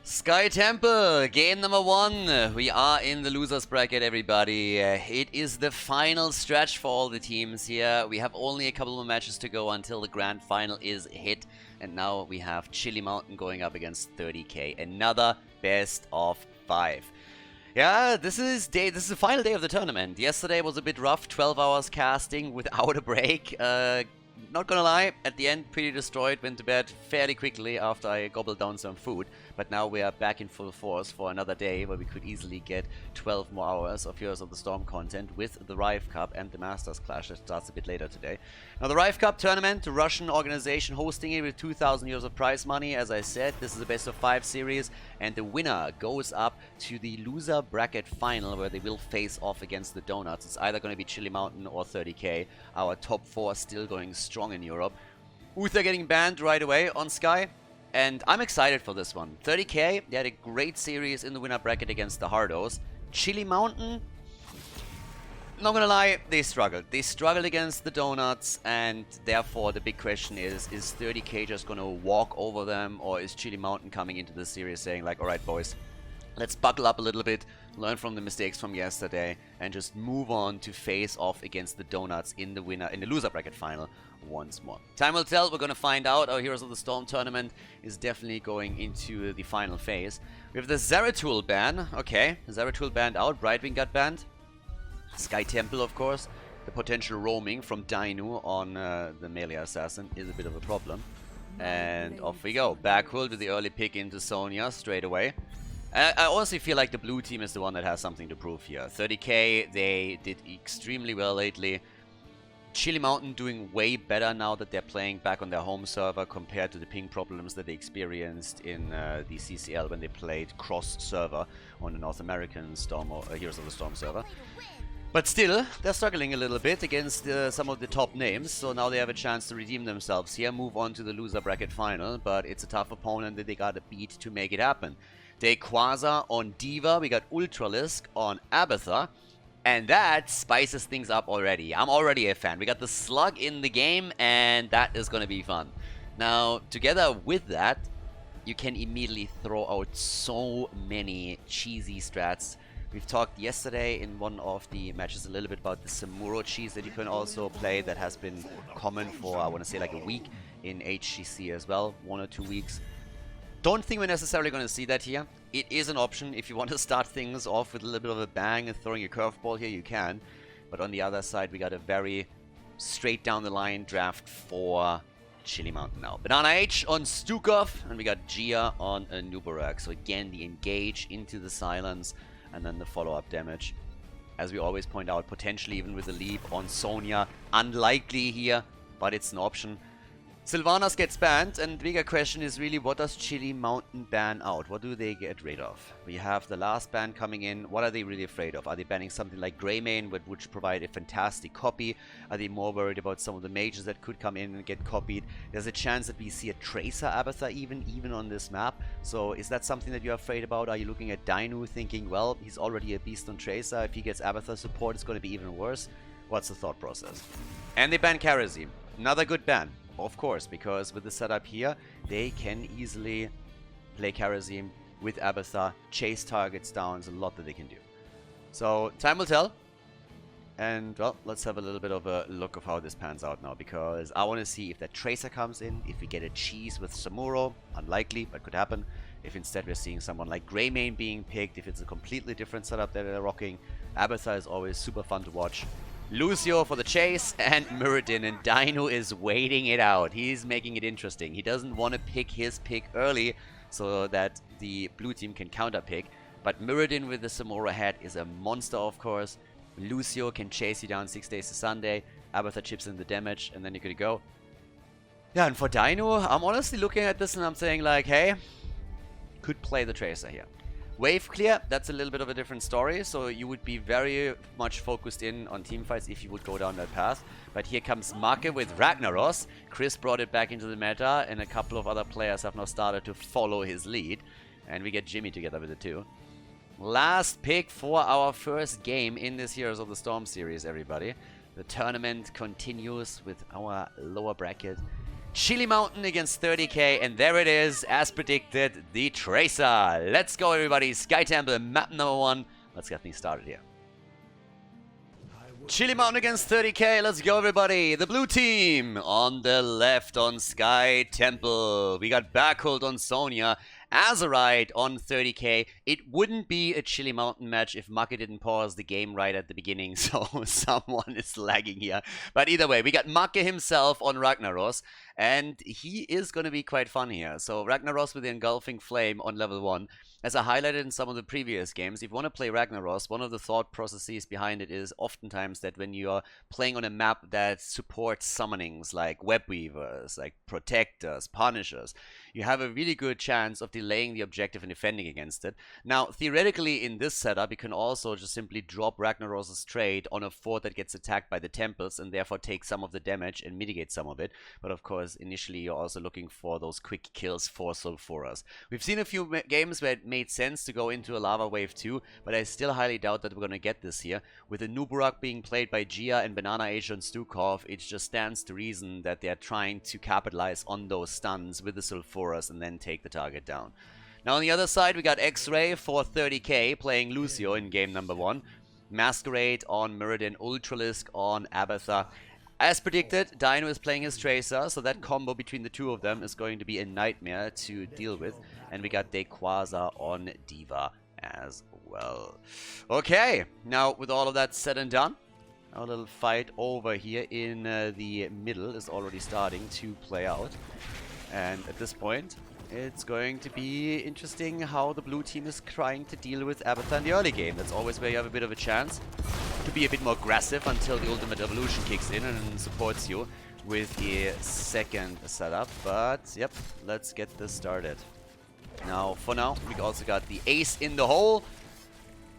Sky Temple, game number 1. We are in the losers bracket, everybody. It is the final stretch for all the teams here. We have only a couple of matches to go until the grand final is hit. And now we have Chili Mountain going up against 30k. Another best of 5. Yeah, this is the final day of the tournament. Yesterday was a bit rough, 12 hours casting without a break. Not gonna lie, at the end pretty destroyed, went to bed fairly quickly after I gobbled down some food. But now we are back in full force for another day where we could easily get 12 more hours of Heroes of the Storm content with the Rive Cup and the Masters Clash that starts a bit later today. Now the Rive Cup tournament, the Russian organization hosting it with 2,000 euros of prize money. As I said, this is a best of 5 series and the winner goes up to the loser bracket final where they will face off against the Donuts. It's either going to be Chili Mountain or 30k. Our top 4 still going strong in Europe. Uther getting banned right away on Sky. And I'm excited for this one. 30k, they had a great series in the winner bracket against the Hardos. Chili Mountain, not gonna lie, they struggled. They struggled against the Donuts, and therefore the big question is 30k just gonna walk over them, or is Chili Mountain coming into the series saying like, alright boys, let's buckle up a little bit, learn from the mistakes from yesterday, and just move on to face off against the Donuts in the loser bracket final once more. Time will tell. We're gonna find out. Our Heroes of the Storm tournament is definitely going into the final phase. We have the Zeratul ban. Okay, Zeratul banned out. Brightwing got banned. Sky Temple, of course. The potential roaming from Dainu on the melee assassin is a bit of a problem. And off we go. Backward with the early pick into Sonya straight away. I honestly feel like the blue team is the one that has something to prove here. 30k, they did extremely well lately. Chili Mountain doing way better now that they're playing back on their home server compared to the ping problems that they experienced in the CCL when they played cross-server on the North American Storm or Heroes of the Storm server. But still, they're struggling a little bit against some of the top names, so now they have a chance to redeem themselves here, move on to the loser bracket final, but it's a tough opponent that they gotta beat to make it happen. They Quasar on Diva, we got Ultralisk on Abathar. And that spices things up already. I'm already a fan. We got the Slug in the game, and that is going to be fun. Now, together with that, you can immediately throw out so many cheesy strats. We've talked yesterday in one of the matches a little bit about the Samuro cheese that you can also play. That has been common for, I want to say, like a week in HGC as well. 1 or 2 weeks. Don't think we're necessarily going to see that here. It is an option. If you want to start things off with a little bit of a bang and throwing a curveball here, you can. But on the other side, we got a very straight down the line draft for Chili Mountain now. Banana H on Stukov, and we got Gia on a Nubarak. So again, the engage into the silence, and then the follow-up damage. As we always point out, potentially even with a leap on Sonya. Unlikely here, but it's an option. Sylvanas gets banned, and the bigger question is really, what does Chili Mountain ban out? What do they get rid of? We have the last ban coming in. What are they really afraid of? Are they banning something like Greymane, which provide a fantastic copy? Are they more worried about some of the mages that could come in and get copied? There's a chance that we see a Tracer Abathar even on this map. So is that something that you're afraid about? Are you looking at Dainu thinking, well, he's already a beast on Tracer. If he gets Abathar support, it's going to be even worse? What's the thought process? And they ban Kharazim. Another good ban. Of course, because with the setup here, they can easily play Kharazim with Abathar, chase targets down. There's a lot that they can do. So, time will tell. And, well, let's have a little bit of a look of how this pans out now, because I want to see if that Tracer comes in, if we get a cheese with Samuro. Unlikely, but could happen. If instead we're seeing someone like Greymane being picked, if it's a completely different setup that they're rocking. Abathar is always super fun to watch. Lucio for the chase, and Muradin, and Dainu is waiting it out. He's making it interesting. He doesn't want to pick his pick early so that the blue team can counter pick. But Muradin with the Samura hat is a monster, of course. Lucio can chase you down 6 days to Sunday. Abathar chips in the damage, and then you're gonna go. Yeah, and for Dainu, I'm honestly looking at this and I'm saying like, hey, could play the Tracer here. Wave clear, that's a little bit of a different story, so you would be very much focused in on teamfights if you would go down that path. But here comes Make with Ragnaros. Chris brought it back into the meta, and a couple of other players have now started to follow his lead. And we get Jimmy together with it too. Last pick for our first game in this Heroes of the Storm series, everybody. The tournament continues with our lower bracket. Chili Mountain against 30k, and there it is, as predicted, the Tracer. Let's go, everybody. Sky Temple, map number 1. Let's get things started here. Chili Mountain against 30k, let's go, everybody. The blue team on the left on Sky Temple. We got Backhold on Sonya. Azerite on 30k. It wouldn't be a Chili Mountain match if Maka didn't pause the game right at the beginning, so someone is lagging here. But either way, we got Maka himself on Ragnaros, and he is going to be quite fun here. So Ragnaros with the Engulfing Flame on level 1. As I highlighted in some of the previous games, if you want to play Ragnaros, one of the thought processes behind it is oftentimes that when you are playing on a map that supports summonings like Webweavers, like Protectors, Punishers, you have a really good chance of delaying the objective and defending against it. Now, theoretically, in this setup, you can also just simply drop Ragnaros' trade on a fort that gets attacked by the temples and therefore take some of the damage and mitigate some of it. But of course, initially, you're also looking for those quick kills for Sulfuras. We've seen a few games where it made sense to go into a Lava Wave 2, but I still highly doubt that we're going to get this here. With the Nuburak being played by Gia and Banana Asia and Stukov, it just stands to reason that they're trying to capitalize on those stuns with the Sulfuras and then take the target down. Now on the other side, we got X-Ray for 30k playing Lucio in game number 1. Masquerade on Muradin, Ultralisk on Abathar. As predicted, Dino is playing his Tracer, so that combo between the two of them is going to be a nightmare to deal with. And we got Dequaza on Diva as well. Okay, now with all of that said and done, our little fight over here in the middle is already starting to play out. And at this point, it's going to be interesting how the blue team is trying to deal with Abathar in the early game. That's always where you have a bit of a chance to be a bit more aggressive until the ultimate evolution kicks in and supports you with the second setup. But, yep, let's get this started. Now, for now, we also got the ace in the hole.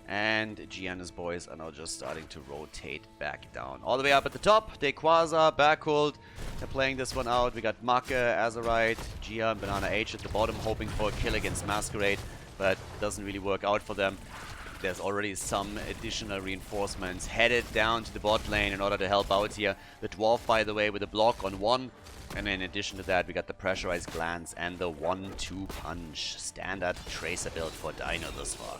And Gianna's boys are now just starting to rotate back down. All the way up at the top, Dequaza, Backhold. They're playing this one out. We got Maka, Azerite, Gia, and Banana H at the bottom, hoping for a kill against Masquerade, but doesn't really work out for them. There's already some additional reinforcements headed down to the bot lane in order to help out here. The Dwarf, by the way, with a block on 1. And in addition to that, we got the Pressurized Glance and the 1-2 punch. Standard Tracer build for Dino thus far.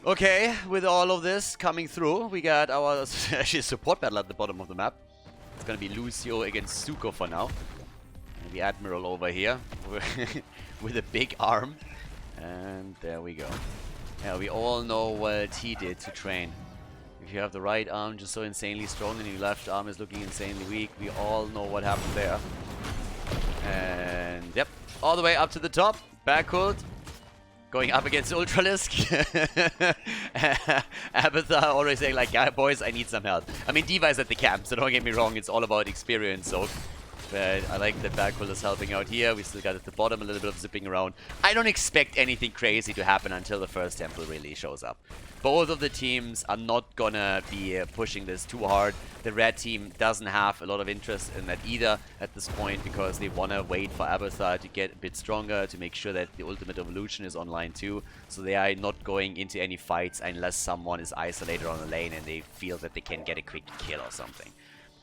Okay, with all of this coming through, we got our actually support battle at the bottom of the map. It's gonna be Lucio against Suko for now. And the Admiral over here with a big arm. And there we go. Yeah, we all know what he did to train. If you have the right arm just so insanely strong and your left arm is looking insanely weak, we all know what happened there. And yep, all the way up to the top. Backhold. Going up against Ultralisk. Abathar already saying like, yeah, boys, I need some help. I mean, Diva is at the camp, so don't get me wrong, it's all about experience, so... But I like that Backhold is helping out here. We still got at the bottom a little bit of zipping around. I don't expect anything crazy to happen until the first temple really shows up. Both of the teams are not gonna be pushing this too hard. The red team doesn't have a lot of interest in that either at this point because they wanna wait for Abathar to get a bit stronger to make sure that the ultimate evolution is online too. So they are not going into any fights unless someone is isolated on the lane and they feel that they can get a quick kill or something.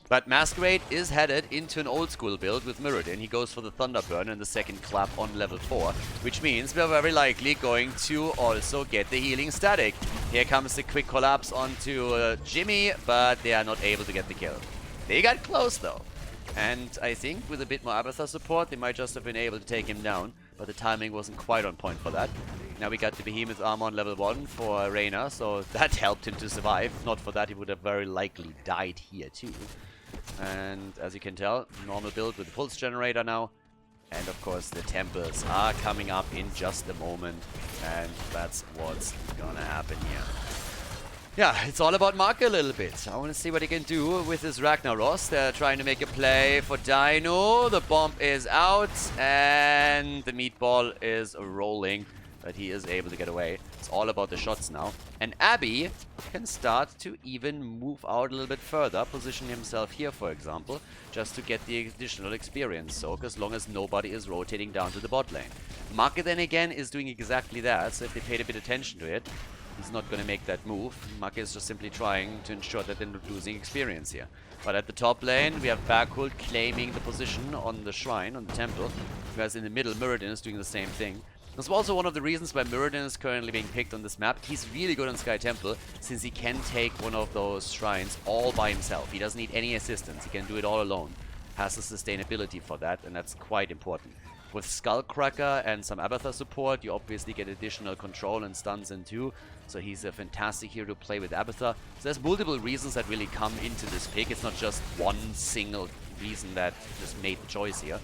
But Masquerade is headed into an old school build with Muradin. He goes for the Thunderburn and the second clap on level 4, which means we're very likely going to also get the healing static. Here comes the quick collapse onto Jimmy, but they are not able to get the kill. They got close though. And I think with a bit more Abathar support, they might just have been able to take him down, but the timing wasn't quite on point for that. Now we got the Behemoth armor on level 1 for Reyna, so that helped him to survive. Not for that, he would have very likely died here too. And as you can tell, normal build with the pulse generator now. And of course the temples are coming up in just a moment. And that's what's gonna happen here. Yeah, it's all about Mark a little bit. I want to see what he can do with his Ragnaros. They're trying to make a play for Dino. The bomb is out and the meatball is rolling. But he is able to get away. It's all about the shots now. And Abby can start to even move out a little bit further. Position himself here, for example. Just to get the additional experience soak as long as nobody is rotating down to the bot lane. Maka then again is doing exactly that. So if they paid a bit of attention to it, He's not going to make that move. Maka is just simply trying to ensure that they're not losing experience here. But at the top lane, we have Barkul claiming the position on the shrine, on the temple. Whereas in the middle, Muradin is doing the same thing. That's also one of the reasons why Muradin is currently being picked on this map. He's really good on Sky Temple, since he can take one of those shrines all by himself. He doesn't need any assistance. He can do it all alone. Has the sustainability for that, and that's quite important. With Skullcracker and some Abathur support, you obviously get additional control and stuns in too. So he's a fantastic hero to play with Abathur. So there's multiple reasons that really come into this pick. It's not just one single reason that just made the choice here.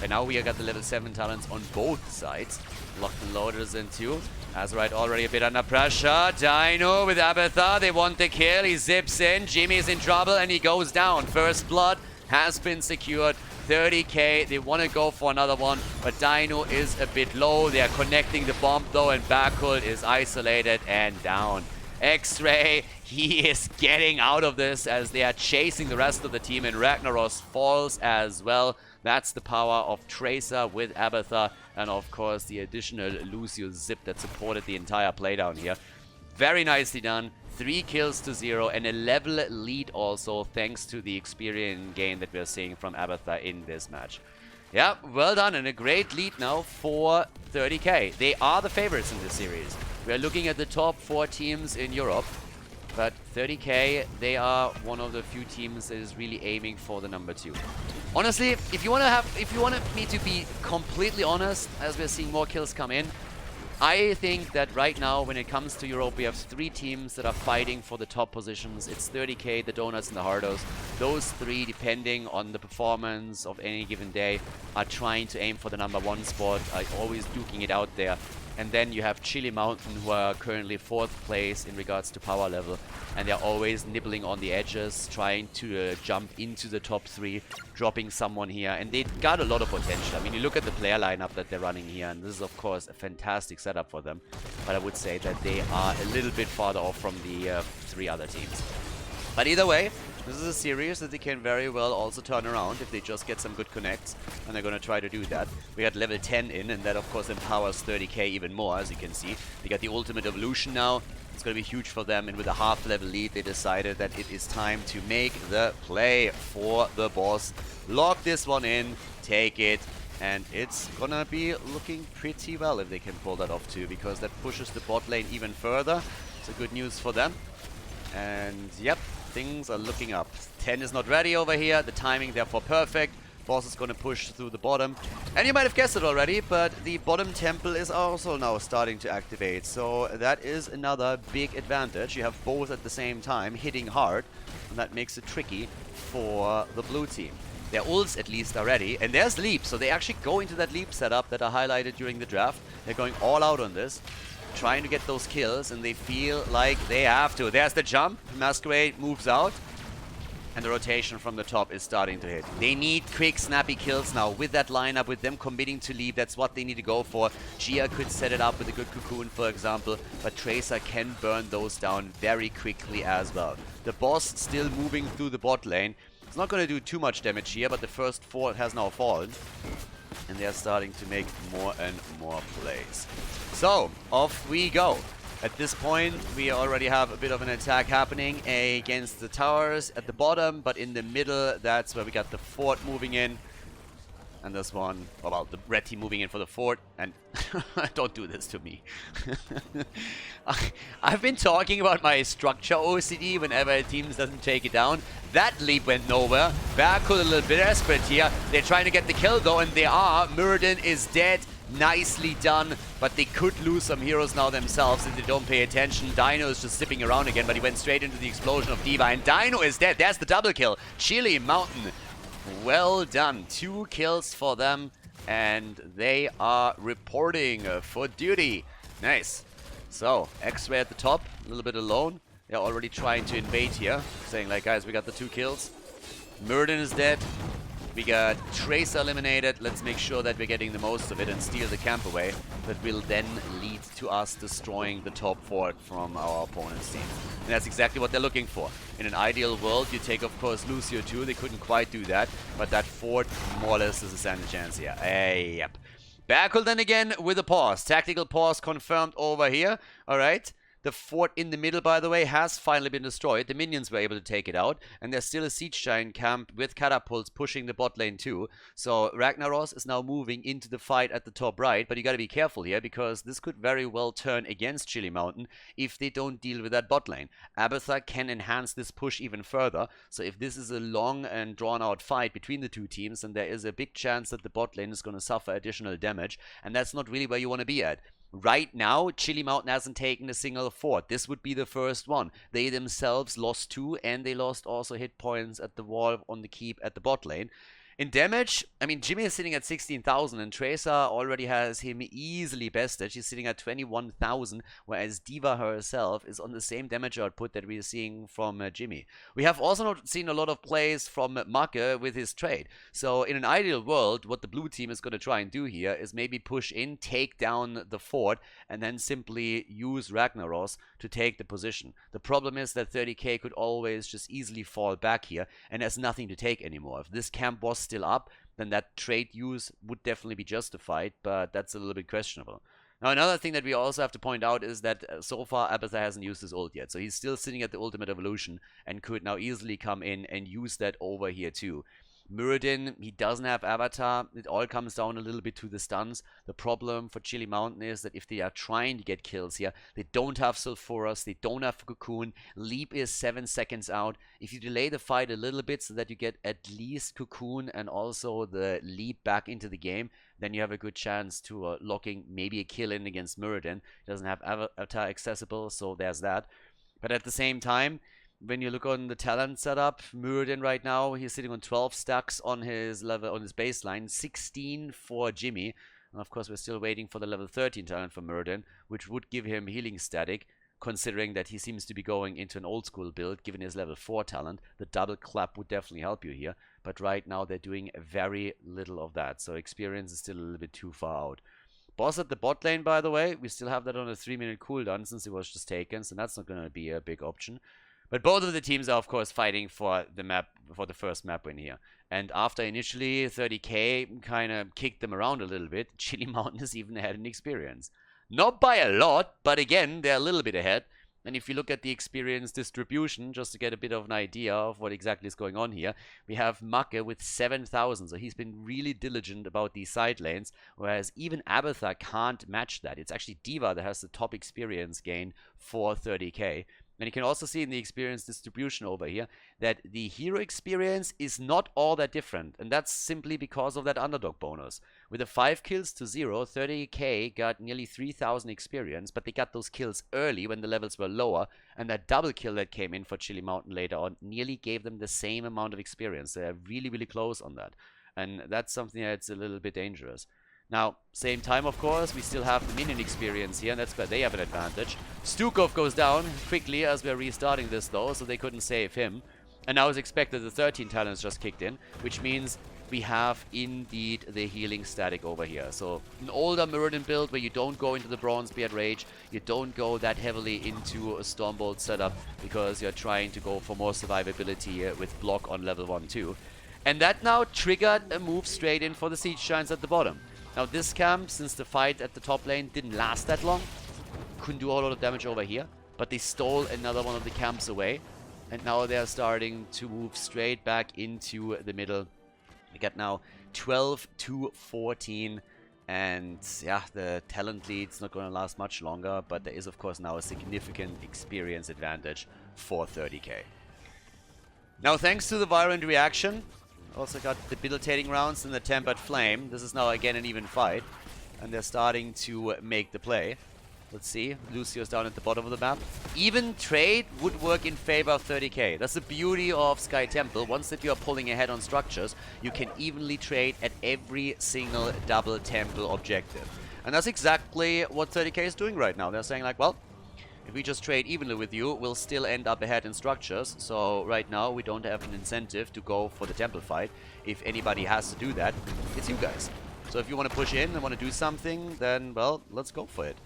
And now we got the level 7 talents on both sides. Locked and loaded is in too. Azurite already a bit under pressure. Dino with Abathur. They want the kill. He zips in. Jimmy's in trouble and he goes down. First blood has been secured. 30k, they want to go for another one, but Dino is a bit low. They are connecting the bomb though, and Barkul is isolated and down. X-Ray, he is getting out of this as they are chasing the rest of the team, and Ragnaros falls as well. That's the power of Tracer with Abathur, and of course the additional Lucio Zip that supported the entire playdown here. Very nicely done. 3 kills to 0 and a level lead also, thanks to the experience gain that we're seeing from Abathur in this match. Yeah, well done, and a great lead now for 30k. They are the favorites in this series. We are looking at the top 4 teams in Europe, but 30k, they are one of the few teams that is really aiming for the number 2. Honestly, if you want me to be completely honest, as we're seeing more kills come in, I think that right now, when it comes to Europe, we have 3 teams that are fighting for the top positions. It's 30k, the Donuts, and the Hardos. Those 3, depending on the performance of any given day, are trying to aim for the number 1 spot, are always duking it out there. And then you have Chili Mountain, who are currently 4th place in regards to power level. And they're always nibbling on the edges, trying to jump into the top 3, dropping someone here. And they got a lot of potential. I mean, you look at the player lineup that they're running here, and this is, of course, a fantastic setup for them. But I would say that they are a little bit farther off from the 3 other teams. But either way, this is a series that they can very well also turn around if they just get some good connects, and they're going to try to do that. We got level 10 in, and that of course empowers 30k even more, as you can see. They got the ultimate evolution now. It's going to be huge for them, and with a half-level lead, they decided that it is time to make the play for the boss. Lock this one in, take it, and it's going to be looking pretty well if they can pull that off too, because that pushes the bot lane even further. So good news for them. And yep, things are looking up. 10 is not ready over here. The timing therefore perfect. Boss is going to push through the bottom. And you might have guessed it already, but the bottom temple is also now starting to activate. So that is another big advantage. You have both at the same time hitting hard, and that makes it tricky for the blue team. Their ults at least are ready, and there's leap. So they actually go into that leap setup that I highlighted during the draft. They're going all out on this, trying to get those kills, and they feel like they have to. There's the jump. Masquerade moves out, and the rotation from the top is starting to hit. They need quick, snappy kills now. With that lineup, with them committing to leave, that's what they need to go for. Gia could set it up with a good cocoon, for example, but Tracer can burn those down very quickly as well. The boss still moving through the bot lane. It's not going to do too much damage here, but the first fort has now fallen, and they're starting to make more and more plays. So, off we go. At this point, we already have a bit of an attack happening against the towers at the bottom, but in the middle, that's where we got the fort moving in. And this one, well, the red team moving in for the fort, and don't do this to me. I've been talking about my structure OCD whenever a team doesn't take it down. That leap went nowhere. Barkul a little bit desperate here. They're trying to get the kill though, and they are. Muradin is dead. Nicely done, but they could lose some heroes now themselves if they don't pay attention. Dino is just zipping around again, but he went straight into the explosion of D.Va, and Dino is dead. There's the double kill. Chili Mountain, well done. 2 kills for them, and they are reporting for duty. Nice. So, X-Ray at the top, a little bit alone. They're already trying to invade here, saying like, guys, we got the 2 kills. Muradin is dead. We got Tracer eliminated. Let's make sure that we're getting the most of it and steal the camp away. That will then lead to us destroying the top fort from our opponent's team. And that's exactly what they're looking for. In an ideal world, you take, of course, Lucio too. They couldn't quite do that. But that fort, more or less, is a standard chance here. Yep. Barkul then again with a pause. Tactical pause confirmed over here. Alright. The fort in the middle, by the way, has finally been destroyed. The minions were able to take it out, and there's still a siege giant camp with catapults pushing the bot lane too. So Ragnaros is now moving into the fight at the top right, but you gotta be careful here, because this could very well turn against Chili Mountain if they don't deal with that bot lane. Abathar can enhance this push even further, so if this is a long and drawn out fight between the two teams, then there is a big chance that the bot lane is going to suffer additional damage, and that's not really where you want to be at. Right now, Chili Mountain hasn't taken a single fort. This would be the first one. They themselves lost 2, and they lost also hit points at the wall on the keep at the bot lane. In damage, I mean, Jimmy is sitting at 16,000, and Tracer already has him easily bested. She's sitting at 21,000, whereas Diva herself is on the same damage output that we're seeing from Jimmy. We have also not seen a lot of plays from Macke with his trade. So in an ideal world, what the blue team is going to try and do here is maybe push in, take down the fort, and then simply use Ragnaros to take the position. The problem is that 30k could always just easily fall back here, and has nothing to take anymore. If this camp was still up, then that trade use would definitely be justified, but that's a little bit questionable. Now, another thing that we also have to point out is that so far Abathar hasn't used his ult yet, so he's still sitting at the ultimate evolution and could now easily come in and use that over here too. Muradin, he doesn't have Avatar. It all comes down a little bit to the stuns. The problem for Chili Mountain is that if they are trying to get kills here, they don't have Sulfuras, they don't have Cocoon. Leap is 7 seconds out. If you delay the fight a little bit so that you get at least Cocoon and also the Leap back into the game, then you have a good chance to locking maybe a kill in against Muradin. He doesn't have Avatar accessible, so there's that. But at the same time, when you look on the talent setup, Muradin right now, he's sitting on 12 stacks on his level, on his baseline, 16 for Jimmy. And of course, we're still waiting for the level 13 talent for Muradin, which would give him healing static, considering that he seems to be going into an old school build, given his level 4 talent. The double clap would definitely help you here. But right now, they're doing very little of that. So experience is still a little bit too far out. Boss at the bot lane, by the way, we still have that on a 3-minute cooldown since it was just taken. So that's not going to be a big option. But both of the teams are, of course, fighting for the map, for the first map win here. And after initially 30k kind of kicked them around a little bit, Chili Mountain has even had an experience. Not by a lot, but again, they're a little bit ahead. And if you look at the experience distribution, just to get a bit of an idea of what exactly is going on here, we have Macke with 7,000. So he's been really diligent about these side lanes, whereas even Abathar can't match that. It's actually Diva that has the top experience gain for 30k. And you can also see in the experience distribution over here that the hero experience is not all that different. And that's simply because of that underdog bonus. With the 5 kills to 0, 30k got nearly 3,000 experience, but they got those kills early when the levels were lower. And that double kill that came in for Chili Mountain later on nearly gave them the same amount of experience. They're really, really close on that. And that's something that's a little bit dangerous. Now, same time, of course, we still have the minion experience here, and that's where they have an advantage. Stukov goes down quickly as we're restarting this, though, so they couldn't save him. And now as expected, the 13 talents just kicked in, which means we have indeed the healing static over here. So an older Muradin build where you don't go into the Bronzebeard Rage, you don't go that heavily into a Stormbolt setup because you're trying to go for more survivability with block on level 1 too. And that now triggered a move straight in for the Siege Giants at the bottom. Now this camp, since the fight at the top lane didn't last that long, couldn't do a lot of damage over here, but they stole another one of the camps away, and now they're starting to move straight back into the middle. We got now 12 to 14, and yeah, the talent lead's not going to last much longer, but there is of course now a significant experience advantage for 30k. Now thanks to the Virant reaction, also got debilitating rounds in the Tempered Flame. This is now again an even fight. And they're starting to make the play. Let's see. Lucio's down at the bottom of the map. Even trade would work in favor of 30k. That's the beauty of Sky Temple. Once that you are pulling ahead on structures, you can evenly trade at every single double temple objective. And that's exactly what 30k is doing right now. They're saying like, well, if we just trade evenly with you, we'll still end up ahead in structures. So right now, we don't have an incentive to go for the temple fight. If anybody has to do that, it's you guys. So if you want to push in and want to do something, then, well, let's go for it.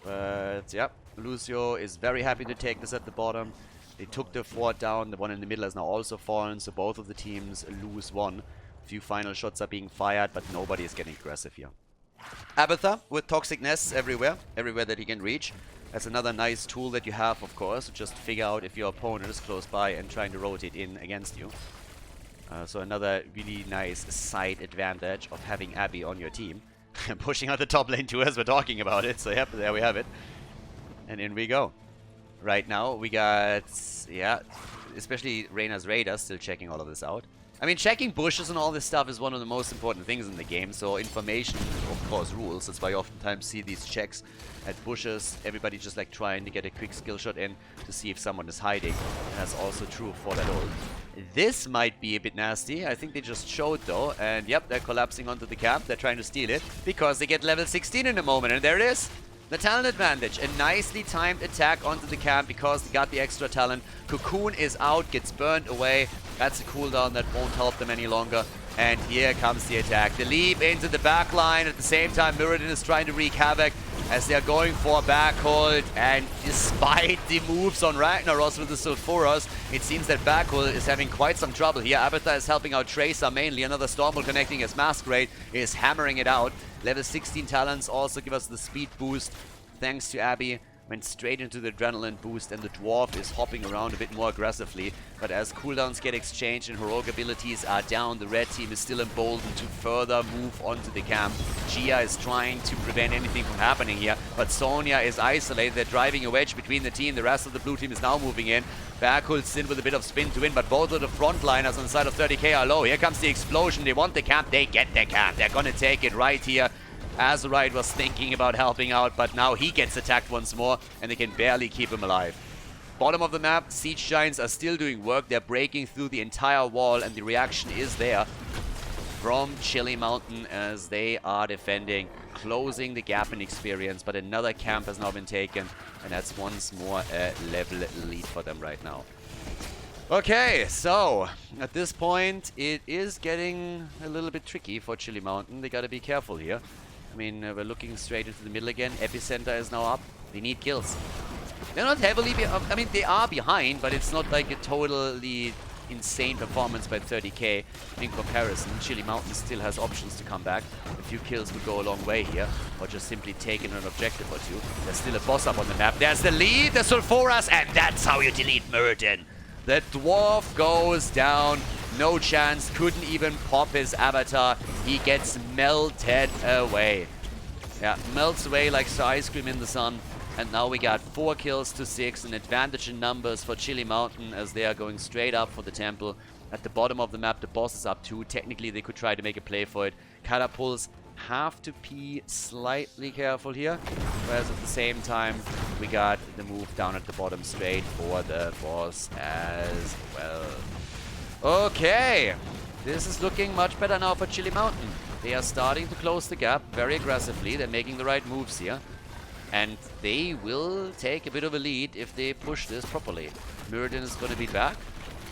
But, yeah, Lucio is very happy to take this at the bottom. They took the fort down. The one in the middle has now also fallen. So both of the teams lose one. A few final shots are being fired, but nobody is getting aggressive here. Abathar with Toxic Nests everywhere that he can reach. That's another nice tool that you have, of course, to just figure out if your opponent is close by and trying to rotate in against you. So another really nice side advantage of having Abby on your team. Pushing out the top lane too as we're talking about it, so yep, there we have it. And in we go. Right now we got, yeah, especially Reyna's Radar still checking all of this out. I mean, checking bushes and all this stuff is one of the most important things in the game, so information, of course, rules. That's why you oftentimes see these checks at bushes, everybody just like trying to get a quick skill shot in to see if someone is hiding. And that's also true for that ult. This might be a bit nasty. I think they just showed though, and yep, they're collapsing onto the camp. They're trying to steal it because they get level 16 in a moment, and there it is. The talent advantage, a nicely timed attack onto the camp because they got the extra talent. Cocoon is out, gets burned away. That's a cooldown that won't help them any longer. And here comes the attack. The leap into the back line. At the same time, Muradin is trying to wreak havoc as they're going for a back hold. And despite the moves on Ragnaros with the Sulfuros, it seems that back hold is having quite some trouble here. Abathar is helping out Tracer mainly. Another Stormwall connecting as Masquerade is hammering it out. Level 16 talents also give us the speed boost. Thanks to Abby. Went straight into the adrenaline boost, and the Dwarf is hopping around a bit more aggressively. But as cooldowns get exchanged and heroic abilities are down, the red team is still emboldened to further move onto the camp. Gia is trying to prevent anything from happening here, but Sonya is isolated. They're driving a wedge between the team. The rest of the blue team is now moving in. Bergholt's in with a bit of spin to win, but both of the frontliners on the side of 30k are low. Here comes the explosion. They want the camp. They get the camp. They're gonna take it right here. Azurite was thinking about helping out, but now he gets attacked once more, and they can barely keep him alive. Bottom of the map, Siege Giants are still doing work. They're breaking through the entire wall, and the reaction is there from Chili Mountain as they are defending, closing the gap in experience. But another camp has now been taken, and that's once more a level lead for them right now. Okay, so at this point, it is getting a little bit tricky for Chili Mountain. They gotta be careful here. I mean, we're looking straight into the middle again. Epicenter is now up. They need kills. They're not heavily I mean, they are behind, but it's not like a totally insane performance by 30k in comparison. Chili Mountain still has options to come back. A few kills would go a long way here, or just simply taking an objective or two. There's still a boss up on the map. There's the lead, the Sulfuras, and that's how you delete Muradin. The Dwarf goes down. No chance. Couldn't even pop his avatar. He gets melted away. Yeah, melts away like ice cream in the sun. And now we got 4 kills to 6. An advantage in numbers for Chili Mountain as they are going straight up for the temple. At the bottom of the map, the boss is up too. Technically, they could try to make a play for it. Catapults have to be slightly careful here. Whereas at the same time, we got the move down at the bottom straight for the boss as well. Okay, this is looking much better now for Chili Mountain. They are starting to close the gap very aggressively. They're making the right moves here. And they will take a bit of a lead if they push this properly. Muradin is going to be back.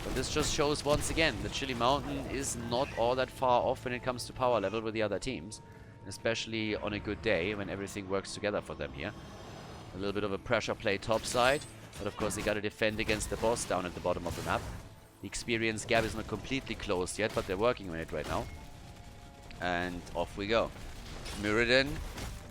But this just shows once again that Chili Mountain is not all that far off when it comes to power level with the other teams. Especially on a good day when everything works together for them here. A little bit of a pressure play topside. But of course they got to defend against the boss down at the bottom of the map. The experience gap is not completely closed yet, but they're working on it right now. And off we go. Muradin.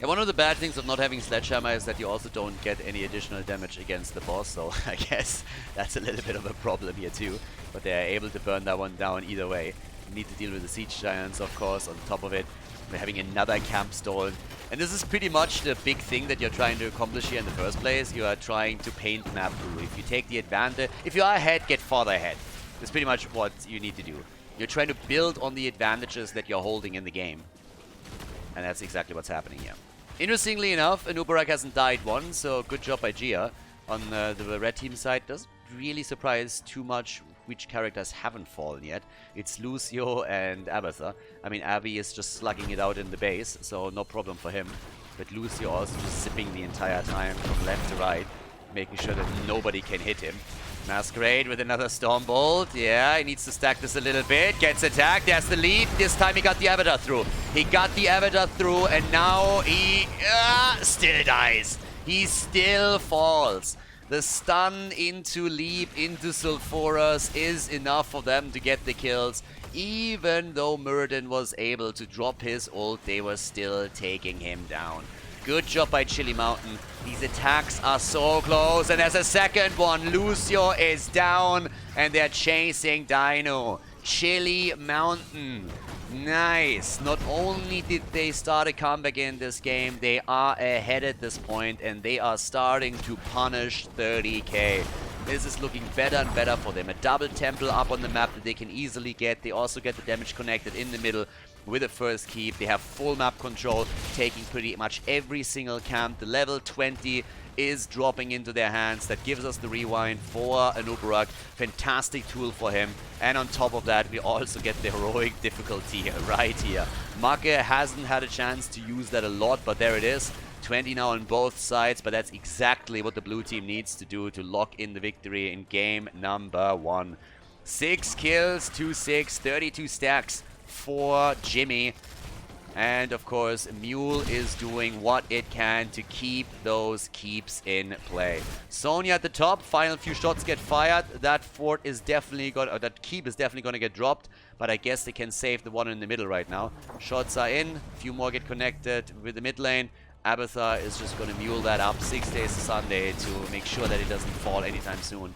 And one of the bad things of not having Sledgehammer is that you also don't get any additional damage against the boss, so I guess that's a little bit of a problem here too. But they are able to burn that one down either way. You need to deal with the Siege Giants, of course, on top of it. We're having another camp stolen. And this is pretty much the big thing that you're trying to accomplish here in the first place. You are trying to paint the map blue. If you take the advantage, if you are ahead, get farther ahead. That's pretty much what you need to do. You're trying to build on the advantages that you're holding in the game. And that's exactly what's happening here. Interestingly enough, Anubarak hasn't died once, so good job by Gia. On the red team side, doesn't really surprise too much which characters haven't fallen yet. It's Lucio and Abathar. I mean, Abby is just slugging it out in the base, so no problem for him. But Lucio also just zipping the entire time from left to right, making sure that nobody can hit him. Masquerade with another Stormbolt. Yeah, he needs to stack this a little bit. Gets attacked. There's the lead. This time he got the Avatar through. He got the Avatar through, and now he still dies. He still falls. The stun into Leap, into Sulfuras is enough for them to get the kills. even though Muradin was able to drop his ult, they were still taking him down. Good job by Chili Mountain. These attacks are so close. And there's a second one. Lucio is down. And they're chasing Dino. Chili Mountain. Nice. Not only did they start a comeback in this game, they are ahead at this point. And they are starting to punish 30k. This is looking better and better for them. A double temple up on the map that they can easily get. They also get the damage connected in the middle. With the first keep, they have full map control, taking pretty much every single camp. The level 20 is dropping into their hands. That gives us the rewind for Anubarak. Fantastic tool for him. And on top of that, we also get the heroic difficulty right here. Make hasn't had a chance to use that a lot, but there it is. 20 now on both sides, but that's exactly what the blue team needs to do to lock in the victory in game number 1. 6 kills, 2-6, 32 stacks for Jimmy. And of course, Mule is doing what it can to keep those keeps in play. Sonya at the top, final few shots get fired. That fort is definitely that keep is definitely gonna get dropped, but I guess they can save the one in the middle right now. Shots are in, a few more get connected with the mid lane. Abatha is just gonna mule that up 6 days to Sunday to make sure that it doesn't fall anytime soon.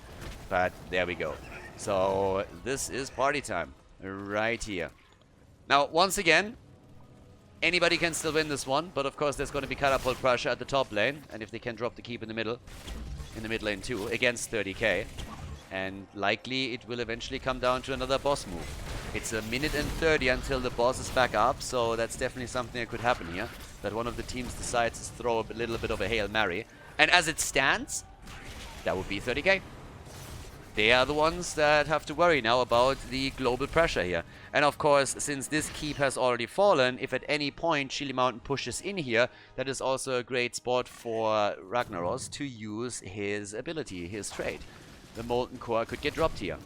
But there we go. So this is party time right here. Now, once again, anybody can still win this one, but of course there's going to be catapult pressure at the top lane, and if they can drop the keep in the middle, in the mid lane too, against 30k, and likely it will eventually come down to another boss move. It's 1 minute and 30 until the boss is back up, so that's definitely something that could happen here, that one of the teams decides to throw a little bit of a Hail Mary, and as it stands, that would be 30k. They are the ones that have to worry now about the global pressure here. And of course, since this keep has already fallen, if at any point Chili Mountain pushes in here, that is also a great spot for Ragnaros to use his ability, his trait. The Molten Core could get dropped here.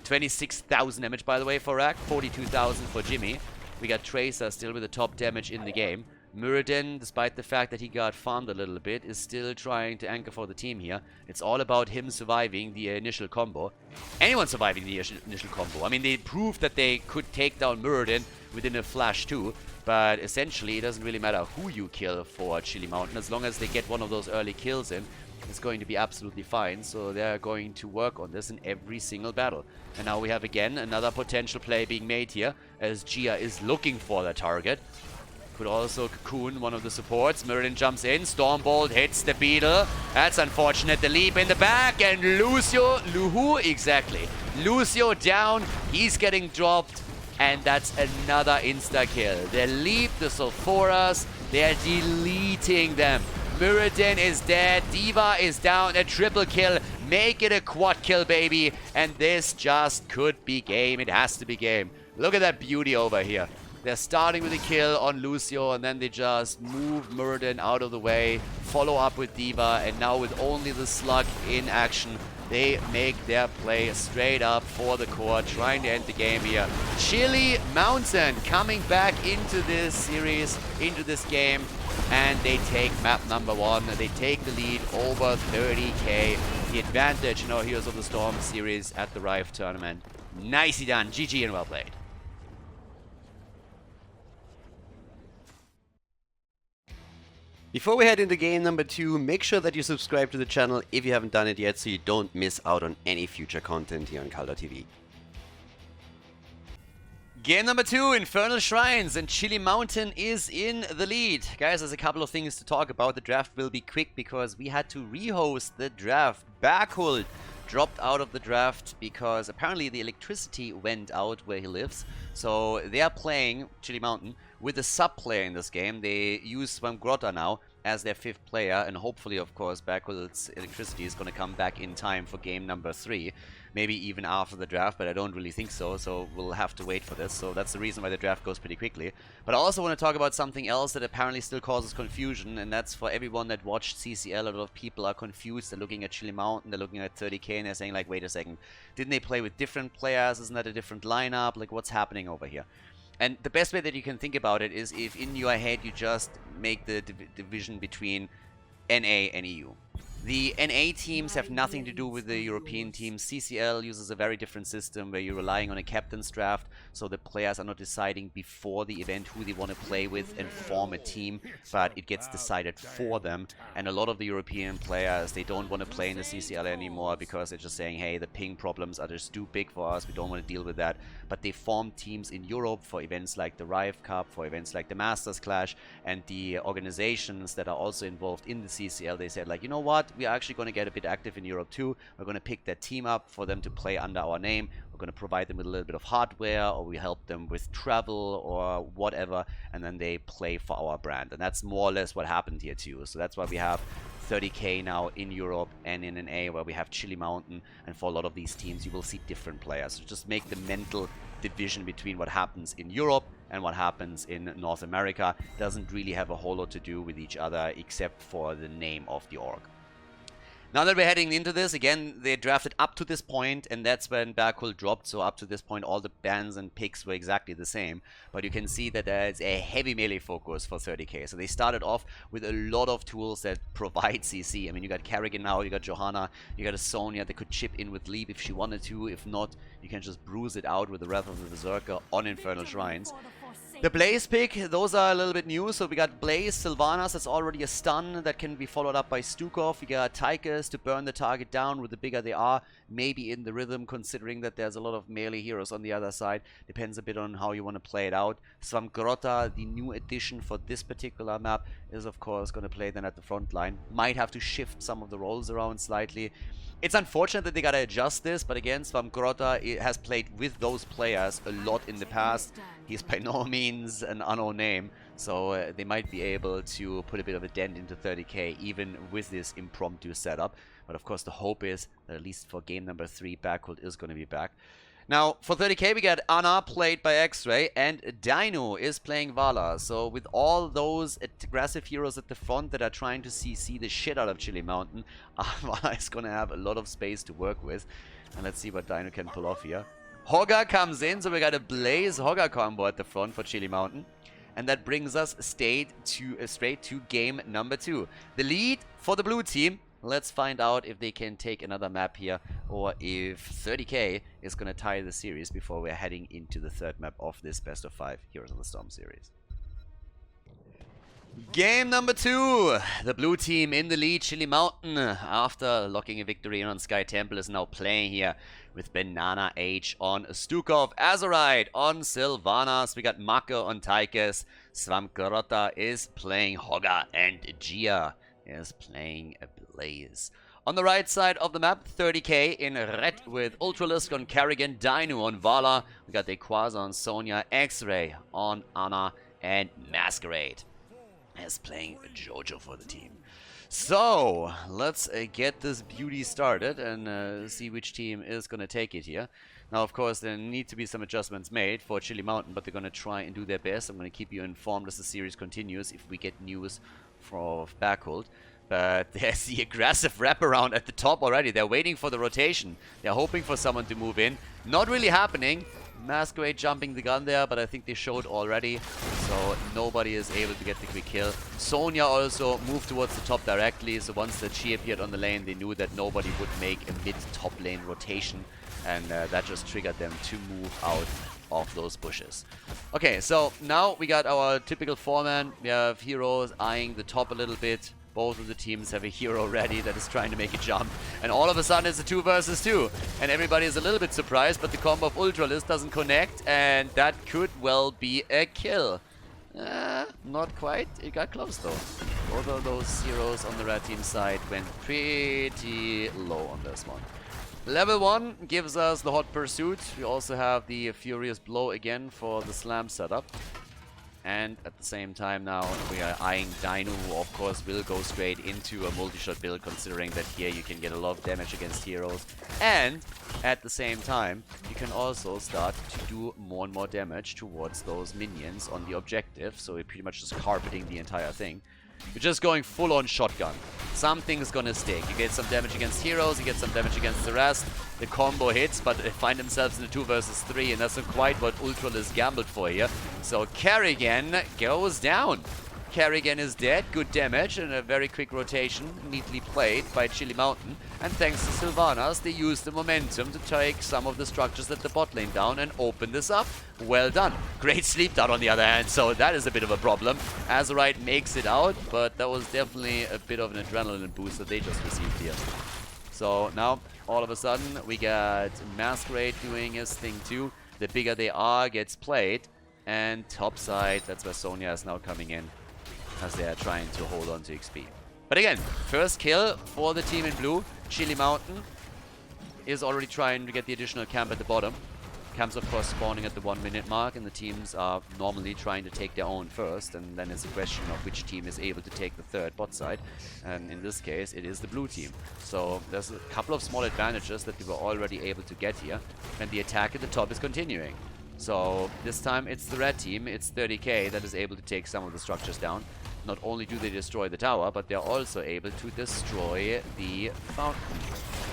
26,000 damage, by the way, for Rag. 42,000 for Jimmy. We got Tracer still with the top damage in the game. Muradin, despite the fact that he got farmed a little bit, is still trying to anchor for the team here. It's all about him surviving the initial combo. Anyone surviving the initial combo. I mean, they proved that they could take down Muradin within a flash too, but essentially it doesn't really matter who you kill for Chili Mountain. As long as they get one of those early kills in, it's going to be absolutely fine. So they're going to work on this in every single battle. And now we have again another potential play being made here, as Gia is looking for the target. Could also cocoon one of the supports. Muradin jumps in. Stormbolt hits the beetle. That's unfortunate. The leap in the back. And Lucio down. He's getting dropped. And that's another insta-kill. The leap, the Sulfuras, they're deleting them. Muradin is dead. D.Va is down. A triple kill. Make it a quad kill, baby. And this just could be game. It has to be game. Look at that beauty over here. They're starting with a kill on Lucio, and then they just move Muradin out of the way, follow up with D.Va, and now with only the Slug in action, they make their play straight up for the core, trying to end the game here. Chili Mountain coming back into this series, into this game, and they take map number 1. They take the lead over 30k. The advantage in our Heroes of the Storm series at the Rive tournament. Nicely done. GG and well played. Before we head into game number 2, make sure that you subscribe to the channel if you haven't done it yet, so you don't miss out on any future content here on Khaldor TV. Game number 2, Infernal Shrines, and Chili Mountain is in the lead. Guys, there's a couple of things to talk about. The draft will be quick because we had to rehost the draft. Backhult dropped out of the draft because apparently the electricity went out where he lives. So they are playing Chili Mountain with a sub player in this game. They use Swamgrotta now as their 5th player, and hopefully, of course, Backhult's electricity is going to come back in time for game number 3. Maybe even after the draft, but I don't really think so, so we'll have to wait for this. So that's the reason why the draft goes pretty quickly. But I also want to talk about something else that apparently still causes confusion, and that's for everyone that watched CCL. A lot of people are confused. They're looking at Chili Mountain, they're looking at 30k, and they're saying, like, wait a second, didn't they play with different players? Isn't that a different lineup? Like, what's happening over here? And the best way that you can think about it is if in your head you just make the division between NA and EU. The NA teams have nothing to do with the European teams. CCL uses a very different system where you're relying on a captain's draft, so the players are not deciding before the event who they want to play with and form a team, but it gets decided for them. And a lot of the European players, they don't want to play in the CCL anymore because they're just saying, hey, the ping problems are just too big for us, we don't want to deal with that. But they form teams in Europe for events like the Rive Cup, for events like the Masters Clash, and the organizations that are also involved in the CCL, they said, like, you know what, we are actually going to get a bit active in Europe too. We're going to pick that team up for them to play under our name. We're going to provide them with a little bit of hardware, or we help them with travel or whatever, and then they play for our brand. And that's more or less what happened here too. So that's why we have 30k now in Europe and in NA, where we have Chili Mountain, and for a lot of these teams you will see different players. So just make the mental division between what happens in Europe and what happens in North America. Doesn't really have a whole lot to do with each other except for the name of the org. Now that we're heading into this, again, they drafted up to this point, and that's when Berkul dropped. So up to this point, all the bans and picks were exactly the same. But you can see that there's a heavy melee focus for 30k. So they started off with a lot of tools that provide CC. I mean, you got Kerrigan now, you got Johanna, you got a Sonya that could chip in with Leap if she wanted to. If not, you can just bruise it out with the Wrath of the Berserker on Infernal Shrines. The Blaze pick, those are a little bit new. So we got Blaze, Sylvanas, that's already a stun that can be followed up by Stukov. We got Tychus to burn the target down. With the bigger they are, maybe in the rhythm, considering that there's a lot of melee heroes on the other side. Depends a bit on how you want to play it out. Svamgrota, the new addition for this particular map, is of course going to play then at the front line. Might have to shift some of the roles around slightly. It's unfortunate that they gotta adjust this, but again, Svamgrota has played with those players a lot in the past. He's by no means an unknown name, so they might be able to put a bit of a dent into 30k even with this impromptu setup. But of course the hope is that at least for game number 3, Berkul is going to be back. Now, for 30k, we got Anna played by X-Ray, and Dino is playing Vala. So with all those aggressive heroes at the front that are trying to CC the shit out of Chili Mountain, Vala is going to have a lot of space to work with. And let's see what Dino can pull off here. Hogga comes in, so we got a Blaze Hogga combo at the front for Chili Mountain. And that brings us straight to game number 2. The lead for the blue team. Let's find out if they can take another map here, or if 30k is going to tie the series before we're heading into the third map of this best of 5 Heroes of the Storm series. Game number 2. The blue team in the lead. Chili Mountain, after locking a victory on Sky Temple, is now playing here with Banana H on Stukov, Azurite on Sylvanas. We got Mako on Tychus. Svamgrota is playing Hogga, and Gia is playing a Blaze. On the right side of the map, 30k in red with Ultralisk on Kerrigan, Dino on Vala. We got Dequaza on Sonya, X-Ray on Anna, and Masquerade is playing Jojo for the team. So, let's get this beauty started and see which team is going to take it here. Now, of course, there need to be some adjustments made for Chili Mountain, but they're going to try and do their best. I'm going to keep you informed as the series continues if we get news from Berkul. But there's the aggressive wraparound at the top already. They're waiting for the rotation. They're hoping for someone to move in. Not really happening. Masquerade jumping the gun there, but I think they showed already. So nobody is able to get the quick kill. Sonya also moved towards the top directly. So once that she appeared on the lane, they knew that nobody would make a mid-top lane rotation. And that just triggered them to move out of those bushes. Okay, so now we got our typical 4-man. We have heroes eyeing the top a little bit. Both of the teams have a hero ready that is trying to make a jump. And all of a sudden it's a 2 versus 2. And everybody is a little bit surprised, but the combo of Ultralisk doesn't connect. And that could well be a kill. Not quite. It got close though. Both of those heroes on the red team side went pretty low on this one. Level 1 gives us the Hot Pursuit. We also have the Furious Blow again for the slam setup. And at the same time now we are eyeing Dino, who of course will go straight into a multi-shot build, considering that here you can get a lot of damage against heroes. And at the same time you can also start to do more and more damage towards those minions on the objective. So you're pretty much just carpeting the entire thing. You're just going full on shotgun. Something's gonna stick. You get some damage against heroes, you get some damage against the rest. The combo hits, but they find themselves in a 2 versus 3, and that's not quite what Ultralisk gambled for here. So Kerrigan goes down. Kerrigan is dead. Good damage and a very quick rotation. Neatly played by Chili Mountain. And thanks to Sylvanas, they used the momentum to take some of the structures at the bot lane down and open this up. Well done. Great sleep down on the other hand, so that is a bit of a problem. Azurite makes it out, but that was definitely a bit of an adrenaline boost that they just received here. So now, all of a sudden, we got Masquerade doing his thing too. The bigger they are gets played. And topside, that's where Sonya is now coming in, as they are trying to hold on to XP. But again, first kill for the team in blue. Chili Mountain is already trying to get the additional camp at the bottom. Camps, of course, spawning at the 1 minute mark, and the teams are normally trying to take their own first, and then it's a question of which team is able to take the third bot side. And in this case, it is the blue team. So there's a couple of small advantages that we were already able to get here, and the attack at the top is continuing. So this time it's the red team, it's 30k that is able to take some of the structures down. Not only do they destroy the tower, but they're also able to destroy the fountain.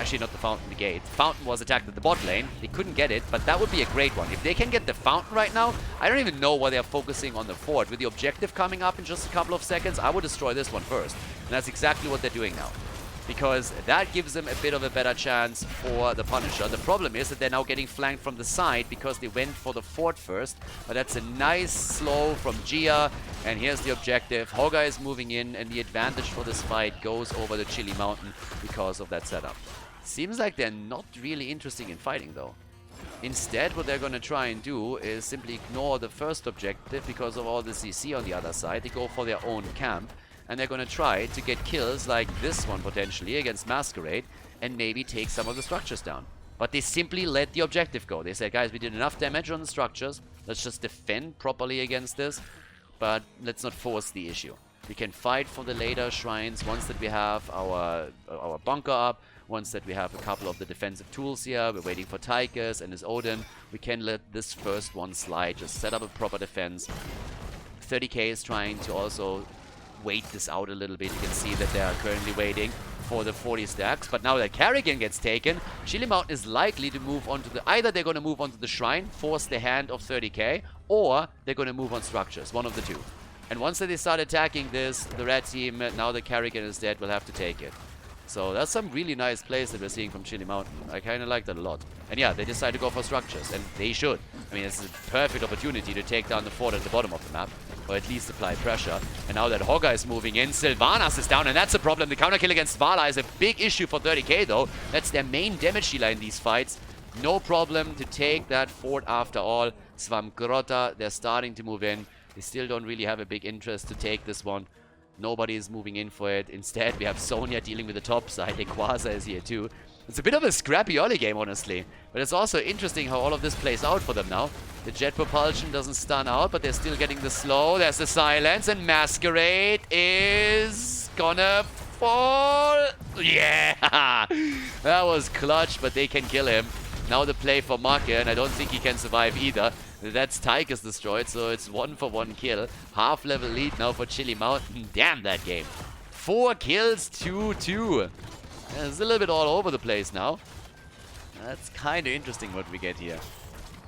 Actually, not the fountain, the gate. The fountain was attacked at the bot lane. They couldn't get it, but that would be a great one. If they can get the fountain right now, I don't even know why they're focusing on the fort. With the objective coming up in just a couple of seconds, I would destroy this one first. And that's exactly what they're doing now, because that gives them a bit of a better chance for the Punisher. The problem is that they're now getting flanked from the side because they went for the fort first. But that's a nice slow from Gia, and here's the objective. Hogga is moving in, and the advantage for this fight goes over the Chili Mountain because of that setup. Seems like they're not really interested in fighting though. Instead, what they're going to try and do is simply ignore the first objective because of all the CC on the other side. They go for their own camp. And they're going to try to get kills like this one potentially against Masquerade and maybe take some of the structures down. But they simply let the objective go. They said, guys, we did enough damage on the structures. Let's just defend properly against this. But let's not force the issue. We can fight for the later shrines once that we have our bunker up. Once that we have a couple of the defensive tools here. We're waiting for Tychus and his Odin. We can let this first one slide. Just set up a proper defense. 30k is trying to also wait this out a little bit. You can see that they are currently waiting for the 40 stacks, but now that Kerrigan gets taken, Chili Mountain is likely to move on to the... Either they're going to move on to the shrine, force the hand of 30k, or they're going to move on structures, one of the two. And once they start attacking this, the red team, now that Kerrigan is dead, will have to take it. So that's some really nice plays that we're seeing from Chili Mountain. I kind of like that a lot. And yeah, they decide to go for structures, and they should. I mean, it's a perfect opportunity to take down the fort at the bottom of the map, or at least apply pressure. And now that Hogga is moving in, Sylvanas is down, and that's a problem. The counter kill against Vala is a big issue for 30k, though. That's their main damage dealer in these fights. No problem to take that fort after all. Svamgrota, they're starting to move in. They still don't really have a big interest to take this one. Nobody is moving in for it. Instead, we have Sonya dealing with the top side. Equasa is here too. It's a bit of a scrappy early game, honestly. But it's also interesting how all of this plays out for them now. The jet propulsion doesn't stun out, but they're still getting the slow. There's the silence, and Masquerade is gonna fall. Yeah! That was clutch, but they can kill him. Now the play for Make, and I don't think he can survive either. That's Tychus destroyed, so it's 1-for-1 kill. Half level lead now for Chili Mountain. Damn that game. 4 kills, 2-2. It's a little bit all over the place now. That's kind of interesting what we get here.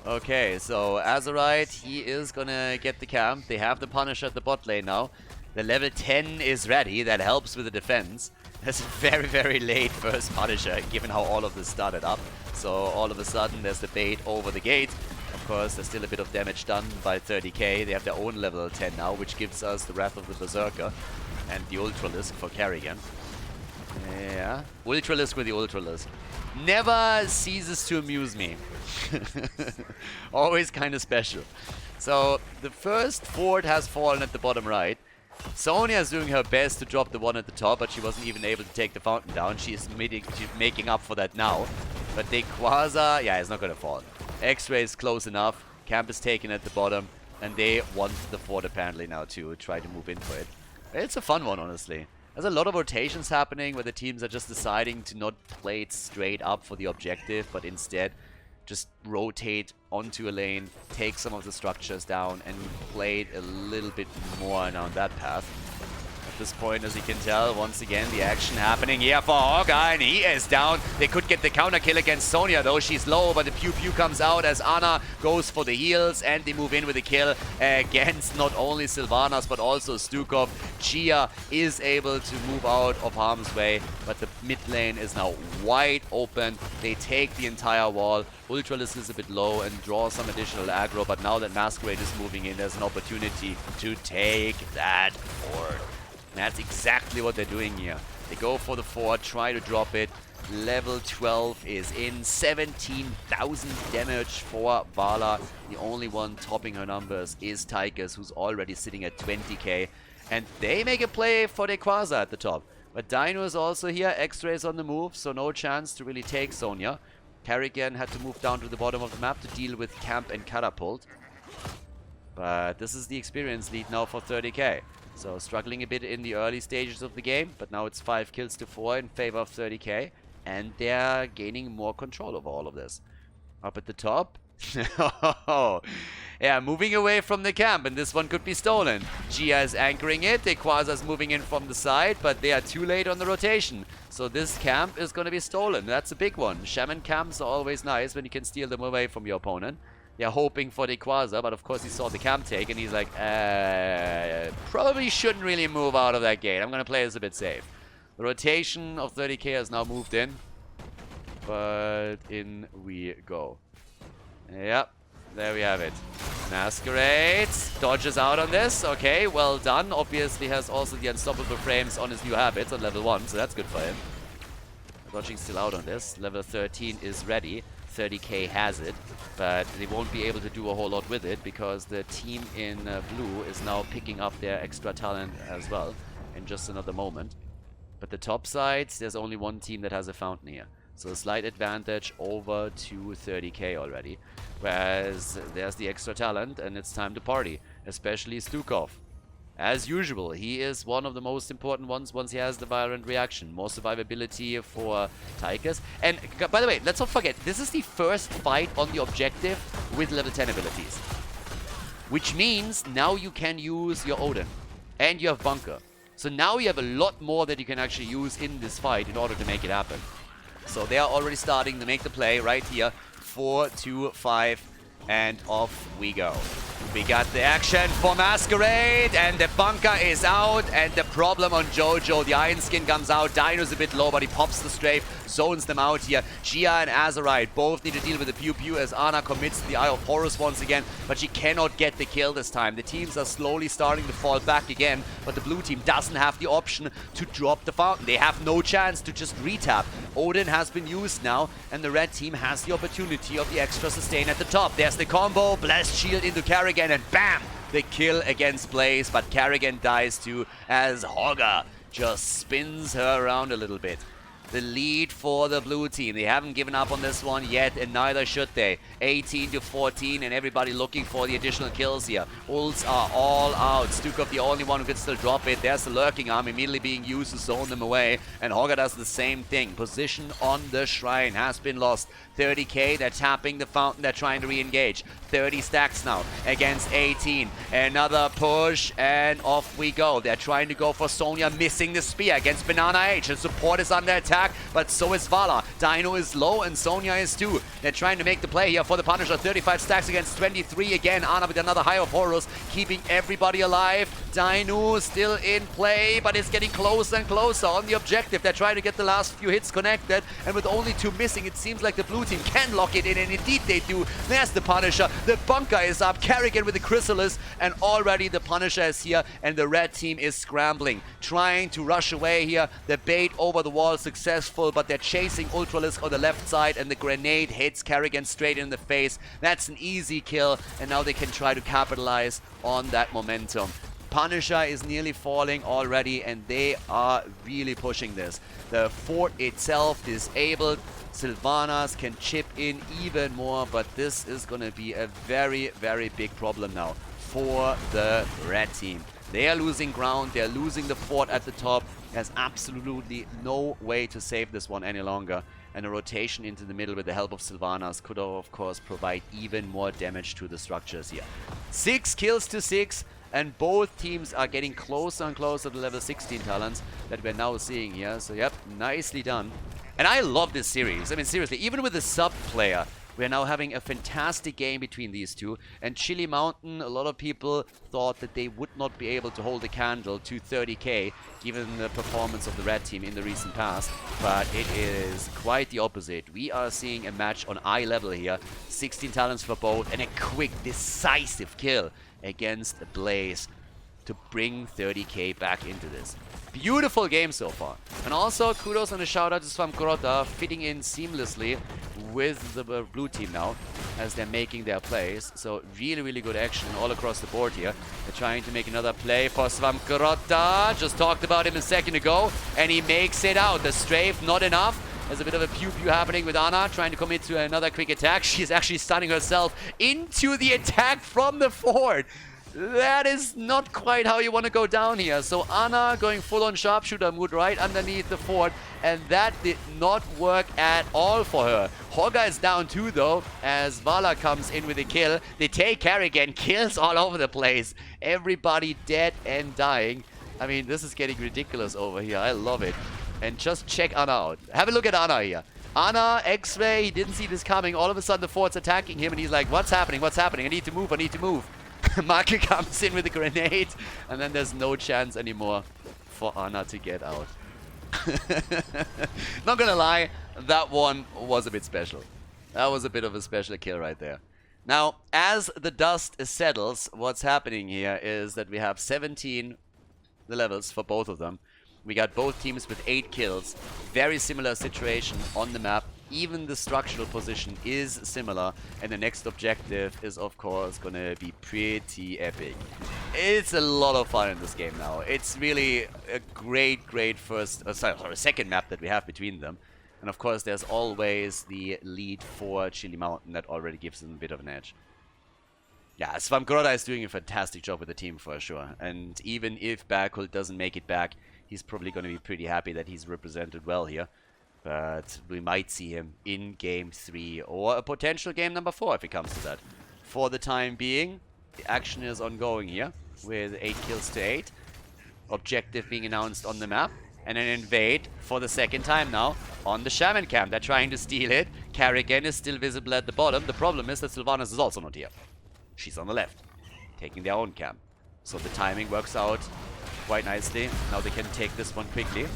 Okay, so Azurite, he is gonna get the camp. They have the Punisher at the bot lane now. The level 10 is ready. That helps with the defense. That's a very, very late first Punisher, given how all of this started up. So all of a sudden, there's the bait over the gate. Of course, there's still a bit of damage done by 30k. They have their own level 10 now, which gives us the Wrath of the Berserker and the Ultralisk for Kerrigan. Yeah, Ultralisk with the Ultralisk. Never ceases to amuse me. Always kind of special. So, the first fort has fallen at the bottom right. Sonya is doing her best to drop the one at the top, but she wasn't even able to take the fountain down. She's making up for that now. But the Quasar, yeah, it's not going to fall. X-Ray is close enough. Camp is taken at the bottom. And they want the fort apparently now to try to move in for it. It's a fun one, honestly. There's a lot of rotations happening where the teams are just deciding to not play it straight up for the objective, but instead just rotate onto a lane, take some of the structures down, and play it a little bit more down that path. this point, as you can tell. Once again, the action happening here for Hogga, and he is down. They could get the counter kill against Sonya, though. She's low, but the pew pew comes out as Ana goes for the heals, and they move in with a kill against not only Sylvanas, but also Stukov. Gia is able to move out of harm's way, but the mid lane is now wide open. They take the entire wall. Ultralisk is a bit low and draws some additional aggro, but now that Masquerade is moving in, there's an opportunity to take that fort. And that's exactly what they're doing here. They go for the fort, try to drop it. Level 12 is in. 17,000 damage for Vala. The only one topping her numbers is Tychus, who's already sitting at 20k. And they make a play for the Quasar at the top. But Dino is also here. X-Ray is on the move, so no chance to really take Sonya. Carrigan had to move down to the bottom of the map to deal with Camp and Catapult. But this is the experience lead now for 30k. So struggling a bit in the early stages of the game, but now it's 5 kills to 4 in favor of 30k. And they're gaining more control over all of this. Up at the top. Yeah, moving away from the camp, and this one could be stolen. Gia is anchoring it. The Quasar's moving in from the side, but they are too late on the rotation. So this camp is going to be stolen. That's a big one. Shaman camps are always nice when you can steal them away from your opponent. They're hoping for the Quasar, but of course he saw the camp take, and he's like, probably shouldn't really move out of that gate. I'm going to play this a bit safe. The rotation of 30k has now moved in, but in we go. Yep. There we have it. Masquerade dodges out on this. Okay, well done. Obviously has also the unstoppable frames on his new habits on level 1, so that's good for him. Dodging still out on this. Level 13 is ready. 30k has it, but they won't be able to do a whole lot with it because the team in blue is now picking up their extra talent as well in just another moment. But the top sides, there's only one team that has a fountain here. So a slight advantage over to 30k already. Whereas there's the extra talent and it's time to party. Especially Stukov. As usual, he is one of the most important ones once he has the violent reaction. More survivability for Tychus. And by the way, let's not forget, this is the first fight on the objective with level 10 abilities. Which means now you can use your Odin. And you have Bunker. So now you have a lot more that you can actually use in this fight in order to make it happen. So they are already starting to make the play right here. 4, 2, 5, and off we go. We got the action for Masquerade, and the bunker is out, and the problem on Jojo. The Iron Skin comes out, Dino's a bit low, but he pops the strafe, zones them out here. Gia and Azerite both need to deal with the Pew Pew as Ana commits the Eye of Horus once again, but she cannot get the kill this time. The teams are slowly starting to fall back again, but the blue team doesn't have the option to drop the fountain. They have no chance to just retap. Odin has been used now, and the red team has the opportunity of the extra sustain at the top. There's the combo, Blast Shield into Carrigan, and bam! The kill against Blaze, but Carrigan dies too as Hogga just spins her around a little bit. The lead for the blue team. They haven't given up on this one yet, and neither should they. 18 to 14, and everybody looking for the additional kills here. Ults are all out. Stukov the only one who can still drop it. There's the lurking arm immediately being used to zone them away, and Hogga does the same thing. Position on the shrine has been lost. 30k, they're tapping the fountain, they're trying to re-engage. 30 stacks now against 18. Another push, and off we go. They're trying to go for Sonya, missing the spear against Banana H. The support is under attack, but so is Vala. Dino is low, and Sonya is too. They're trying to make the play here for the Punisher. 35 stacks against 23 again. Ana with another High of Horus, keeping everybody alive. Dino still in play, but it's getting closer and closer on the objective. They're trying to get the last few hits connected, and with only 2 missing, it seems like the blue team can lock it in, and indeed they do. There's the Punisher. The bunker is up. Carrigan with the Chrysalis, and already the Punisher is here, and the red team is scrambling, trying to rush away here. The bait over the wall successful, but they're chasing Ultralisk on the left side, and the grenade hits Carrigan straight in the face. That's an easy kill, and now they can try to capitalize on that momentum. Punisher is nearly falling already, and they are really pushing this. The fort itself disabled. Sylvanas can chip in even more, but this is going to be a very, very big problem now for the red team. They are losing ground. They're losing the fort at the top. There's absolutely no way to save this one any longer. And a rotation into the middle with the help of Sylvanas could, of course, provide even more damage to the structures here. 6 kills to 6. And both teams are getting closer and closer to level 16 talents that we're now seeing here. So, yep, nicely done. And I love this series. I mean, seriously, even with the sub player, we're now having a fantastic game between these two. And Chili Mountain, a lot of people thought that they would not be able to hold a candle to 30k, given the performance of the red team in the recent past. But it is quite the opposite. We are seeing a match on eye level here. 16 talents for both, and a quick, decisive kill against Blaze to bring 30k back into this. Beautiful game so far. And also, kudos and a shout out to Svamkrota, fitting in seamlessly with the blue team now as they're making their plays. So really, really good action all across the board here. They're trying to make another play for Svamkrota. Just talked about him a second ago, and he makes it out. The strafe, not enough. There's a bit of a pew-pew happening with Anna, trying to commit to another quick attack. She's actually stunning herself into the attack from the fort. That is not quite how you want to go down here. So Anna going full-on sharpshooter mood right underneath the fort, and that did not work at all for her. Hogga is down too, though, as Vala comes in with a kill. They take Carrigan, kills all over the place. Everybody dead and dying. I mean, this is getting ridiculous over here. I love it. And just check Anna out. Have a look at Anna here. Anna, X-Ray, he didn't see this coming. All of a sudden, the fort's attacking him, and he's like, what's happening? What's happening? I need to move. I need to move. Marke comes in with a grenade, and then there's no chance anymore for Anna to get out. Not gonna lie, that one was a bit special. That was a bit of a special kill right there. Now, as the dust settles, what's happening here is that we have 17 the levels for both of them. We got both teams with 8 kills. Very similar situation on the map. Even the structural position is similar. And the next objective is, of course, going to be pretty epic. It's a lot of fun in this game now. It's really a great second map that we have between them. And, of course, there's always the lead for Chili Mountain that already gives them a bit of an edge. Yeah, Svamkrota is doing a fantastic job with the team for sure. And even if Berkult doesn't make it back, he's probably going to be pretty happy that he's represented well here. But we might see him in Game 3 or a potential Game number 4 if it comes to that. For the time being, the action is ongoing here with 8 kills to 8. Objective being announced on the map. And an invade for the second time now on the Shaman camp. They're trying to steal it. Carrigan is still visible at the bottom. The problem is that Sylvanas is also not here. She's on the left, taking their own camp. So the timing works out quite nicely. Now they can take this one quickly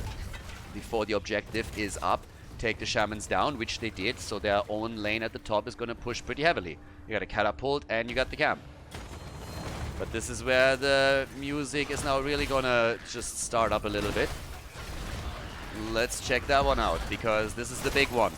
before the objective is up. Take the Shamans down, which they did. So their own lane at the top is going to push pretty heavily. You got a catapult and you got the camp. But this is where the music is now really going to just start up a little bit. Let's check that one out, because this is the big one.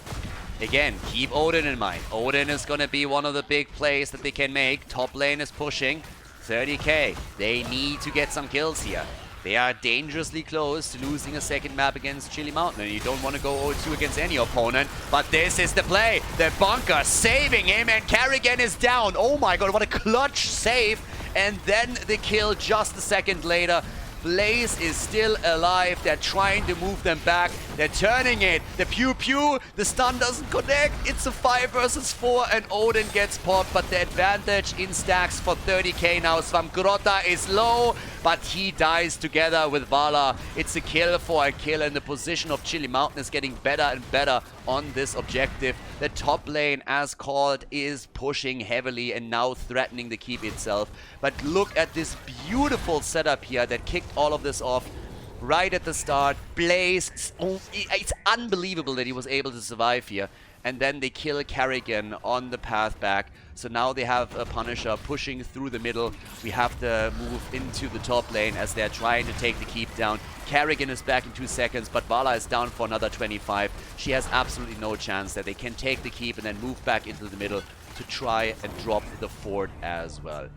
Again, keep Odin in mind. Odin is going to be one of the big plays that they can make. Top lane is pushing 30k. They need to get some kills here. They are dangerously close to losing a second map against Chili Mountain, and you don't want to go 0-2 against any opponent, but this is the play. The bunker saving him, and Carrigan is down. Oh my god, what a clutch save. And then the kill just a second later. Blaze is still alive. They're trying to move them back. They're turning it. The pew-pew. The stun doesn't connect. It's a 5 versus 4, and Odin gets popped. But the advantage in stacks for 30k now. Svamkrota is low, but he dies together with Vala. It's a kill for a kill, and the position of Chili Mountain is getting better and better on this objective. The top lane, as called, is pushing heavily and now threatening the keep itself. But look at this beautiful setup here that kicked all of this off right at the start. Blaze, it's unbelievable that he was able to survive here. And then they kill Carrigan on the path back. So now they have a Punisher pushing through the middle. We have to move into the top lane as they're trying to take the keep down. Carrigan is back in 2 seconds, but Vala is down for another 25. She has absolutely no chance that they can take the keep and then move back into the middle to try and drop the fort as well.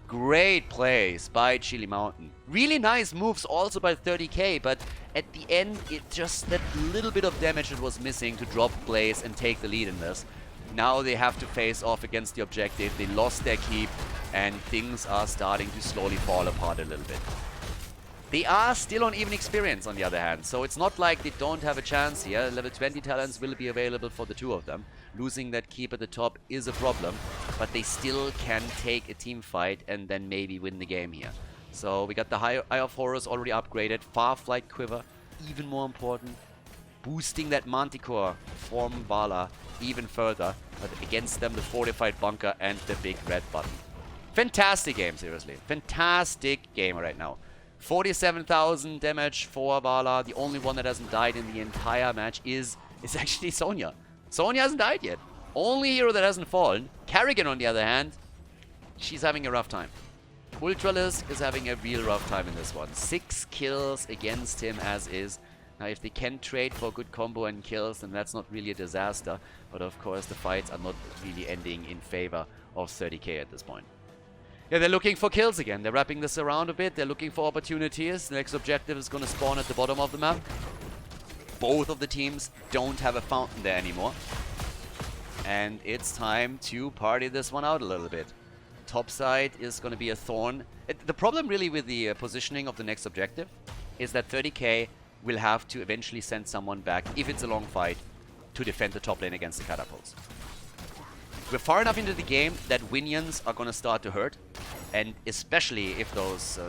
Great plays by Chili Mountain. Really nice moves also by 30k, but at the end, it just that little bit of damage that was missing to drop Blaze and take the lead in this. Now they have to face off against the objective. They lost their keep, and things are starting to slowly fall apart a little bit. They are still on even experience, on the other hand, so it's not like they don't have a chance here. Level 20 talents will be available for the two of them. Losing that keep at the top is a problem, but they still can take a team fight and then maybe win the game here. So we got the Eye of Horus already upgraded, Far Flight Quiver, even more important, boosting that Manticore from Vala even further, but against them the Fortified Bunker and the big red button. Fantastic game, seriously. Fantastic game right now. 47,000 damage for Vala. The only one that hasn't died in the entire match is actually Sonya. Sonya hasn't died yet. Only hero that hasn't fallen. Kerrigan, on the other hand, she's having a rough time. Ultralisk is having a real rough time in this one. 6 kills against him as is. Now, if they can trade for good combo and kills, then that's not really a disaster. But of course, the fights are not really ending in favor of 30k at this point. Yeah, they're looking for kills again. They're wrapping this around a bit. They're looking for opportunities. The next objective is going to spawn at the bottom of the map. Both of the teams don't have a fountain there anymore. And it's time to party this one out a little bit. Top side is going to be a thorn. The problem really with the positioning of the next objective is that 30k will have to eventually send someone back, if it's a long fight, to defend the top lane against the catapults. We're far enough into the game that Winions are going to start to hurt, and especially if those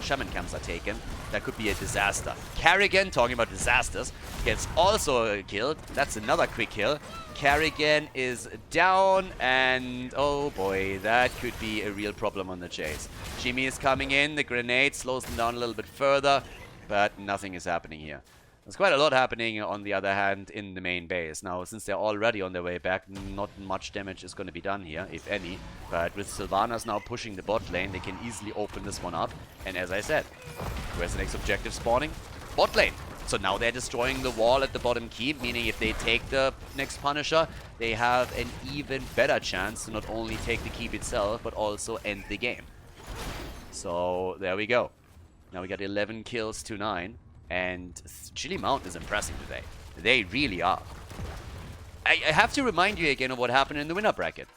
shaman camps are taken, that could be a disaster. Kerrigan, talking about disasters, gets also killed. That's another quick kill. Kerrigan is down, and oh boy, that could be a real problem on the chase. Jimmy is coming in, the grenade slows them down a little bit further, but nothing is happening here. There's quite a lot happening, on the other hand, in the main base. Now, since they're already on their way back, not much damage is going to be done here, if any. But with Sylvanas now pushing the bot lane, they can easily open this one up. And as I said, where's the next objective spawning? Bot lane. So now they're destroying the wall at the bottom keep, meaning if they take the next Punisher, they have an even better chance to not only take the keep itself, but also end the game. So, there we go. Now we got 11 kills to 9. And Chili Mountain is impressing today. They really are. I have to remind you again of what happened in the winner bracket.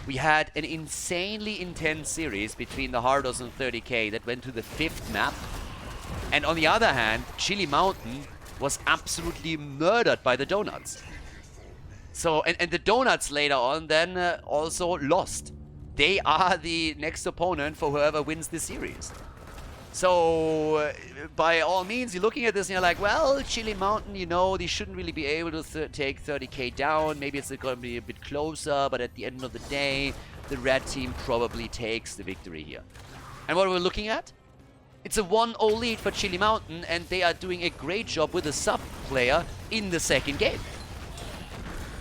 We had an insanely intense series between the Hardos and 30k that went to the 5th map. And on the other hand, Chili Mountain was absolutely murdered by the Donuts. So, and the Donuts later on then also lost. They are the next opponent for whoever wins the series. So, by all means, you're looking at this and you're like, well, Chili Mountain, you know, they shouldn't really be able to take 30k down. Maybe it's going to be a bit closer, but at the end of the day, the red team probably takes the victory here. And what we're looking at? It's a 1-0 lead for Chili Mountain, and they are doing a great job with a sub player in the second game.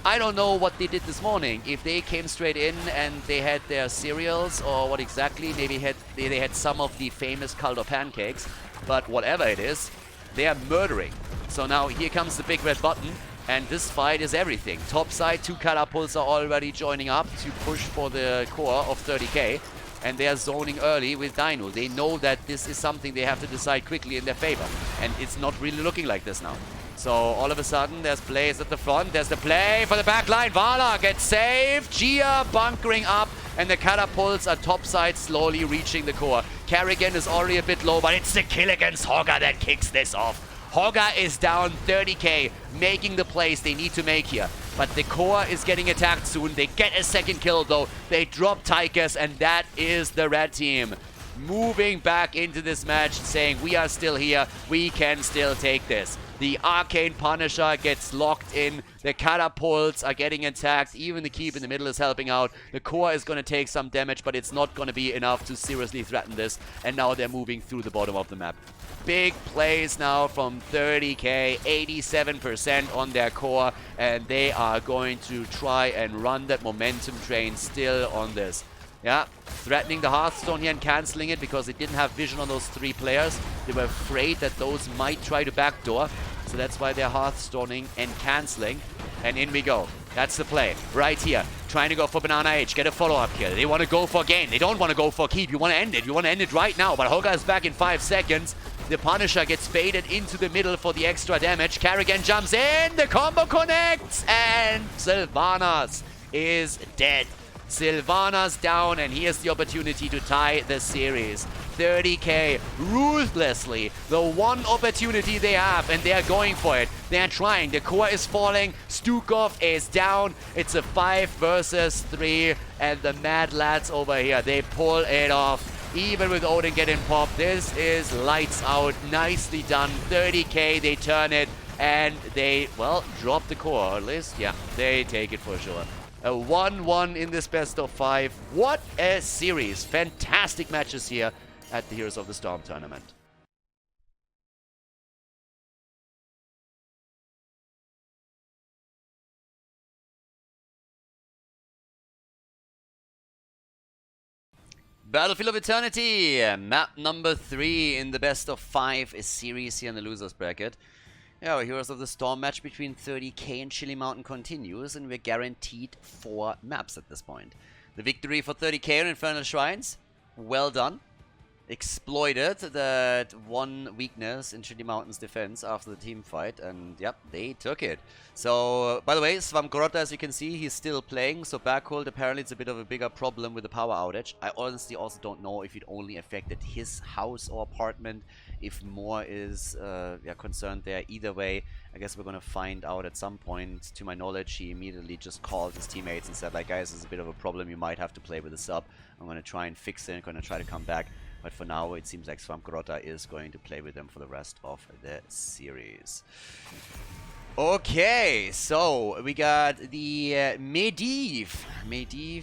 I don't know what they did this morning. If they came straight in and they had their cereals or what exactly. Maybe they had some of the famous Khaldor pancakes. But whatever it is, they are murdering. So now here comes the big red button. And this fight is everything. Top side, 2 catapults are already joining up to push for the core of 30k. And they are zoning early with Dino. They know that this is something they have to decide quickly in their favor. And it's not really looking like this now. So, all of a sudden, there's plays at the front. There's the play for the back line. Vala gets saved. Gia bunkering up. And the catapults are topside, slowly reaching the core. Kerrigan is already a bit low, but it's the kill against Hogger that kicks this off. Hogger is down 30k, making the plays they need to make here. But the core is getting attacked soon. They get a second kill, though. They drop Tychus, and that is the red team. Moving back into this match, saying, we are still here. We can still take this. The Arcane Punisher gets locked in. The catapults are getting attacked. Even the keep in the middle is helping out. The core is going to take some damage, but it's not going to be enough to seriously threaten this. And now they're moving through the bottom of the map. Big plays now from 30k, 87% on their core. And they are going to try and run that momentum train still on this. Yeah, threatening the Hearthstone here and cancelling it because they didn't have vision on those 3 players. They were afraid that those might try to backdoor. So that's why they're Hearthstoning and cancelling. And in we go. That's the play. Right here. Trying to go for Banana H. Get a follow-up kill. They want to go for gain. They don't want to go for keep. You want to end it. You want to end it right now. But Hogger is back in 5 seconds. The Punisher gets faded into the middle for the extra damage. Kerrigan jumps in. The combo connects. And Sylvanas is dead. Sylvanas down, and here's the opportunity to tie the series. 30k ruthlessly. The one opportunity they have, and they're going for it. They're trying. The core is falling. Stukov is down. It's a 5 versus 3, and the Mad Lads over here, they pull it off. Even with Odin getting popped, this is lights out. Nicely done. 30k, they turn it, and they, well, drop the core. Or at least, yeah, they take it for sure. A 1-1 in this best of 5. What a series. Fantastic matches here at the Heroes of the Storm tournament. Battlefield of Eternity, map number 3 in the best of 5 series here in the losers bracket. Yeah, our Heroes of the Storm match between 30k and Chili Mountain continues, and we're guaranteed 4 maps at this point. The victory for 30k on Infernal Shrines, well done. Exploited that one weakness in Chili Mountain's defense after the team fight, and yep, they took it. So, by the way, Svamgrota, as you can see, he's still playing, so Backhold, apparently it's a bit of a bigger problem with the power outage. I honestly also don't know if it only affected his house or apartment, if more is concerned there. Either way, I guess we're gonna find out at some point. To my knowledge, he immediately just called his teammates and said, like, guys, this is a bit of a problem, you might have to play with a sub. I'm gonna try and fix it, I'm gonna try to come back. But for now, it seems like Svamgrota is going to play with them for the rest of the series. Okay, so we got the Medivh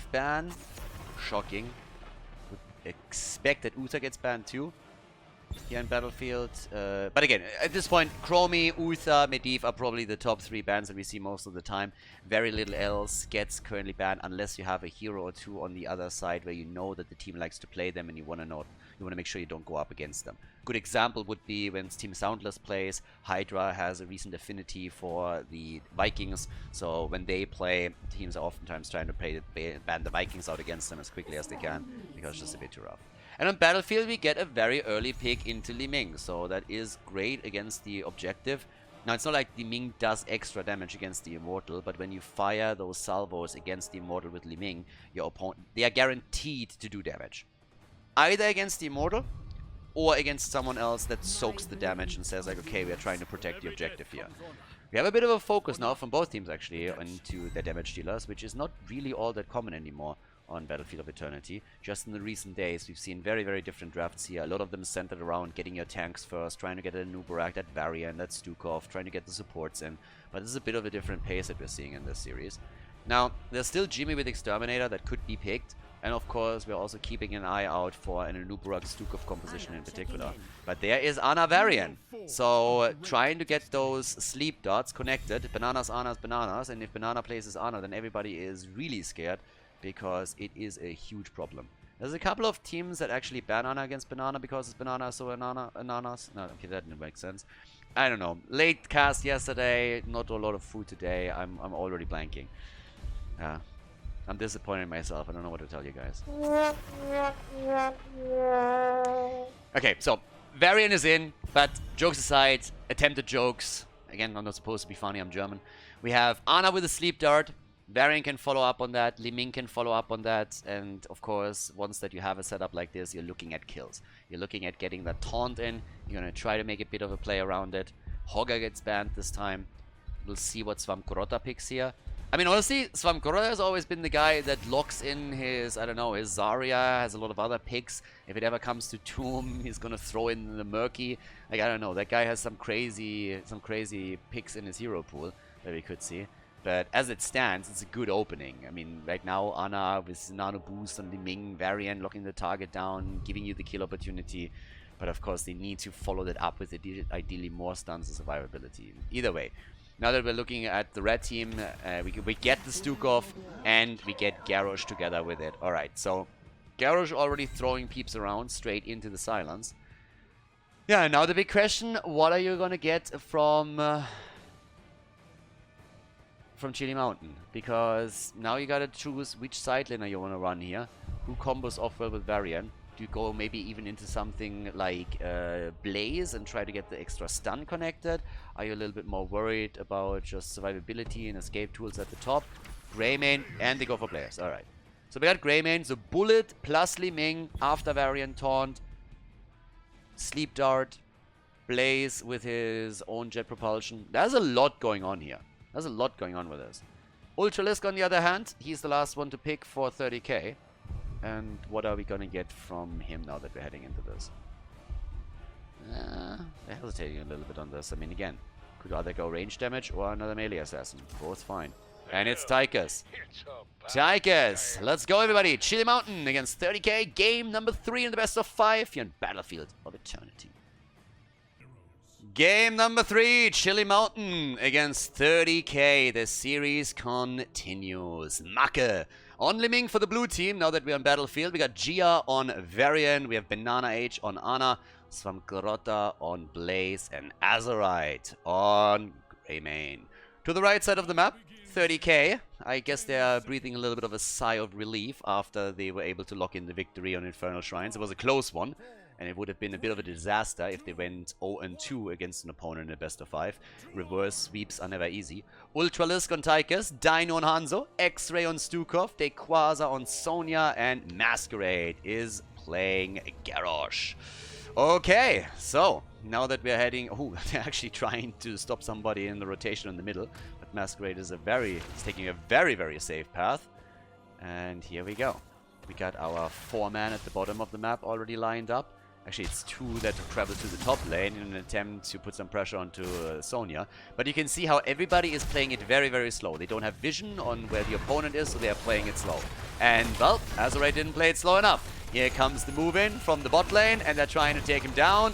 ban. Shocking. Would expect that Uther gets banned too here in Battlefield. But again, at this point, Chromie, Uther, Medivh are probably the top 3 bans that we see most of the time. Very little else gets currently banned unless you have a hero or 2 on the other side where you know that the team likes to play them and you want to make sure you don't go up against them. Good example would be when Team Soundless plays. Hydra has a recent affinity for the Vikings, so when they play, teams are oftentimes trying to ban the Vikings out against them as quickly as they can, because it's just a bit too rough. And on Battlefield, we get a very early pick into Li Ming, so that is great against the objective. Now, it's not like Li Ming does extra damage against the Immortal, but when you fire those salvos against the Immortal with Li Ming, your opponent, they are guaranteed to do damage. Either against the Immortal, or against someone else that soaks the damage and says, like, okay, we are trying to protect the objective here. We have a bit of a focus now from both teams, actually, into their damage dealers, which is not really all that common anymore on Battlefield of Eternity. Just in the recent days, we've seen very, very different drafts here. A lot of them centered around getting your tanks first, trying to get a Nubarak, that Varian, that Stukov, trying to get the supports in. But this is a bit of a different pace that we're seeing in this series. Now, there's still Jimmy with Exterminator that could be picked. And of course, we're also keeping an eye out for an Nubarak Stukov composition in particular. But there is Ana Varian. So, trying to get those sleep dots connected. Bananas, Ana's, Bananas. And if Banana plays as Ana, then everybody is really scared, because it is a huge problem. There's a couple of teams that actually ban Ana against Banana because it's Banana, so Ananas. No, okay, that didn't make sense. I don't know. Late cast yesterday, not a lot of food today. I'm already blanking. I'm disappointed in myself. I don't know what to tell you guys. Okay, so Varian is in, but jokes aside, attempted jokes. Again, I'm not supposed to be funny, I'm German. We have Ana with a sleep dart. Varian can follow up on that, Li Ming can follow up on that, and of course, once that you have a setup like this, you're looking at kills. You're looking at getting that taunt in, you're gonna try to make a bit of a play around it. Hogger gets banned this time. We'll see what Svamgrota picks here. I mean, honestly, Svamgrota has always been the guy that locks in his, I don't know, his Zarya, has a lot of other picks. If it ever comes to Tomb, he's gonna throw in the Murky. Like, I don't know, that guy has some crazy picks in his hero pool that we could see. But as it stands, it's a good opening. I mean, right now, Ana with Nano Boost on Li Ming, Varian locking the target down, giving you the kill opportunity. But of course, they need to follow that up with ideally more stuns and survivability. Either way, now that we're looking at the red team, we get the Stukov and we get Garrosh together with it. Alright, so Garrosh already throwing peeps around straight into the silence. Yeah, now the big question, what are you gonna get from Chili Mountain? Because now you gotta choose which side laner you wanna run here. Who combos off well with Varian? Do you go maybe even into something like Blaze and try to get the extra stun connected? Are you a little bit more worried about just survivability and escape tools at the top? Greymane, and they go for Blaze. Alright. So we got Greymane, so Bullet plus Li Ming after Varian Taunt. Sleep Dart, Blaze with his own jet propulsion. There's a lot going on here. There's a lot going on with this. Ultralisk, on the other hand, he's the last one to pick for 30k. And what are we gonna get from him now that we're heading into this? I'm hesitating a little bit on this. I mean, again, could either go range damage or another melee assassin. Both fine. And it's Tychus. Tychus! Let's go, everybody! Chili Mountain against 30k. Game number 3 in the best of 5 here on Battlefield of Eternity. Game number 3, Chili Mountain against 30k. The series continues. Macke on Liming for the blue team. Now that we're on Battlefield, we got Gia on Varian. We have Banana H on Ana. Swamgrota on Blaze. And Azerite on Greymane. To the right side of the map, 30k. I guess they are breathing a little bit of a sigh of relief after they were able to lock in the victory on Infernal Shrines. It was a close one. And it would have been a bit of a disaster if they went 0-2 against an opponent in a best of 5. Reverse sweeps are never easy. Ultralisk on Tychus, Dino on Hanzo, X-Ray on Stukov, Dequaza on Sonya, and Masquerade is playing Garrosh. Okay, so now that we're heading... Oh, they're actually trying to stop somebody in the rotation in the middle. But Masquerade is taking a very, very safe path. And here we go. We got our 4-man at the bottom of the map already lined up. Actually, it's 2 that travel to the top lane in an attempt to put some pressure onto Sonya. But you can see how everybody is playing it very, very slow. They don't have vision on where the opponent is, so they are playing it slow. And, well, Azerite didn't play it slow enough. Here comes the move in from the bot lane, and they're trying to take him down.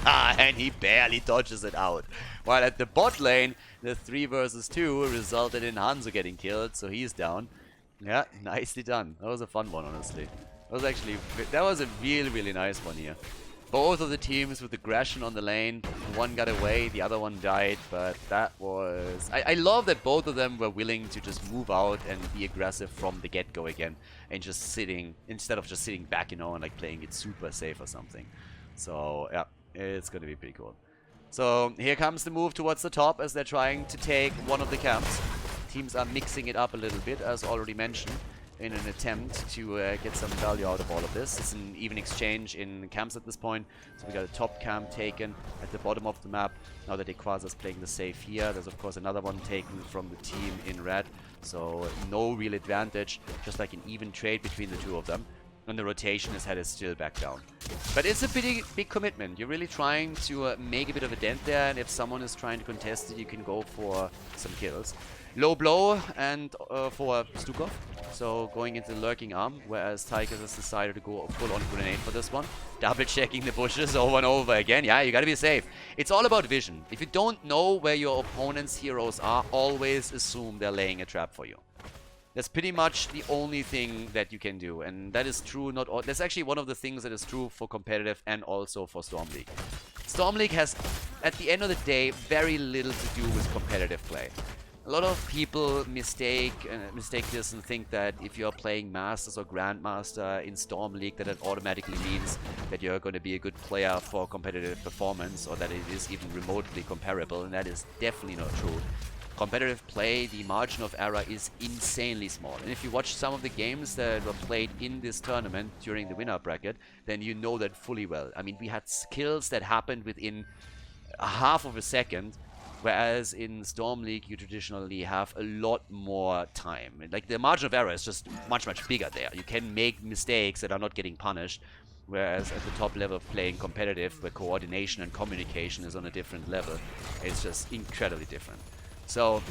And he barely dodges it out. While at the bot lane, the 3 versus 2 resulted in Hanzo getting killed, so he's down. Yeah, nicely done. That was a fun one, honestly. That was a really, really nice one here. Both of the teams with aggression on the lane. One got away, the other one died, but that was... I love that both of them were willing to just move out and be aggressive from the get-go again. And just sitting, instead of just sitting back, you know, and like playing it super safe or something. So, yeah, it's gonna be pretty cool. So, here comes the move towards the top as they're trying to take one of the camps. Teams are mixing it up a little bit, as already mentioned, in an attempt to get some value out of all of this. It's an even exchange in camps at this point. So we got a top camp taken at the bottom of the map. Now that Dequaza's playing the safe here, there's of course another one taken from the team in red. So no real advantage, just like an even trade between the two of them. And the rotation is headed still back down. But it's a pretty big commitment. You're really trying to make a bit of a dent there, and if someone is trying to contest it, you can go for some kills. Low blow and for Stukov, so going into the lurking arm, whereas Tychus has decided to go full on grenade for this one. Double checking the bushes over and over again. Yeah, you gotta be safe. It's all about vision. If you don't know where your opponent's heroes are, always assume they're laying a trap for you. That's pretty much the only thing that you can do, and that is true not all. That's actually one of the things that is true for competitive and also for Storm League. Storm League has, at the end of the day, very little to do with competitive play. A lot of people mistake this and think that if you're playing Masters or Grandmaster in Storm League, that it automatically means that you're going to be a good player for competitive performance, or that it is even remotely comparable, and that is definitely not true. Competitive play, the margin of error is insanely small. And if you watch some of the games that were played in this tournament during the winner bracket, then you know that fully well. I mean, we had skills that happened within a half of a second, whereas in Storm League, you traditionally have a lot more time. Like, the margin of error is just much, much bigger there. You can make mistakes that are not getting punished, whereas at the top level of playing competitive, where coordination and communication is on a different level, it's just incredibly different. So,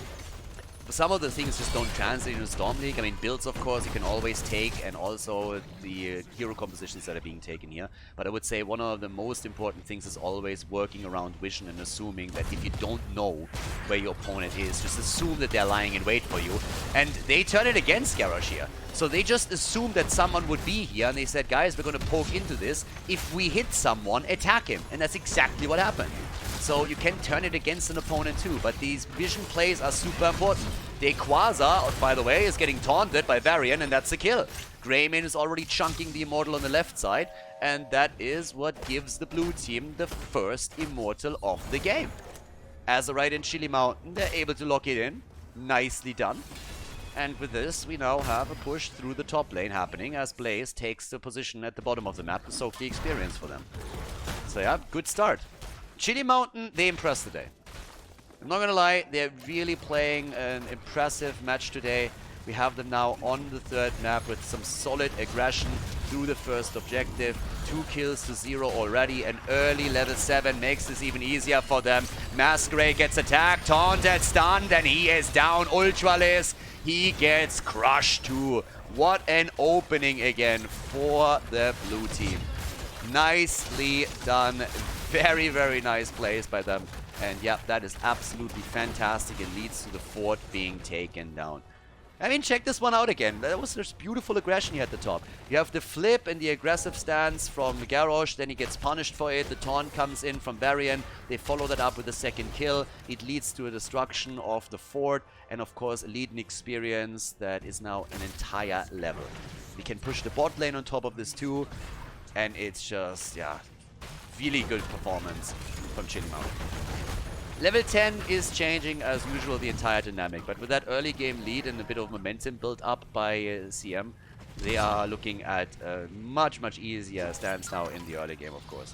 some of the things just don't translate into Storm League. I mean, builds, of course, you can always take, and also the hero compositions that are being taken here. But I would say one of the most important things is always working around vision and assuming that if you don't know where your opponent is, just assume that they're lying in wait for you. And they turn it against Garrosh here. So they just assumed that someone would be here, and they said, guys, we're going to poke into this. If we hit someone, attack him. And that's exactly what happened. So you can turn it against an opponent too, but these vision plays are super important. Dequaza, by the way, is getting taunted by Varian, and that's a kill. Greymane is already chunking the Immortal on the left side, and that is what gives the blue team the first Immortal of the game. Azerite and Chili Mountain, they're able to lock it in. Nicely done. And with this, we now have a push through the top lane happening as Blaze takes the position at the bottom of the map to soak the experience for them. So yeah, good start. Chili Mountain, they impressed today. I'm not gonna lie, they're really playing an impressive match today. We have them now on the third map with some solid aggression through the first objective. 2 kills to 0 already. An early level 7 makes this even easier for them. Masquerade gets attacked, taunted, stunned, and he is down. Ultralisk, he gets crushed too. What an opening again for the blue team. Nicely done. Very, very nice plays by them. And yeah, that is absolutely fantastic. It leads to the fort being taken down. I mean, check this one out again. That was just beautiful aggression here at the top. You have the flip and the aggressive stance from Garrosh, then he gets punished for it. The taunt comes in from Varian. They follow that up with a second kill. It leads to a destruction of the fort, and of course, a leading experience that is now an entire level. We can push the bot lane on top of this too, and it's just, yeah, really good performance from Chili Mountain. Level 10 is changing, as usual, the entire dynamic. But with that early game lead and a bit of momentum built up by CM, they are looking at a much, much easier stance now in the early game, of course.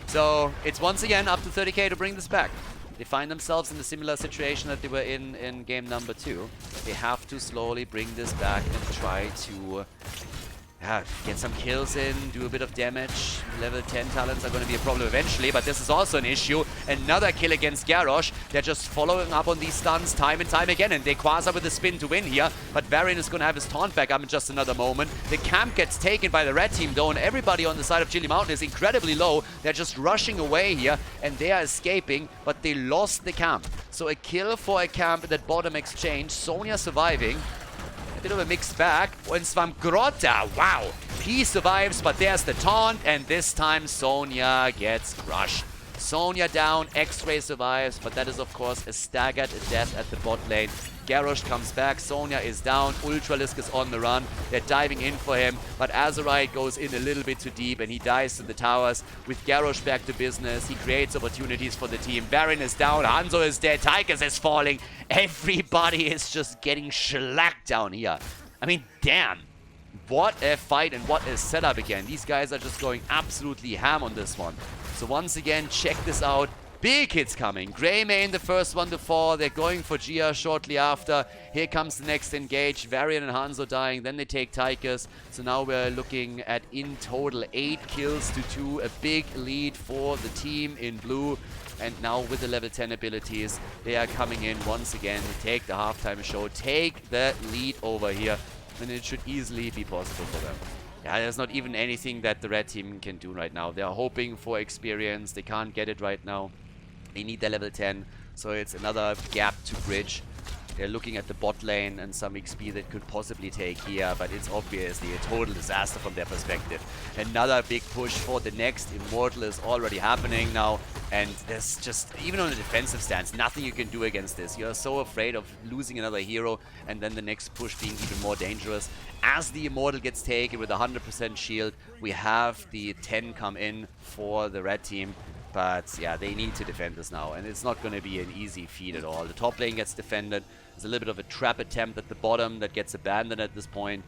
So it's once again up to 30k to bring this back. They find themselves in a similar situation that they were in game number 2. They have to slowly bring this back and try to get some kills in, do a bit of damage. Level 10 talents are going to be a problem eventually, but this is also an issue. Another kill against Garrosh. They're just following up on these stuns time and time again, and they Quasar with the spin to win here. But Varian is going to have his taunt back up in just another moment. The camp gets taken by the red team though, and everybody on the side of Chili Mountain is incredibly low. They're just rushing away here, and they are escaping, but they lost the camp. So a kill for a camp in that bottom exchange. Sonya surviving. Bit of a mixed bag. And Swamgrota, wow, he survives, but there's the taunt, and this time Sonya gets crushed. Sonya down, X-Ray survives, but that is of course a staggered death at the bot lane. Garrosh comes back, Sonya is down, Ultralisk is on the run, they're diving in for him, but Azerite goes in a little bit too deep and he dies to the towers. With Garrosh back to business, he creates opportunities for the team. Baron is down, Hanzo is dead, Tychus is falling, everybody is just getting shellacked down here. I mean, damn. What a fight and what a setup again. These guys are just going absolutely ham on this one. So once again, check this out. Big hits coming. Greymane, the first one to fall. They're going for Gia shortly after. Here comes the next engage. Varian and Hanzo dying. Then they take Tychus. So now we're looking at, in total, 8 kills to 2. A big lead for the team in blue. And now with the level 10 abilities, they are coming in once again to take the halftime show. Take the lead over here. And it should easily be possible for them. Yeah, there's not even anything that the red team can do right now. They are hoping for experience. They can't get it right now. They need their level 10, so it's another gap to bridge. They're looking at the bot lane and some XP that could possibly take here, but it's obviously a total disaster from their perspective. Another big push for the next Immortal is already happening now, and there's just, even on a defensive stance, nothing you can do against this. You're so afraid of losing another hero, and then the next push being even more dangerous. As the Immortal gets taken with 100% shield, we have the 10 come in for the red team. But yeah, they need to defend this now, and it's not going to be an easy feat at all. The top lane gets defended. There's a little bit of a trap attempt at the bottom that gets abandoned at this point.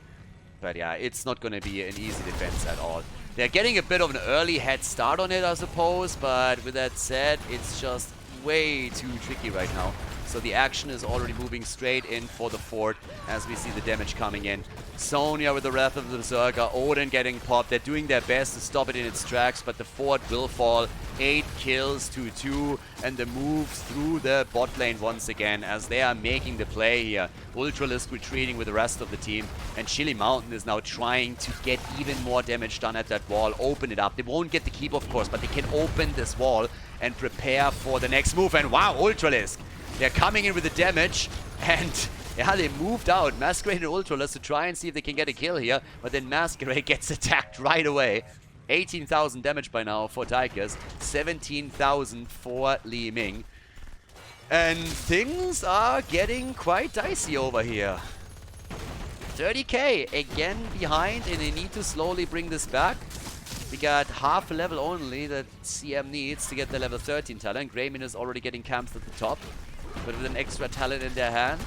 But yeah, it's not going to be an easy defense at all. They're getting a bit of an early head start on it, I suppose, but with that said, it's just way too tricky right now. So the action is already moving straight in for the fort as we see the damage coming in. Sonya with the Wrath of the Berserker, Odin getting popped. They're doing their best to stop it in its tracks, but the fort will fall. 8 kills to 2, and the moves through the bot lane once again as they are making the play here. Ultralisk retreating with the rest of the team, and Chili Mountain is now trying to get even more damage done at that wall, open it up. They won't get the keep, of course, but they can open this wall and prepare for the next move. And wow, Ultralisk! They're coming in with the damage, and yeah, they moved out Masquerade and Ultralisk to try and see if they can get a kill here, but then Masquerade gets attacked right away. 18,000 damage by now for Tychus, 17,000 for Li Ming. And things are getting quite dicey over here. 30k again behind, and they need to slowly bring this back. We got half a level only that CM needs to get the level 13 talent. Greymane is already getting camps at the top, but with an extra talent in their hand,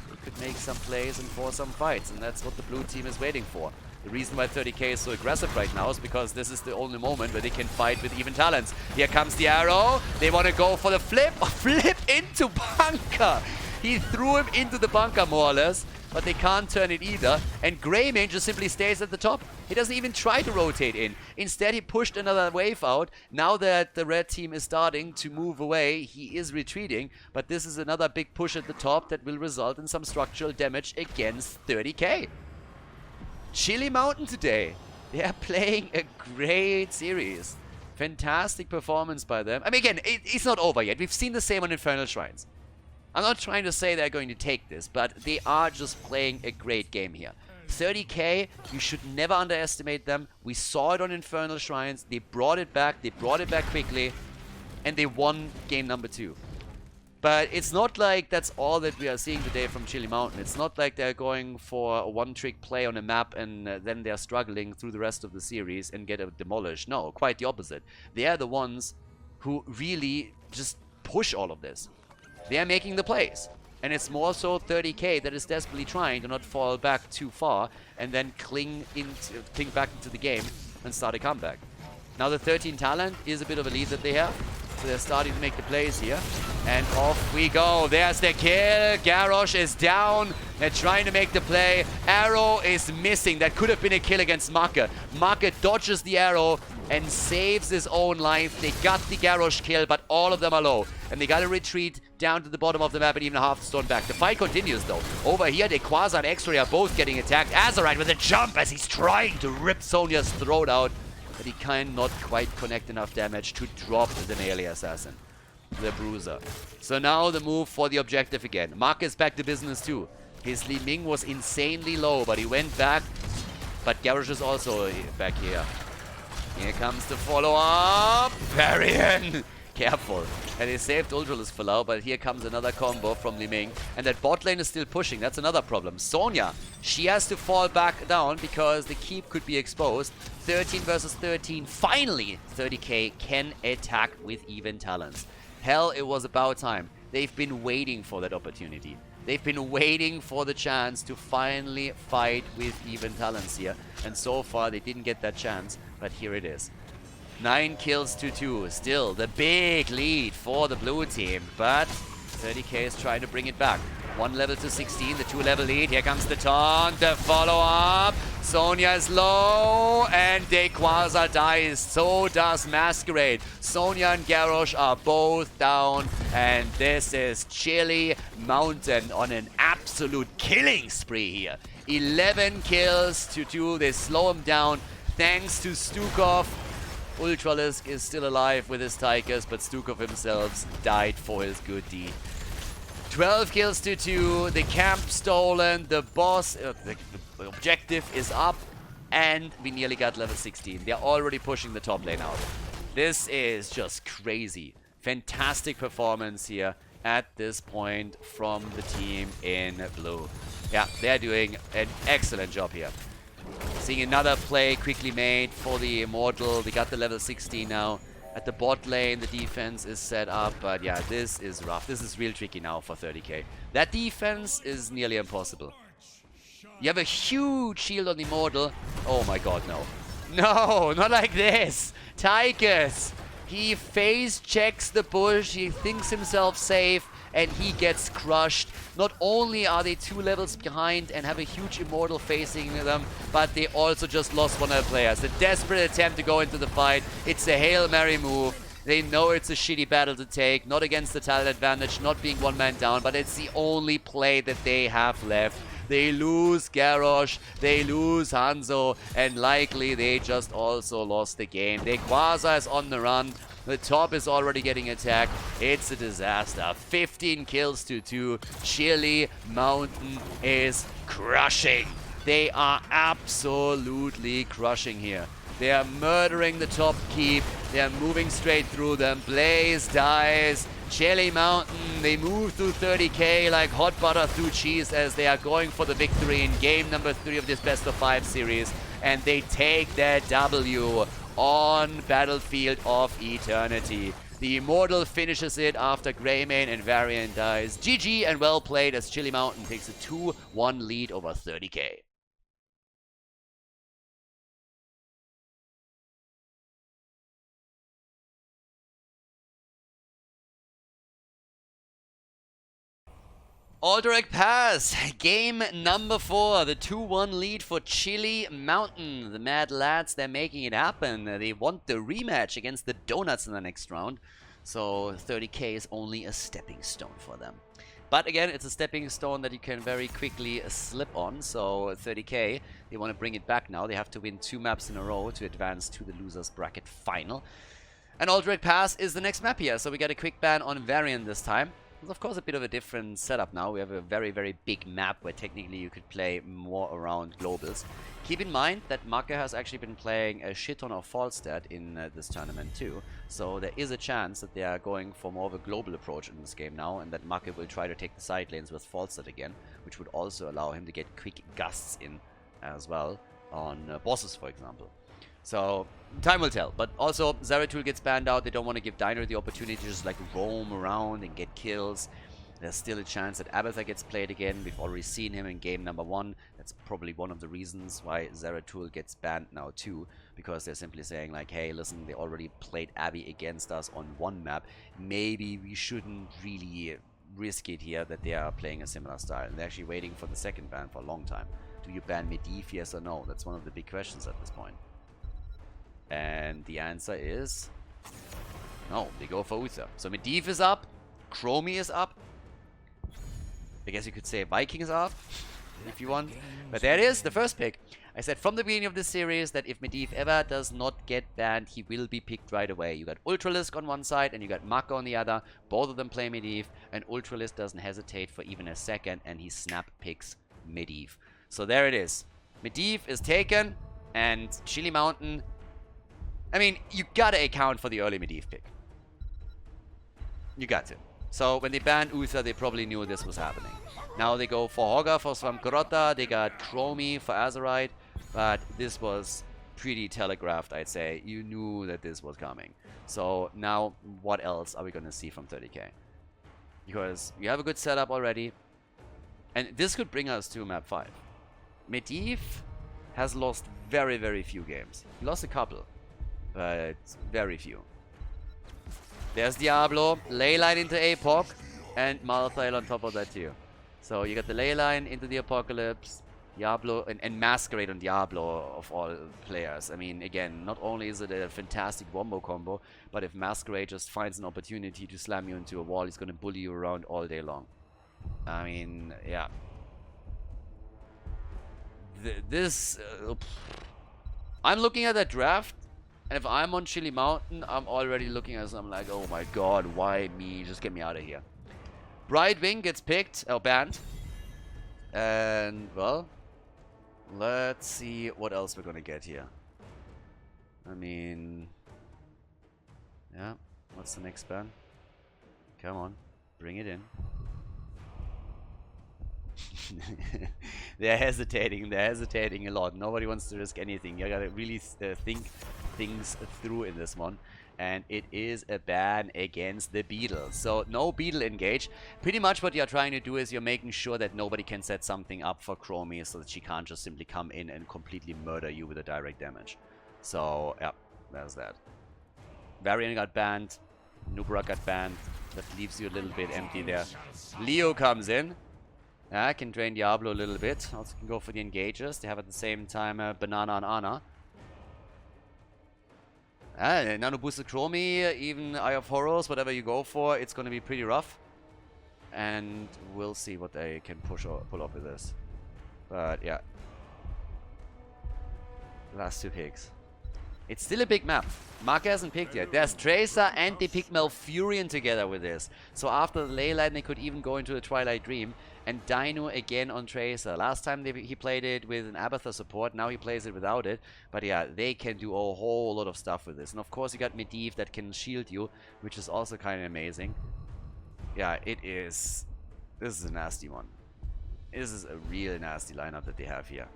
they could make some plays and force some fights, and that's what the blue team is waiting for. The reason why 30k is so aggressive right now is because this is the only moment where they can fight with even talents. Here comes the arrow. They want to go for the flip. Flip into bunker. He threw him into the bunker, more or less. But they can't turn it either. And Greymane just simply stays at the top. He doesn't even try to rotate in. Instead, he pushed another wave out. Now that the red team is starting to move away, he is retreating. But this is another big push at the top that will result in some structural damage against 30k. Chili Mountain today. They are playing a great series. Fantastic performance by them. I mean, again, it's not over yet. We've seen the same on Infernal Shrines. I'm not trying to say they're going to take this, but they are just playing a great game here. 30k, you should never underestimate them. We saw it on Infernal Shrines. They brought it back quickly, and they won game number 2. But it's not like that's all that we are seeing today from Chili Mountain. It's not like they're going for a one-trick play on a map and then they're struggling through the rest of the series and get demolished. No, quite the opposite. They are the ones who really just push all of this. They are making the plays. And it's more so 30k that is desperately trying to not fall back too far and then cling back into the game and start a comeback. Now the 13 talent is a bit of a lead that they have. So they're starting to make the plays here. And off we go. There's the kill. Garrosh is down. They're trying to make the play. Arrow is missing. That could have been a kill against Make. Make dodges the arrow and saves his own life. They got the Garrosh kill, but all of them are low. And they got to retreat down to the bottom of the map and even half stone back. The fight continues though. Over here, Quasar and X-Ray are both getting attacked. Azerite with a jump as he's trying to rip Sonya's throat out. But he cannot quite connect enough damage to drop the Melee Assassin, the Bruiser. So now the move for the objective again. Mark is back to business too. His Li Ming was insanely low, but he went back. But Garrosh is also back here. Here comes the follow-up. Varian! Careful. And he saved Ultralus for now, but here comes another combo from Li Ming. And that bot lane is still pushing. That's another problem. Sonya, she has to fall back down because the keep could be exposed. 13 versus 13. Finally, 30k can attack with even talents. Hell, it was about time. They've been waiting for that opportunity. They've been waiting for the chance to finally fight with even talents here. And so far, they didn't get that chance, but here it is. 9 kills to 2. Still the big lead for the blue team, but 30k is trying to bring it back. 1 level to 16, the 2-level lead. Here comes the taunt, the follow-up. Sonya is low, and Quasar dies. So does Masquerade. Sonya and Garrosh are both down, and this is Chili Mountain on an absolute killing spree here. 11 kills to 2. They slow him down thanks to Stukov. Ultralisk is still alive with his Tigers, but Stukov himself died for his good deed. 12 kills to 2, the camp stolen, the boss, the objective is up, and we nearly got level 16. They're already pushing the top lane out. This is just crazy. Fantastic performance here at this point from the team in blue. Yeah, they're doing an excellent job here. Seeing another play quickly made for the Immortal. They got the level 16 now. At the bot lane, the defense is set up. But yeah, this is rough. This is real tricky now for 30k. That defense is nearly impossible. You have a huge shield on the Immortal. Oh my god, no. No, not like this. Tigers. He face checks the bush. He thinks himself safe. And he gets crushed. Not only are they 2 levels behind and have a huge Immortal facing them, but they also just lost one of their players. A desperate attempt to go into the fight. It's a Hail Mary move. They know it's a shitty battle to take. Not against the talent advantage, not being one man down, but it's the only play that they have left. They lose Garrosh, they lose Hanzo, and likely they just also lost the game. Quasar is on the run. The top is already getting attacked. It's a disaster. 15 kills to 2. Chili Mountain is crushing. They are absolutely crushing here. They are murdering the top keep. They are moving straight through them. Blaze dies. Chili Mountain, they move through 30k like hot butter through cheese as they are going for the victory in game number 3 of this best of 5 series. And they take their W on Battlefield of Eternity. The Immortal finishes it after Greymane and Varian dies. GG and well played as Chili Mountain takes a 2-1 lead over 30k. Alderac Pass, game number 4, the 2-1 lead for Chili Mountain. The Mad Lads, they're making it happen. They want the rematch against the Donuts in the next round. So 30k is only a stepping stone for them. But again, it's a stepping stone that you can very quickly slip on. So 30k, they want to bring it back now. They have to win 2 maps in a row to advance to the losers bracket final. And Alderac Pass is the next map here. So we got a quick ban on Varian this time. It's of course a bit of a different setup now. We have a very, very big map where technically you could play more around globals. Keep in mind that Maka has actually been playing a shit ton of Falstad in this tournament too. So there is a chance that they are going for more of a global approach in this game now, and that Maka will try to take the side lanes with Falstad again, which would also allow him to get quick gusts in as well on bosses, for example. So, time will tell. But also, Zeratul gets banned out. They don't want to give Dino the opportunity to just like roam around and get kills. There's still a chance that Abathur gets played again. We've already seen him in game number 1. That's probably one of the reasons why Zeratul gets banned now too. Because they're simply saying like, hey, listen, they already played Abby against us on one map. Maybe we shouldn't really risk it here that they are playing a similar style. And they're actually waiting for the second ban for a long time. Do you ban Medivh, yes or no? That's one of the big questions at this point. And the answer is no, they go for Uther. So Medivh is up, Chromie is up. I guess you could say Viking is up, if you want. But there it is, the first pick. I said from the beginning of this series that if Medivh ever does not get banned, he will be picked right away. You got Ultralisk on one side and you got Maka on the other. Both of them play Medivh, and Ultralisk doesn't hesitate for even a second, and he snap picks Medivh. So there it is. Medivh is taken, and Chili Mountain, I mean, you gotta account for the early Medivh pick. You got to. So when they banned Uther, they probably knew this was happening. Now they go for Hogger for Swamkarota. They got Chromie for Azerite. But this was pretty telegraphed, I'd say. You knew that this was coming. So now what else are we gonna see from 30k? Because we have a good setup already. And this could bring us to map 5. Medivh has lost very, very few games. He lost a couple, but very few. There's Diablo, Leyline into Apoc, and Malthael on top of that too. So you got the Leyline into the Apocalypse, Diablo, and Masquerade on Diablo of all players. I mean, again, not only is it a fantastic wombo combo, but if Masquerade just finds an opportunity to slam you into a wall, he's gonna bully you around all day long. I mean, yeah. I'm looking at that draft, and if I'm on Chili Mountain, I'm already looking at something like, oh my god, why me? Just get me out of here. Brightwing gets picked, or banned. And, well, let's see what else we're gonna get here. I mean, yeah, what's the next ban? Come on, bring it in. They're hesitating a lot. Nobody wants to risk anything. You gotta really think things through in this one. And it is a ban against the Beetle. So no Beetle engage. Pretty much what you're trying to do is you're making sure that nobody can set something up for Chromie so that she can't just simply come in and completely murder you with a direct damage. So yeah, there's that. Varian got banned. Nubra got banned. That leaves you a little bit empty there. Leo comes in. Yeah, can drain Diablo a little bit. Also can go for the engages. They have at the same time Banana and Ana. Nano boosted Chromie, even Eye of Horrors, whatever you go for, it's going to be pretty rough. And we'll see what they can pull off with this. But yeah. Last 2 picks. It's still a big map. Mark hasn't picked yet. There's Tracer and they pick Malfurion together with this. So after the Leyline, they could even go into the Twilight Dream. And Dino again on Tracer. Last time he played it with an Abathur support. Now he plays it without it. But yeah, they can do a whole lot of stuff with this. And of course you got Medivh that can shield you, which is also kind of amazing. Yeah, it is. This is a nasty one. This is a real nasty lineup that they have here.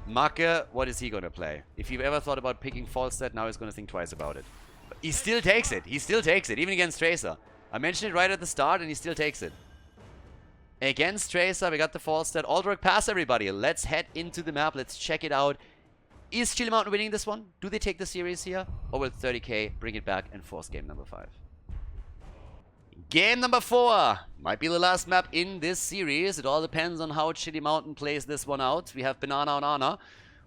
Make, what is he going to play? If you've ever thought about picking Falstad, now he's going to think twice about it. But he still takes it. He still takes it, even against Tracer. I mentioned it right at the start, and he still takes it. Against Tracer, we got the Falstad. Alderac Pass, everybody. Let's head into the map. Let's check it out. Is Chili Mountain winning this one? Do they take the series here? Or will 30k bring it back and force game number 5? Game number 4 might be the last map in this series. It all depends on how Chili Mountain plays this one out. We have Banana on Ana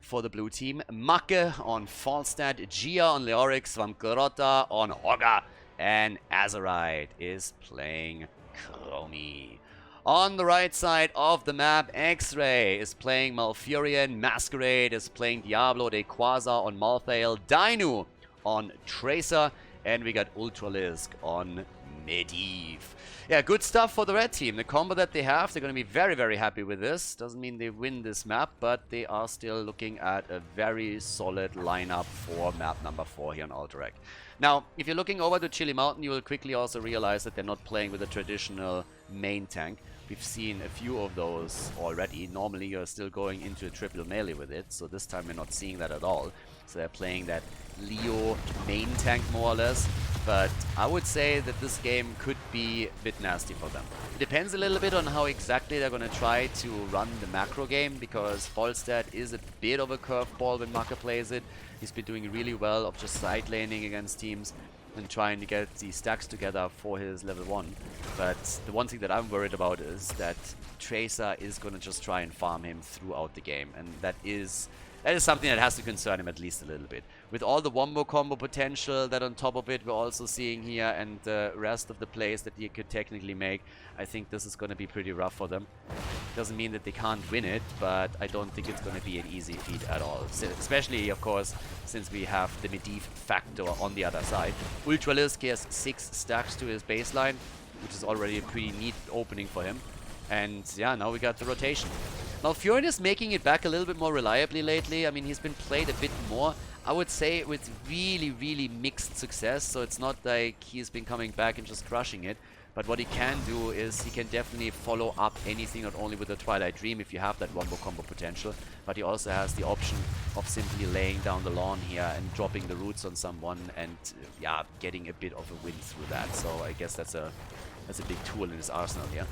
for the blue team, Macke on Falstad, Gia on Leorix, Vamkarota on Hogga, and Azerite is playing Chromie. On the right side of the map, X-Ray is playing Malfurion, Masquerade is playing Diablo de Quasar on Malthael, Dinu on Tracer, and we got Ultralisk on Medivh. Yeah, good stuff for the red team. The combo that they have, they're going to be very, very happy with this. Doesn't mean they win this map, but they are still looking at a very solid lineup for map number 4 here on Alterac. Now, if you're looking over to Chili Mountain, you will quickly also realize that they're not playing with a traditional main tank. We've seen a few of those already. Normally, you're still going into a triple melee with it, so this time we're not seeing that at all. So they're playing that Leo main tank more or less, but I would say that this game could be a bit nasty for them. It depends a little bit on how exactly they're going to try to run the macro game, because Falstad is a bit of a curveball when Macke plays it. He's been doing really well of just side laning against teams and trying to get the stacks together for his level 1. But the one thing that I'm worried about is that Tracer is going to just try and farm him throughout the game, and that is something that has to concern him at least a little bit. With all the wombo combo potential that on top of it we're also seeing here, and the rest of the plays that he could technically make, I think this is going to be pretty rough for them. Doesn't mean that they can't win it, but I don't think it's going to be an easy feat at all. Especially, of course, since we have the Medivh factor on the other side. Ultralisk has 6 stacks to his baseline, which is already a pretty neat opening for him. And yeah, now we got the rotation. Malfurion is making it back a little bit more reliably lately. I mean, he's been played a bit more, I would say, with really, really mixed success. So it's not like he's been coming back and just crushing it. But what he can do is he can definitely follow up anything, not only with the Twilight Dream if you have that wombo combo potential, but he also has the option of simply laying down the lawn here and dropping the roots on someone and yeah, getting a bit of a win through that. So I guess that's a big tool in his arsenal here.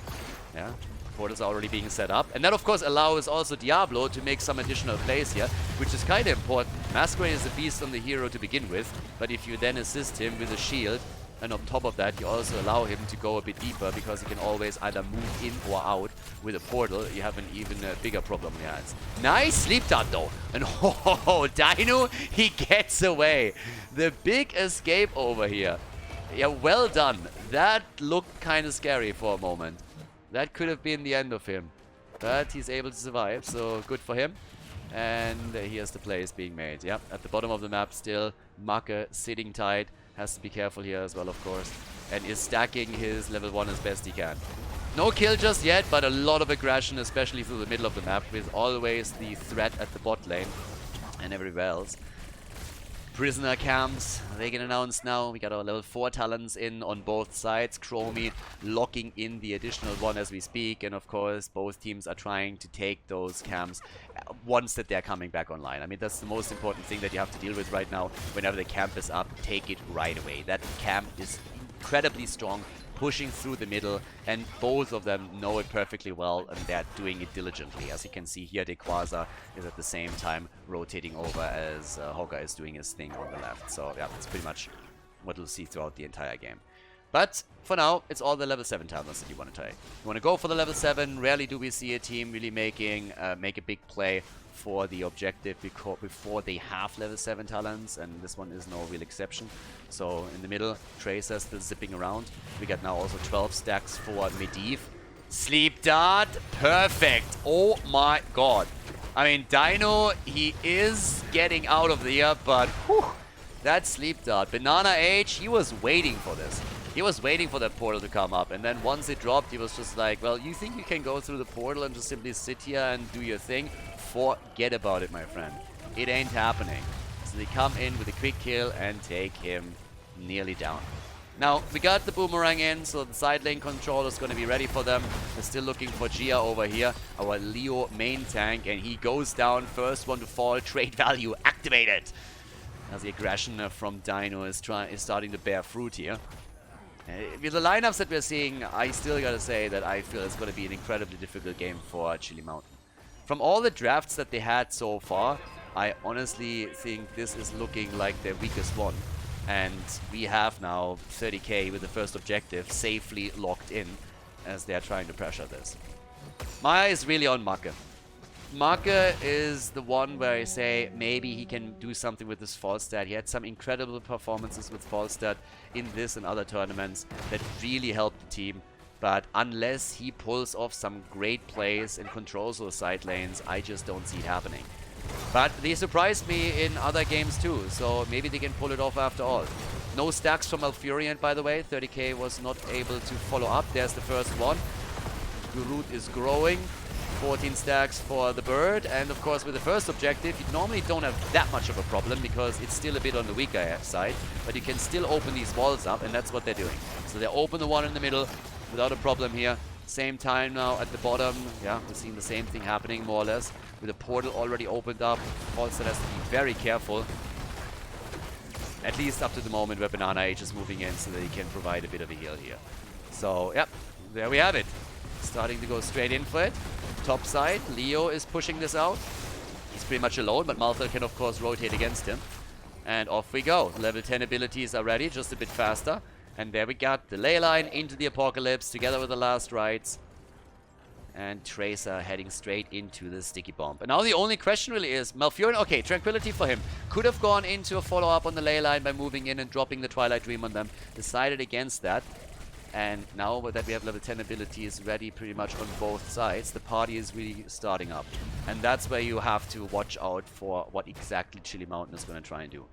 Yeah, portals are already being set up, and that of course allows also Diablo to make some additional plays here, which is kind of important. Masquerade is a beast on the hero to begin with, but if you then assist him with a shield, and on top of that you also allow him to go a bit deeper, because he can always either move in or out with a portal, you have an even bigger problem. Yeah, it's nice sleep dart though, and oh, Dino, he gets away. The big escape over here. Yeah, well done. That looked kind of scary for a moment. That could have been the end of him. But he's able to survive, so good for him. And here's the plays being made. Yep, at the bottom of the map still, Macke sitting tight. Has to be careful here as well, of course. And is stacking his level 1 as best he can. No kill just yet, but a lot of aggression, especially through the middle of the map, with always the threat at the bot lane and everywhere else. Prisoner camps, they get announced now. We got our level 4 talents in on both sides. Chromie locking in the additional one as we speak. And of course, both teams are trying to take those camps once that they're coming back online. I mean, that's the most important thing that you have to deal with right now. Whenever the camp is up, take it right away. That camp is incredibly strong, pushing through the middle, and both of them know it perfectly well, and they're doing it diligently. As you can see here, De Quasar is at the same time rotating over as Hogga is doing his thing on the left. So yeah, that's pretty much what we'll see throughout the entire game. But for now, it's all the level 7 talents that you want to take. You want to go for the level 7. Rarely do we see a team really make a big play for the objective before they have level 7 talents, and this one is no real exception. So in the middle, Tracer still zipping around. We got now also 12 stacks for Medivh. Sleep Dart, perfect. Oh my god. I mean, Dino, he is getting out of there, but whew, that Sleep Dart. Banana Age, he was waiting for this. He was waiting for that portal to come up, and then once it dropped, he was just like, well, you think you can go through the portal and just simply sit here and do your thing? Forget about it, my friend. It ain't happening. So they come in with a quick kill and take him nearly down. Now, we got the boomerang in, so the side lane control is going to be ready for them. They're still looking for Gia over here, our Leo main tank, and he goes down. First one to fall, trade value activated. As the aggression from Dino is starting to bear fruit here. With the lineups that we're seeing, I still gotta say that I feel it's gonna be an incredibly difficult game for Chili Mountain. From all the drafts that they had so far, I honestly think this is looking like their weakest one. And we have now 30k with the first objective safely locked in as they're trying to pressure this. My eye is really on Macke. Macke is the one where I say maybe he can do something with his Falstad. He had some incredible performances with Falstad in this and other tournaments that really helped the team. But unless he pulls off some great plays and controls those side lanes, I just don't see it happening. But they surprised me in other games too, so maybe they can pull it off after all. No stacks from Malfurion, by the way. 30k was not able to follow up. There's the first one. Gurut is growing. 14 stacks for the bird. And of course, with the first objective, you normally don't have that much of a problem because it's still a bit on the weaker side. But you can still open these walls up, and that's what they're doing. So they open the one in the middle without a problem here. Same time now at the bottom. Yeah, we're seeing the same thing happening more or less. With the portal already opened up, Falstad has to be very careful. At least up to the moment where Banana Age is moving in so that he can provide a bit of a heal here. So, yep, there we have it. Starting to go straight in for it. Top side, Leo is pushing this out. He's pretty much alone, but Malthal can of course rotate against him. And off we go. Level 10 abilities are ready, just a bit faster. And there we got the ley line into the Apocalypse together with the last rites. And Tracer heading straight into the sticky bomb. And now the only question really is, Malfurion, okay, Tranquility for him. Could have gone into a follow-up on the ley line by moving in and dropping the Twilight Dream on them. Decided against that. And now that we have level 10 abilities ready pretty much on both sides, the party is really starting up. And that's where you have to watch out for what exactly Chili Mountain is going to try and do.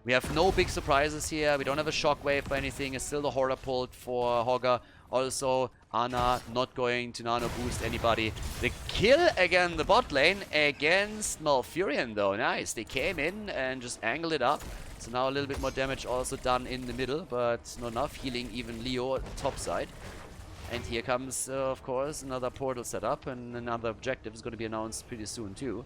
We have no big surprises here. We don't have a shockwave or anything. It's still the Horror Pult for Hogger. Also, Ana not going to nano boost anybody. The kill again, the bot lane against Malfurion though. Nice. They came in and just angled it up. So now a little bit more damage also done in the middle, but not enough. Healing even Leo top side. And here comes, of course, another portal setup, and another objective is going to be announced pretty soon too.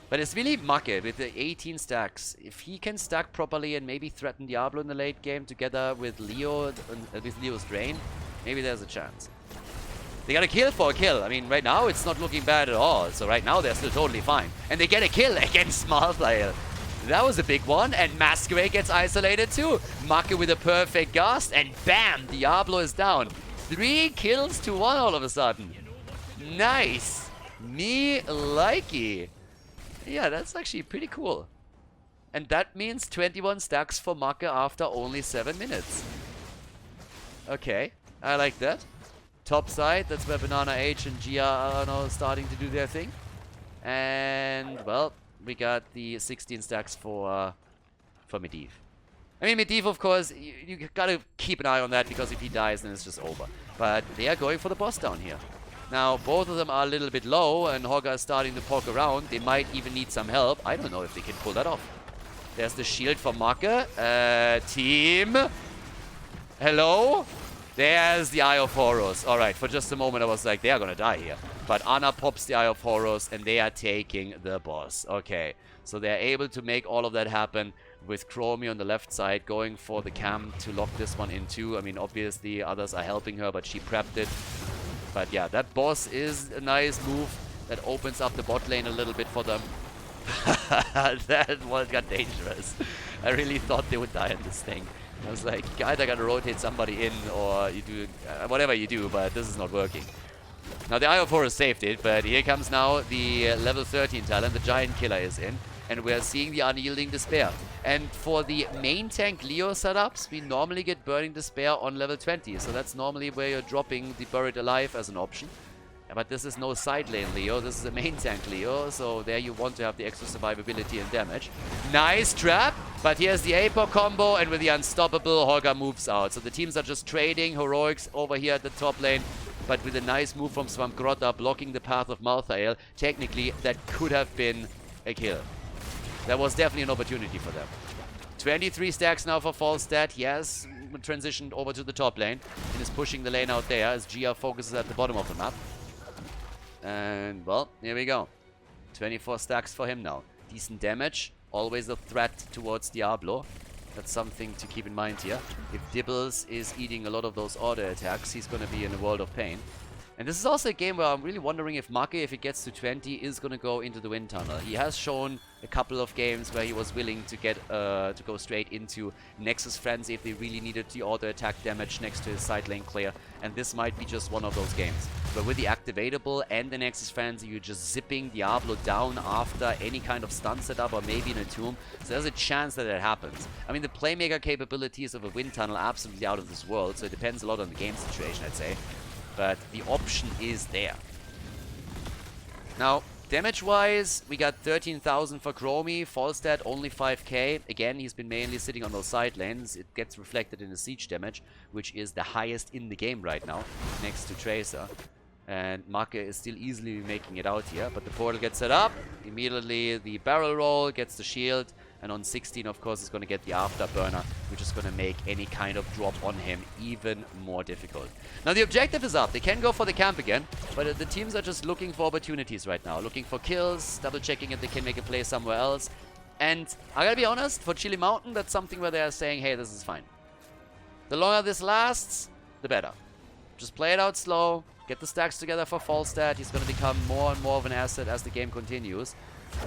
But it's really Macke with the 18 stacks. If he can stack properly and maybe threaten Diablo in the late game together with Leo, with Leo's Drain, maybe there's a chance. They got a kill for a kill. I mean, right now it's not looking bad at all. So right now they're still totally fine. And they get a kill against Malthael. That was a big one. And Masquerade gets isolated too. Macke with a perfect gust. And bam, Diablo is down. 3 kills to 1 all of a sudden. Nice. Me likey. Yeah, that's actually pretty cool. And that means 21 stacks for Macke after only 7 minutes. Okay, I like that. Top side, that's where Banana H and Gia are now starting to do their thing. And, well, we got the 16 stacks for Medivh. I mean, Medivh, of course, you gotta keep an eye on that because if he dies, then it's just over. But they are going for the boss down here. Now, both of them are a little bit low, and Hogger is starting to poke around. They might even need some help. I don't know if they can pull that off. There's the shield for Macke. Team. Hello? There's the Eye of Horus. Alright, for just a moment I was like, they are gonna die here. But Ana pops the Eye of Horus, and they are taking the boss. Okay, so they're able to make all of that happen with Chromie on the left side, going for the cam to lock this one in too. I mean, obviously others are helping her, but she prepped it. But yeah, that boss is a nice move that opens up the bot lane a little bit for them. That one got dangerous. I really thought they would die in this thing. I was like, guys, I gotta rotate somebody in, or you do whatever you do, but this is not working. Now the Eye of Horus saved it, but here comes now the level 13 talent. The Giant Killer is in, and we're seeing the Unyielding Despair. And for the main tank Leo setups, we normally get Burning Despair on level 20. So that's normally where you're dropping the Buried Alive as an option. But this is no side lane Leo, this is a main tank Leo, so there you want to have the extra survivability and damage. Nice trap, but here's the APOC combo, and with the Unstoppable, Hogger moves out. So the teams are just trading, Heroics over here at the top lane, but with a nice move from Swamp Grotta blocking the path of Malthael, technically that could have been a kill. That was definitely an opportunity for them. 23 stacks now for Falstad. He has transitioned over to the top lane and is pushing the lane out there as Gia focuses at the bottom of the map. And, well, here we go. 24 stacks for him now. Decent damage. Always a threat towards Diablo. That's something to keep in mind here. If Dibbles is eating a lot of those auto attacks, he's going to be in a world of pain. And this is also a game where I'm really wondering if Make, if it gets to 20, is going to go into the wind tunnel. He has shown a couple of games where he was willing to get to go straight into Nexus Frenzy if they really needed the auto-attack damage next to his side lane clear. And this might be just one of those games. But with the activatable and the Nexus Frenzy, you're just zipping Diablo down after any kind of stun setup or maybe in a tomb. So there's a chance that it happens. I mean, the playmaker capabilities of a wind tunnel are absolutely out of this world, so it depends a lot on the game situation, I'd say. But the option is there. Now, damage-wise, we got 13,000 for Chromie. Falstad, only 5k. Again, he's been mainly sitting on those side lanes. It gets reflected in the siege damage, which is the highest in the game right now, next to Tracer. And Make is still easily making it out here. But the portal gets set up. Immediately, the barrel roll gets the shield. And on 16, of course, is going to get the afterburner, which is going to make any kind of drop on him even more difficult. Now, the objective is up. They can go for the camp again, but the teams are just looking for opportunities right now. Looking for kills, double-checking if they can make a play somewhere else. And I gotta be honest, for Chili Mountain, that's something where they are saying, hey, this is fine. The longer this lasts, the better. Just play it out slow, get the stacks together for Falstad. He's going to become more and more of an asset as the game continues.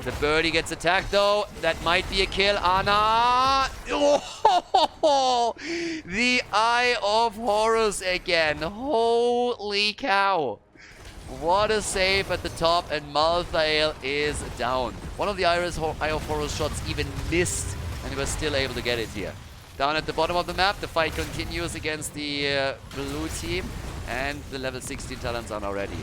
The birdie gets attacked though. That might be a kill. Ana! Oh, the Eye of Horus again. Holy cow. What a save at the top, and Malthael is down. One of the Eye of Horus shots even missed, and he was still able to get it here. Down at the bottom of the map, the fight continues against the blue team. And the level 16 talents are now ready.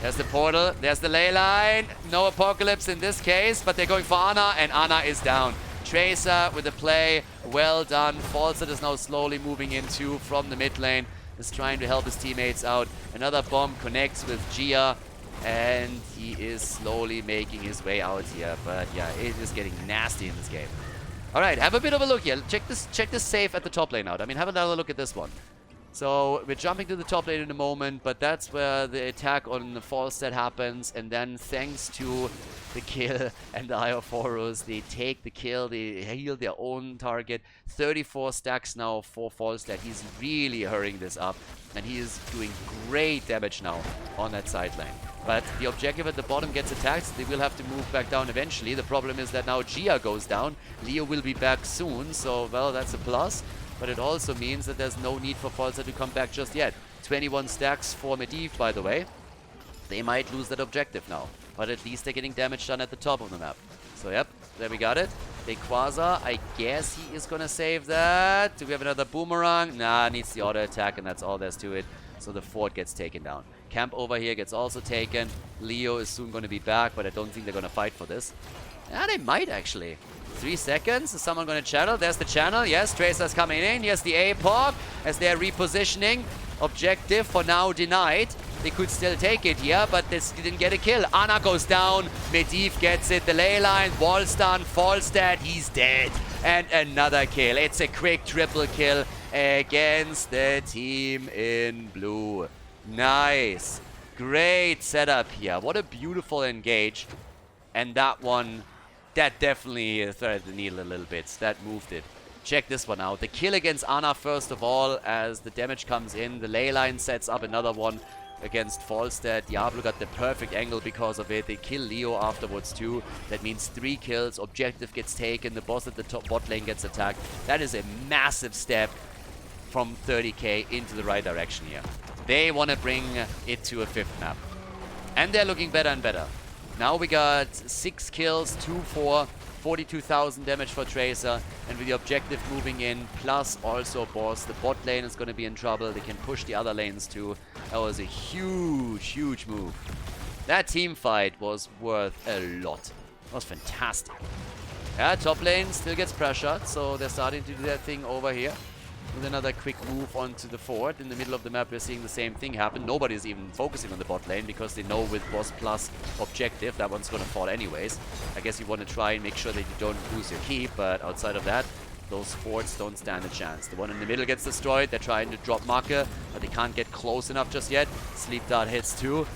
There's the portal. There's the ley line. No apocalypse in this case, but they're going for Ana, and Ana is down. Tracer with the play. Well done. Falset is now slowly moving in too from the mid lane. Is trying to help his teammates out. Another bomb connects with Gia, and he is slowly making his way out here. But yeah, it is getting nasty in this game. All right, have a bit of a look here. Check this save at the top lane out. I mean, have another look at this one. So we're jumping to the top lane in a moment, but that's where the attack on the Falstad happens, and then thanks to the kill and the Eye of Horus, they take the kill, they heal their own target. 34 stacks now for Falstad. He's really hurrying this up, and he is doing great damage now on that side lane. But the objective at the bottom gets attacked, so they will have to move back down eventually. The problem is that now Gia goes down. Leo will be back soon, so well, that's a plus. But it also means that there's no need for Falstad to come back just yet. 21 stacks for Medivh, by the way. They might lose that objective now. But at least they're getting damage done at the top of the map. So, yep, there we got it. Quasar, I guess he is going to save that. Do we have another boomerang? Nah, needs the auto attack, and that's all there's to it. So the fort gets taken down. Camp over here gets also taken. Leo is soon going to be back, but I don't think they're going to fight for this. Yeah, they might actually. 3 seconds. Is someone going to channel? There's the channel. Yes, Tracer's coming in. Yes, the APOC as they're repositioning. Objective for now denied. They could still take it here, but they didn't get a kill. Ana goes down. Medivh gets it. The ley line. Wall stun. Falstad. He's dead. And another kill. It's a quick triple kill against the team in blue. Nice. Great setup here. What a beautiful engage. And that one... that definitely threaded the needle a little bit. That moved it. Check this one out. The kill against Ana first of all, as the damage comes in. The ley line sets up another one against Falstad. Diablo got the perfect angle because of it. They kill Leo afterwards too. That means 3 kills. Objective gets taken. The boss at the top bot lane gets attacked. That is a massive step from 30k into the right direction here. They want to bring it to a 5th map. And they're looking better and better. Now we got 6 kills, 2-4, 42,000 damage for Tracer, and with the objective moving in, plus also boss, the bot lane is going to be in trouble. They can push the other lanes too. That was a huge, huge move. That team fight was worth a lot. It was fantastic. Yeah, top lane still gets pressured, so they're starting to do that thing over here. With another quick move onto the fort. In the middle of the map, we're seeing the same thing happen. Nobody's even focusing on the bot lane because they know with boss plus objective, that one's going to fall anyways. I guess you want to try and make sure that you don't lose your keep, but outside of that, those forts don't stand a chance. The one in the middle gets destroyed. They're trying to drop Make, but they can't get close enough just yet. Sleep Dart hits too.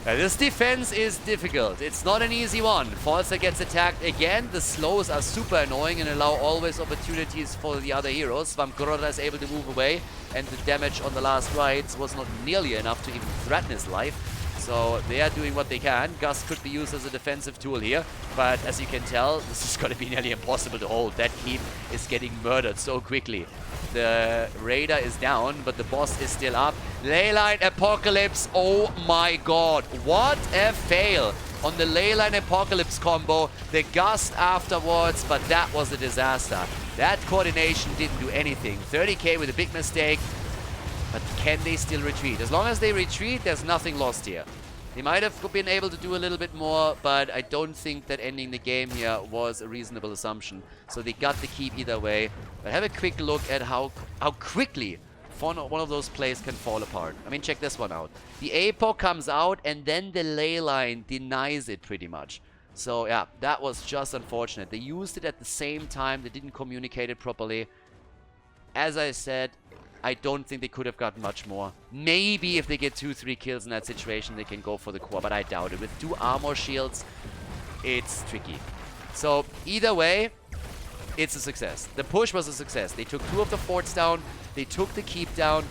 This defense is difficult. It's not an easy one. Falster gets attacked again. The slows are super annoying and allow always opportunities for the other heroes. Muradin is able to move away, and the damage on the last rides was not nearly enough to even threaten his life. So they are doing what they can. Gus could be used as a defensive tool here, but as you can tell, this is going to be nearly impossible to hold. That keep is getting murdered so quickly. The Raider is down, but the boss is still up. Leyline Apocalypse, oh my god. What a fail on the Leyline Apocalypse combo. The gust afterwards, but that was a disaster. That coordination didn't do anything. 30k with a big mistake. But can they still retreat? As long as they retreat, there's nothing lost here. They might have been able to do a little bit more, but I don't think that ending the game here was a reasonable assumption. So they got the keep either way. But have a quick look at how quickly one of those plays can fall apart. I mean, check this one out. The APOC comes out, and then the ley line denies it pretty much. So yeah, that was just unfortunate. They used it at the same time. They didn't communicate it properly. As I said, I don't think they could have gotten much more. Maybe if they get 2-3 kills in that situation, they can go for the core, but I doubt it. With 2 armor shields, it's tricky. So either way, it's a success. The push was a success. They took 2 of the forts down, they took the keep down,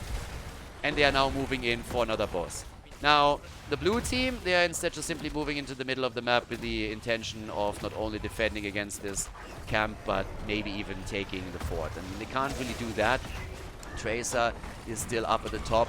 and they are now moving in for another boss. Now, the blue team, they are instead just simply moving into the middle of the map with the intention of not only defending against this camp, but maybe even taking the fort. And they can't really do that. Tracer is still up at the top.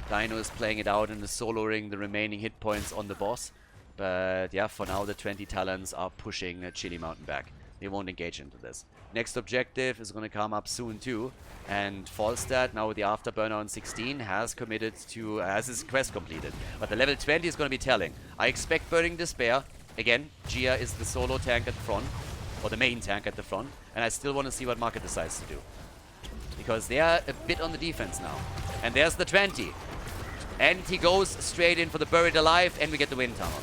Dino is playing it out and is soloing the remaining hit points on the boss. But yeah, for now the 20 talents are pushing Chili Mountain back. They won't engage into this. Next objective is going to come up soon too. And Falstad, now with the Afterburner on 16, has committed to, has his quest completed. But the level 20 is going to be telling. I expect Burning Despair. Again, Gia is the solo tank at the front, or the main tank at the front. And I still want to see what Market decides to do. Because they are a bit on the defense now. And there's the 20. And he goes straight in for the Buried Alive, and we get the Wind Tunnel.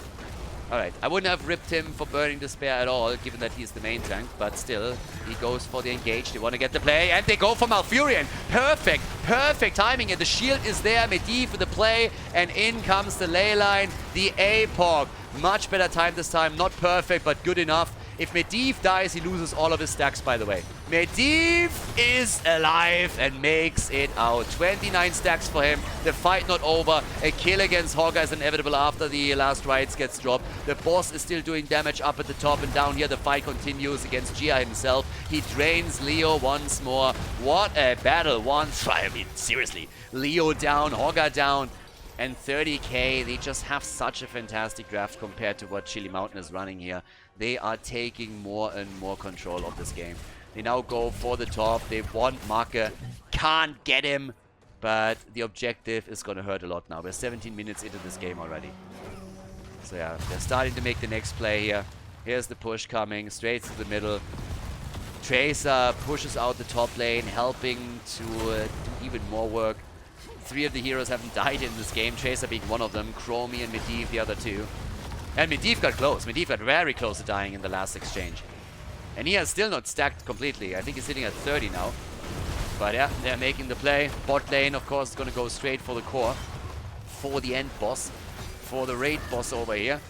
Alright, I wouldn't have ripped him for Burning Despair at all, given that he's the main tank, but still, he goes for the engage. They want to get the play, and they go for Malfurion. Perfect, perfect timing, and the shield is there. Medivh for the play, and in comes the ley line, the APOC. Much better time this time, not perfect, but good enough. If Medivh dies, he loses all of his stacks, by the way. Medivh is alive and makes it out. 29 stacks for him. The fight not over. A kill against Hogger is inevitable after the last rights gets dropped. The boss is still doing damage up at the top, and down here the fight continues against Gia himself. He drains Leo once more. What a battle once. I mean, seriously. Leo down, Hogger down. And 30k, they just have such a fantastic draft compared to what Chili Mountain is running here. They are taking more and more control of this game. They now go for the top. They want Marke. Can't get him. But the objective is going to hurt a lot now. We're 17 minutes into this game already. So yeah, they're starting to make the next play here. Here's the push coming straight to the middle. Tracer pushes out the top lane, helping to do even more work. 3 of the heroes haven't died in this game, Tracer being one of them, Chromie and Medivh the other 2. And Medivh got close. Medivh got very close to dying in the last exchange. And he has still not stacked completely. I think he's sitting at 30 now. But yeah, they're making the play. Bot lane, of course, is going to go straight for the core. For the end boss. For the raid boss over here.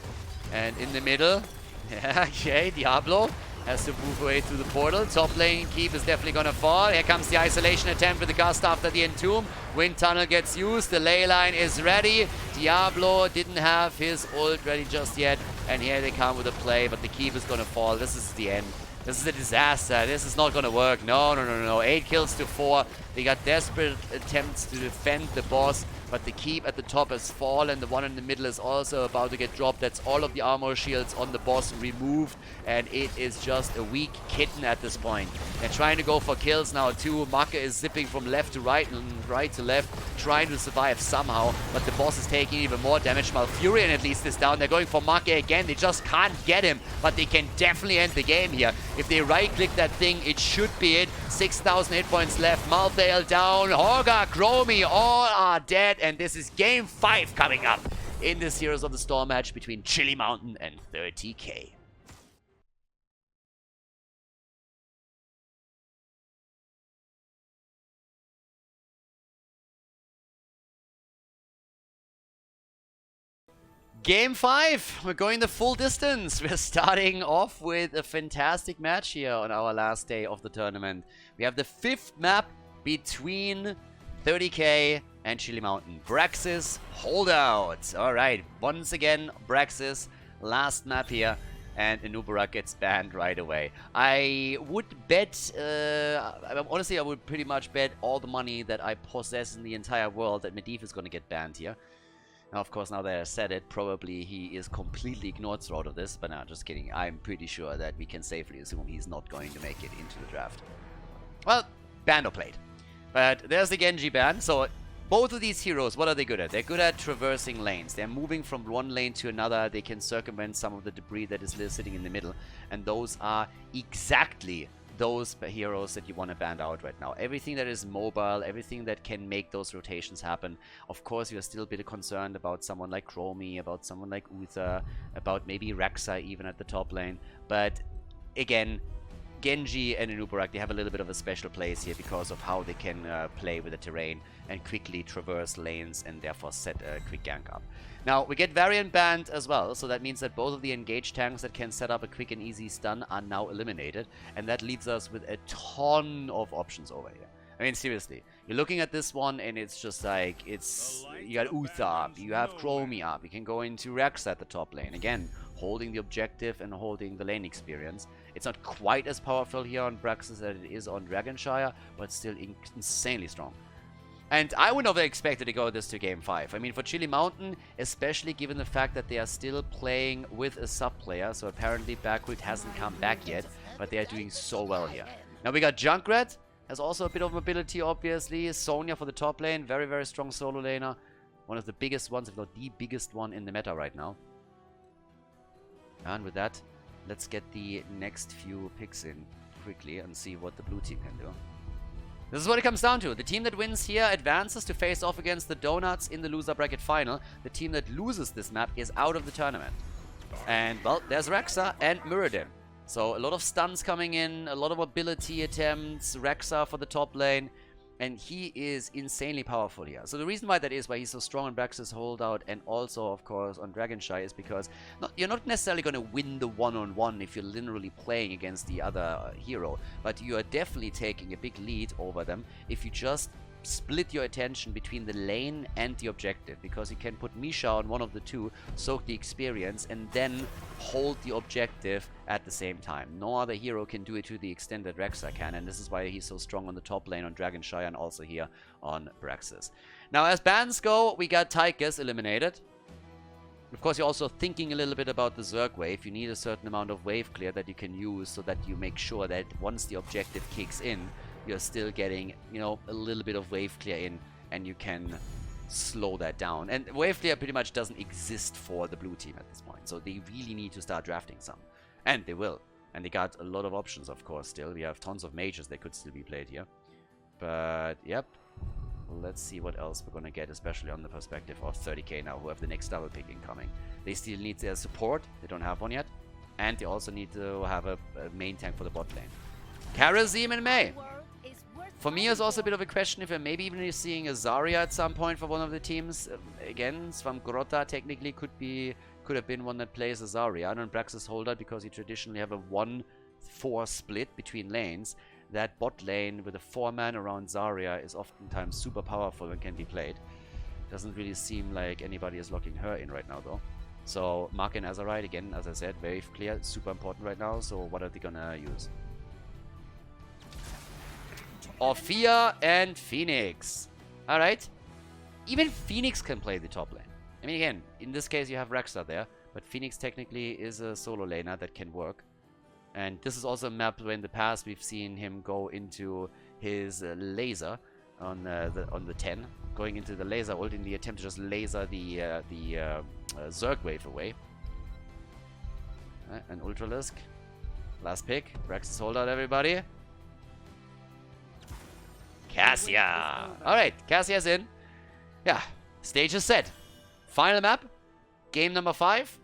And in the middle, okay, Diablo has to move away through the portal. Top lane keep is definitely going to fall. Here comes the isolation attempt with the gust after the entomb. Wind tunnel gets used. The ley line is ready. Diablo didn't have his ult ready just yet. And here they come with a play, but the keep is going to fall. This is the end. This is a disaster. This is not going to work. No. 8 kills to 4. They got desperate attempts to defend the boss, but the keep at the top has fallen. The one in the middle is also about to get dropped. That's all of the armor shields on the boss removed, and it is just a weak kitten at this point. They're trying to go for kills now too. Marke is zipping from left to right and right to left, trying to survive somehow, but the boss is taking even more damage. Malfurion at least is down. They're going for Marke again. They just can't get him, but they can definitely end the game here. If they right-click that thing, it should be it. 6,000 hit points left. Malthael down. Hogger, Chromie, all are dead. And this is game 5 coming up in this Heroes of the Storm match between Chili Mountain and 30k. Game 5, we're going the full distance. We're starting off with a fantastic match here on our last day of the tournament. We have the 5th map between 30k and Chili Mountain. Braxis Holdout. Alright, once again, Braxis, last map here. And Anubara gets banned right away. I would bet, honestly, I would pretty much bet all the money that I possess in the entire world that Medivh is going to get banned here. Now, of course, now that I said it, probably he is completely ignored throughout of this. But no, just kidding. I'm pretty sure that we can safely assume he's not going to make it into the draft. Well, banned or played. But there's the Genji ban. So both of these heroes, what are they good at? They're good at traversing lanes. They're moving from one lane to another. They can circumvent some of the debris that is sitting in the middle. And those are exactly those heroes that you want to ban out right now. Everything that is mobile, everything that can make those rotations happen. Of course, you're still a bit concerned about someone like Chromie, about someone like Uther, about maybe Rexa even at the top lane. But again, Genji and Anubara, they have a little bit of a special place here because of how they can play with the terrain and quickly traverse lanes and therefore set a quick gank up. Now, we get Variant banned as well, so that means that both of the engaged tanks that can set up a quick and easy stun are now eliminated, and that leaves us with a ton of options over here. I mean, seriously, you're looking at this one and it's just like, you got Uther up, you have Chromie up, you can go into Rex at the top lane. Again, holding the objective and holding the lane experience. It's not quite as powerful here on Braxis as it is on Dragonshire, but still insanely strong. And I would not have expected to go this to Game 5. I mean, for Chili Mountain, especially given the fact that they are still playing with a sub-player, so apparently Backward hasn't come back yet, but they are doing so well here. Now we got Junkrat, has also a bit of mobility, obviously. Sonya for the top lane, very, very strong solo laner. One of the biggest ones, if not the biggest one in the meta right now. And with that, let's get the next few picks in quickly and see what the blue team can do. This is what it comes down to. The team that wins here advances to face off against the Donuts in the loser bracket final. The team that loses this map is out of the tournament. And, well, there's Rexa and Muradin. So a lot of stuns coming in, a lot of mobility attempts, Rexa for the top lane. And he is insanely powerful here. So the reason why that is, why he's so strong on Braxis Holdout and also, of course, on Dragonshire is because you're not necessarily going to win the one-on-one if you're literally playing against the other hero. But you are definitely taking a big lead over them if you just split your attention between the lane and the objective, because you can put Misha on one of the two, soak the experience, and then hold the objective at the same time. No other hero can do it to the extent that Rexa can, and this is why he's so strong on the top lane on Dragonshire and also here on Braxis. Now, as bans go, we got Tychus eliminated. Of course, you're also thinking a little bit about the Zerg wave. You need a certain amount of wave clear that you can use so that you make sure that once the objective kicks in, you're still getting, you know, a little bit of wave clear in, and you can slow that down. And wave clear pretty much doesn't exist for the blue team at this point, so they really need to start drafting some. And they will. And they got a lot of options, of course, still. We have tons of mages that could still be played here. But, yep. Let's see what else we're going to get, especially on the perspective of 30k now, who have the next double pick incoming. They still need their support. They don't have one yet. And they also need to have a main tank for the bot lane. Karazim and Mei. For me, it's also a bit of a question if we're maybe even seeing a Zarya at some point for one of the teams. Again, Svamgrota technically could have been one that plays a Zarya. And on Braxis Holdout, because you traditionally have a 1-4 split between lanes, that bot lane with a 4-man around Zarya is oftentimes super powerful and can be played. Doesn't really seem like anybody is locking her in right now, though. So, Mark and Azerite, again, as I said, very clear, super important right now. So, what are they gonna use? Orphea and Phoenix. Alright. Even Phoenix can play the top lane. I mean, again, in this case you have Rexa there, but Phoenix technically is a solo laner that can work. And this is also a map where in the past we've seen him go into his laser on the 10, going into the laser ult in the attempt to just laser the Zerg wave away. An Ultralisk. Last pick. Braxis Holdout, everybody. Cassia! Alright, Cassia's in. Yeah, stage is set. Final map. Game number 5.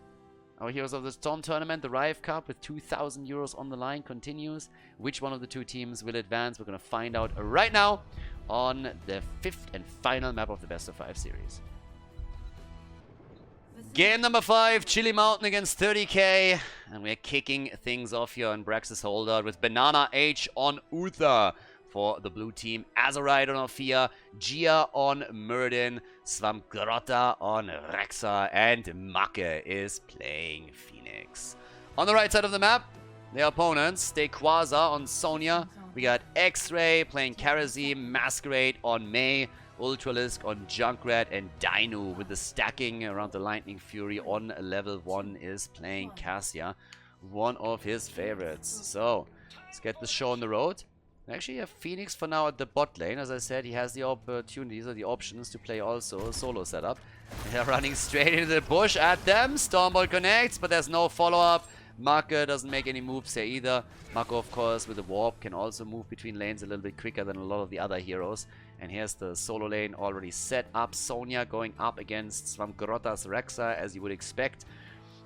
Our Heroes of the Storm tournament, the Rive Cup with 2,000 euros on the line continues. Which one of the two teams will advance? We're going to find out right now on the 5th and final map of the Best of 5 series. Game number 5, Chili Mountain against 30k. And we're kicking things off here on Brax's holdout with Banana H on Uther for the blue team. Azerite on Ophia, Gia on Muradin, Svamgrota on Rexa, and Make is playing Phoenix. On the right side of the map, their opponents, they Quasar on Sonya. We got X-Ray playing Karazim, Masquerade on Mei, Ultralisk on Junkrat, and Dino with the stacking around the Lightning Fury on level 1 is playing Cassia, one of his favorites. So, let's get the show on the road. We actually have Phoenix for now at the bot lane. As I said, he has the opportunities or the options to play also a solo setup. They're running straight into the bush at them. Stormbolt connects, but there's no follow-up. Make doesn't make any moves here either. Make, of course, with the warp can also move between lanes a little bit quicker than a lot of the other heroes. And here's the solo lane already set up. Sonya going up against Svamgrota's Rexa, as you would expect.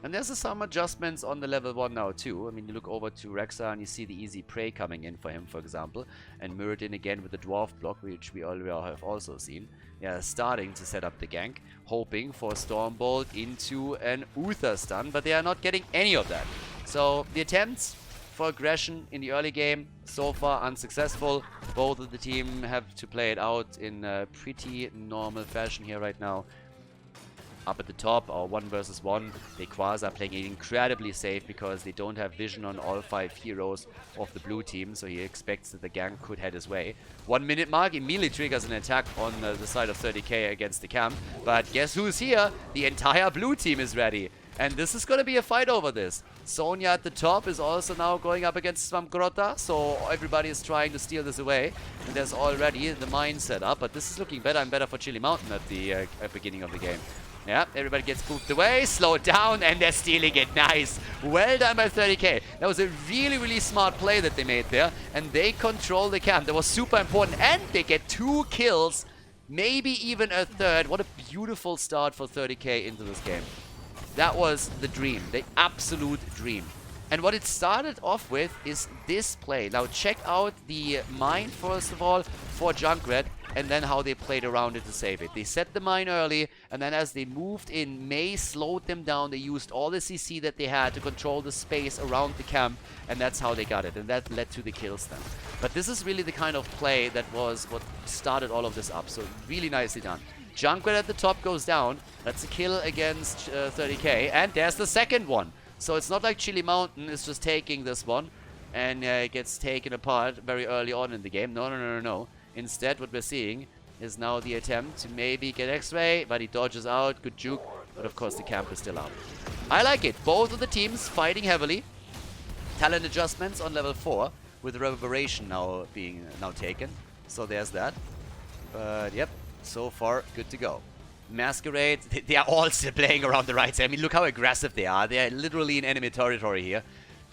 And there's some adjustments on the level 1 now too. I mean, you look over to Rexa and you see the easy prey coming in for him, for example. And Muradin again with the dwarf block, which we already have also seen. Yeah, starting to set up the gank, hoping for Stormbolt into an Uther stun, but they are not getting any of that. So the attempts for aggression in the early game, so far unsuccessful. Both of the team have to play it out in a pretty normal fashion here right now. Up at the top, our 1 versus 1, the Quasar playing it incredibly safe because they don't have vision on all 5 heroes of the blue team, so he expects that the gank could head his way. 1 minute mark immediately triggers an attack on the side of 30k against the camp, but guess who's here? The entire blue team is ready, and this is going to be a fight over this. Sonya at the top is also now going up against Svamgrota, so everybody is trying to steal this away, and there's already the mine set up, but this is looking better and better for Chili Mountain at the beginning of the game. Yeah, everybody gets pooped away, slowed down, and they're stealing it. Nice. Well done by 30k. That was a really, really smart play that they made there. And they control the camp. That was super important. And they get 2 kills, maybe even a 3rd. What a beautiful start for 30k into this game. That was the dream, the absolute dream. And what it started off with is this play. Now check out the mine, first of all, for Junkrat, and then how they played around it to save it. They set the mine early, and then as they moved in, Mei slowed them down. They used all the CC that they had to control the space around the camp, and that's how they got it, and that led to the kills then. But this is really the kind of play that was what started all of this up, so really nicely done. Junkrat at the top goes down. That's a kill against 30k, and there's the second one. So it's not like Chili Mountain is just taking this one and it gets taken apart very early on in the game. No. Instead, what we're seeing is now the attempt to maybe get X-Ray, but he dodges out. Good juke, but of course the camp is still up. I like it. Both of the teams fighting heavily. Talent adjustments on level 4 with Reverberation now being taken. So there's that. But yep, so far good to go. Masquerade, they are all still playing around the right side. I mean, look how aggressive they are. They are literally in enemy territory here.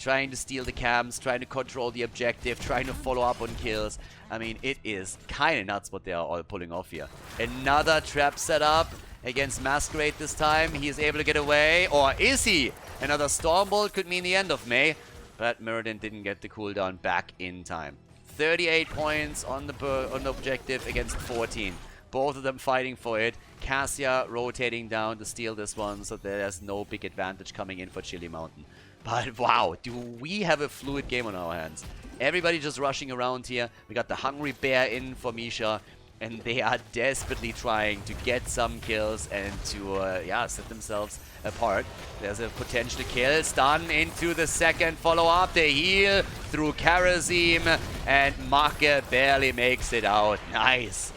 Trying to steal the camps, trying to control the objective, trying to follow up on kills. I mean, it is kind of nuts what they are all pulling off here. Another trap set up against Masquerade this time. He is able to get away. Or is he? Another Stormbolt could mean the end of Mei. But Muradin didn't get the cooldown back in time. 38 points on the objective against 14. Both of them fighting for it. Cassia rotating down to steal this one, so there's no big advantage coming in for Chili Mountain. But wow, do we have a fluid game on our hands. Everybody just rushing around here. We got the Hungry Bear in for Misha, and they are desperately trying to get some kills and to set themselves apart. There's a potential kill. Stun into the second follow-up. They heal through Karazim, and Make barely makes it out. Nice.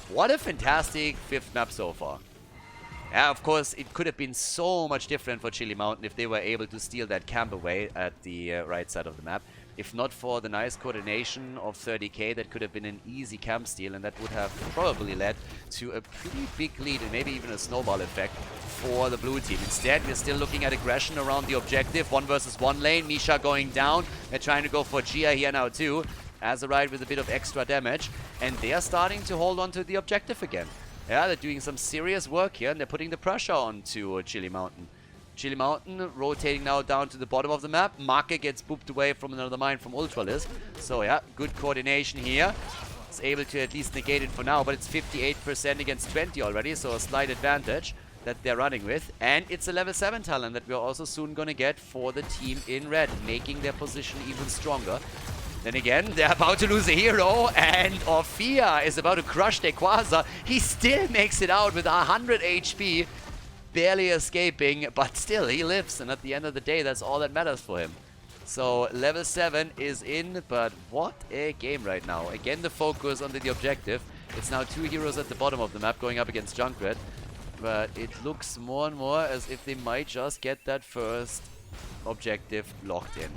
What a fantastic 5th map so far. Yeah, of course, it could have been so much different for Chili Mountain if they were able to steal that camp away at the right side of the map. If not for the nice coordination of 30k, that could have been an easy camp steal, and that would have probably led to a pretty big lead and maybe even a snowball effect for the blue team. Instead, we're still looking at aggression around the objective. 1 versus 1 lane. Misha going down. They're trying to go for Gia here now too. Azerite with a bit of extra damage, and they are starting to hold on to the objective again. Yeah, they're doing some serious work here, and they're putting the pressure on to Chili Mountain. Chili Mountain rotating now down to the bottom of the map. Make gets booped away from another mine from Ultralisk. So yeah, good coordination here. It's able to at least negate it for now, but it's 58% against 20 already, so a slight advantage. that they're running with. And it's a level 7 talent that we're also soon going to get for the team in red, making their position even stronger. Then again, they're about to lose a hero, and Orphea is about to crush Quasar. He still makes it out with 100 HP, barely escaping, but still, he lives. And at the end of the day, that's all that matters for him. So, level 7 is in, but what a game right now. Again, the focus on the objective. It's now 2 heroes at the bottom of the map going up against Junkrat. But it looks more and more as if they might just get that first objective locked in.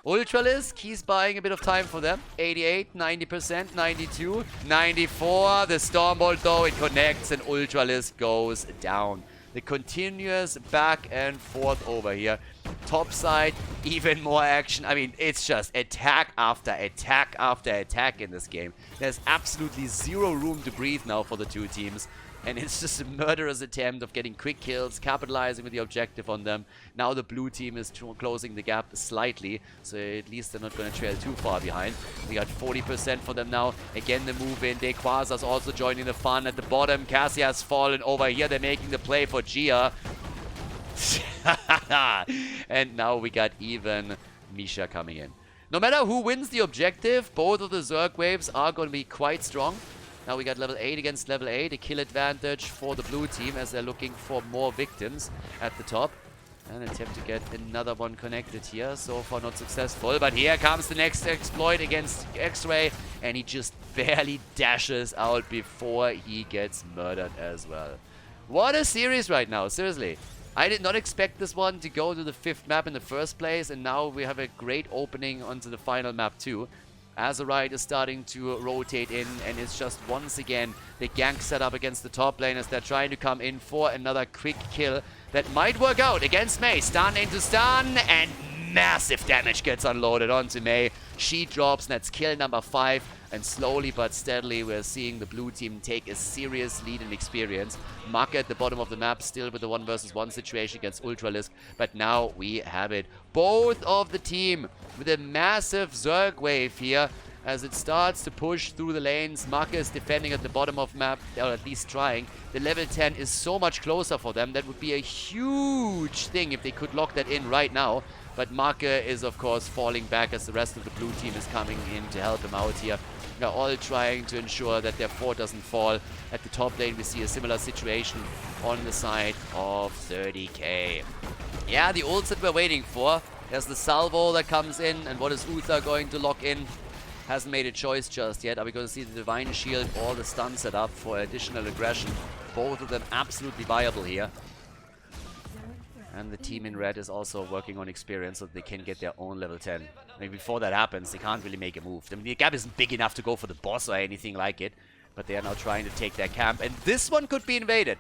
Ultralisk, he's buying a bit of time for them. 88, 90%, 92, 94. The Stormbolt, though, it connects and Ultralisk goes down. The continuous back and forth over here. Top side, even more action. I mean, it's just attack after attack after attack in this game. There's absolutely zero room to breathe now for the two teams. And it's just a murderous attempt of getting quick kills, capitalizing with the objective on them. Now the blue team is closing the gap slightly, so at least they're not going to trail too far behind. We got 40% for them now. Again, the move in. Quasar's also joining the fun at the bottom. Cassia's fallen over here. They're making the play for Gia. And now we got even Misha coming in. No matter who wins the objective, both of the Zerg waves are going to be quite strong. Now we got level 8 against level 8, a kill advantage for the blue team as they're looking for more victims at the top. And attempt to get another one connected here. So far not successful, but here comes the next exploit against X-Ray, and he just barely dashes out before he gets murdered as well. What a series right now, seriously. I did not expect this one to go to the 5th map in the first place, and now we have a great opening onto the final map too. Azerite is starting to rotate in, and it's just once again the gank setup against the top lane as they're trying to come in for another quick kill that might work out against Mei. Stun into stun, and massive damage gets unloaded onto Mei. She drops, and that's kill number 5. And slowly but steadily, we're seeing the blue team take a serious lead in experience. Maka at the bottom of the map, still with the 1 versus 1 situation against Ultralisk. But now we have it. Both of the team with a massive Zerg wave here as it starts to push through the lanes. Maka is defending at the bottom of map, or at least trying. The level 10 is so much closer for them. That would be a huge thing if they could lock that in right now. But Maka is, of course, falling back as the rest of the blue team is coming in to help him out here. They're all trying to ensure that their fort doesn't fall. At the top lane, we see a similar situation on the side of 30k. Yeah, the ults that we're waiting for. There's the salvo that comes in, and what is Uther going to lock in? Hasn't made a choice just yet. Are we going to see the Divine Shield or the stun set up for additional aggression? Both of them absolutely viable here. And the team in red is also working on experience so that they can get their own level 10. I mean, before that happens, they can't really make a move. I mean, the gap isn't big enough to go for the boss or anything like it. But they are now trying to take their camp. And this one could be invaded.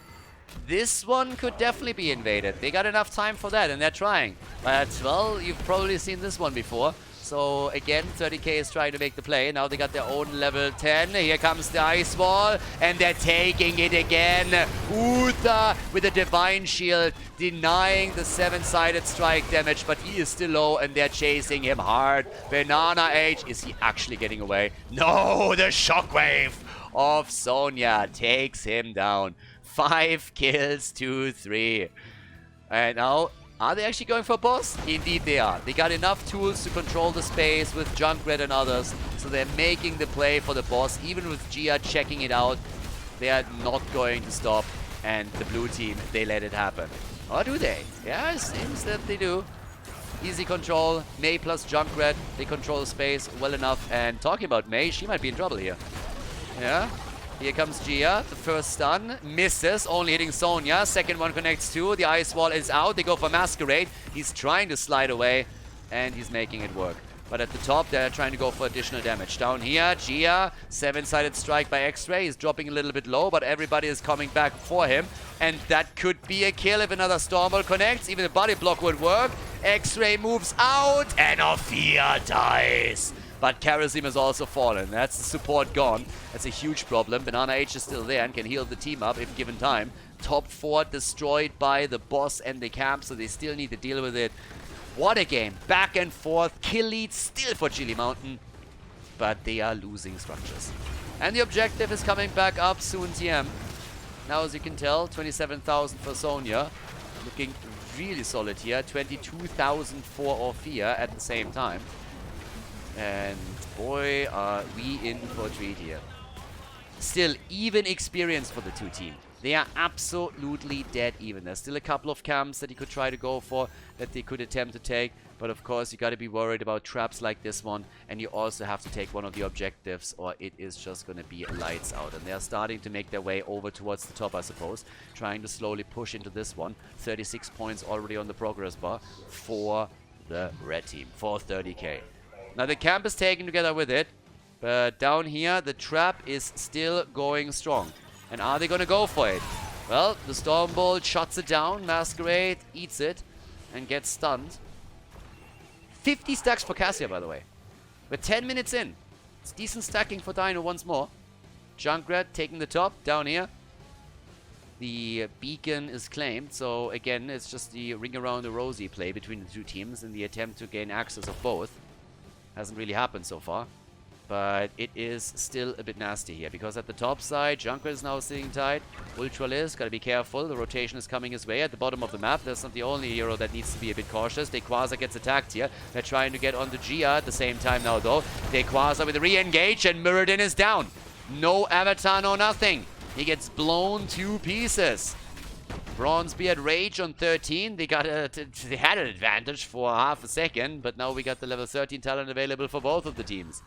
This one could definitely be invaded. They got enough time for that, and they're trying. But, well, you've probably seen this one before. So, again, 30k is trying to make the play. Now they got their own level 10. Here comes the ice wall, and they're taking it again. Uther with a Divine Shield, denying the 7-sided strike damage, but he is still low, and they're chasing him hard. Banana Age, is he actually getting away? No, the shockwave of Sonya takes him down. 5 kills to 3. And now, are they actually going for a boss? Indeed they are. They got enough tools to control the space with Junkrat and others, so they're making the play for the boss. Even with Gia checking it out, they are not going to stop. And the blue team, they let it happen. Or do they? Yeah, it seems that they do. Easy control. Mei plus Junkrat, they control the space well enough. And talking about Mei, she might be in trouble here. Yeah. Here comes Gia, the first stun, misses, only hitting Sonya. Second one connects too, the ice wall is out, they go for Masquerade. He's trying to slide away, and he's making it work. But at the top, they're trying to go for additional damage. Down here, Gia, 7-sided strike by X-Ray. He's dropping a little bit low, but everybody is coming back for him. And that could be a kill if another Stormbolt connects. Even a body block would work. X-Ray moves out, and Orphea dies. But Karasim has also fallen. That's the support gone. That's a huge problem. Banana H is still there and can heal the team up if given time. Top 4 destroyed by the boss and the camp, so they still need to deal with it. What a game. Back and forth. Kill lead still for Chili Mountain. But they are losing structures. And the objective is coming back up soon, TM. Now, as you can tell, 27,000 for Sonya. Looking really solid here. 22,000 for Orphea at the same time. And boy, are we in for a treat here. Still, even experience for the two teams. They are absolutely dead even. There's still a couple of camps that you could try to go for, that they could attempt to take. But of course, you got to be worried about traps like this one. And you also have to take one of the objectives, or it is just going to be lights out. And they are starting to make their way over towards the top, I suppose. Trying to slowly push into this one. 36 points already on the progress bar for the red team. For 30k. Now, the camp is taken together with it. But down here, the trap is still going strong. And are they going to go for it? Well, the Stormbolt shuts it down. Masquerade eats it and gets stunned. 50 stacks for Cassia, by the way. We're 10 minutes in. It's decent stacking for Dino once more. Junkrat taking the top down here. The beacon is claimed. So again, it's just the ring around the rosy play between the two teams in the attempt to gain access of both. Hasn't really happened so far. But it is still a bit nasty here, because at the top side, Junkrat is now sitting tight. Ultralis, gotta be careful. The rotation is coming his way at the bottom of the map. That's not the only hero that needs to be a bit cautious. Dequaza gets attacked here. They're trying to get onto Gia at the same time now, though. Dequaza with a re-engage, and Muradin is down. No avatar, no nothing. He gets blown to pieces. Bronzebeard Rage on 13. They had an advantage for half a second, but now we got the level 13 talent available for both of the teams.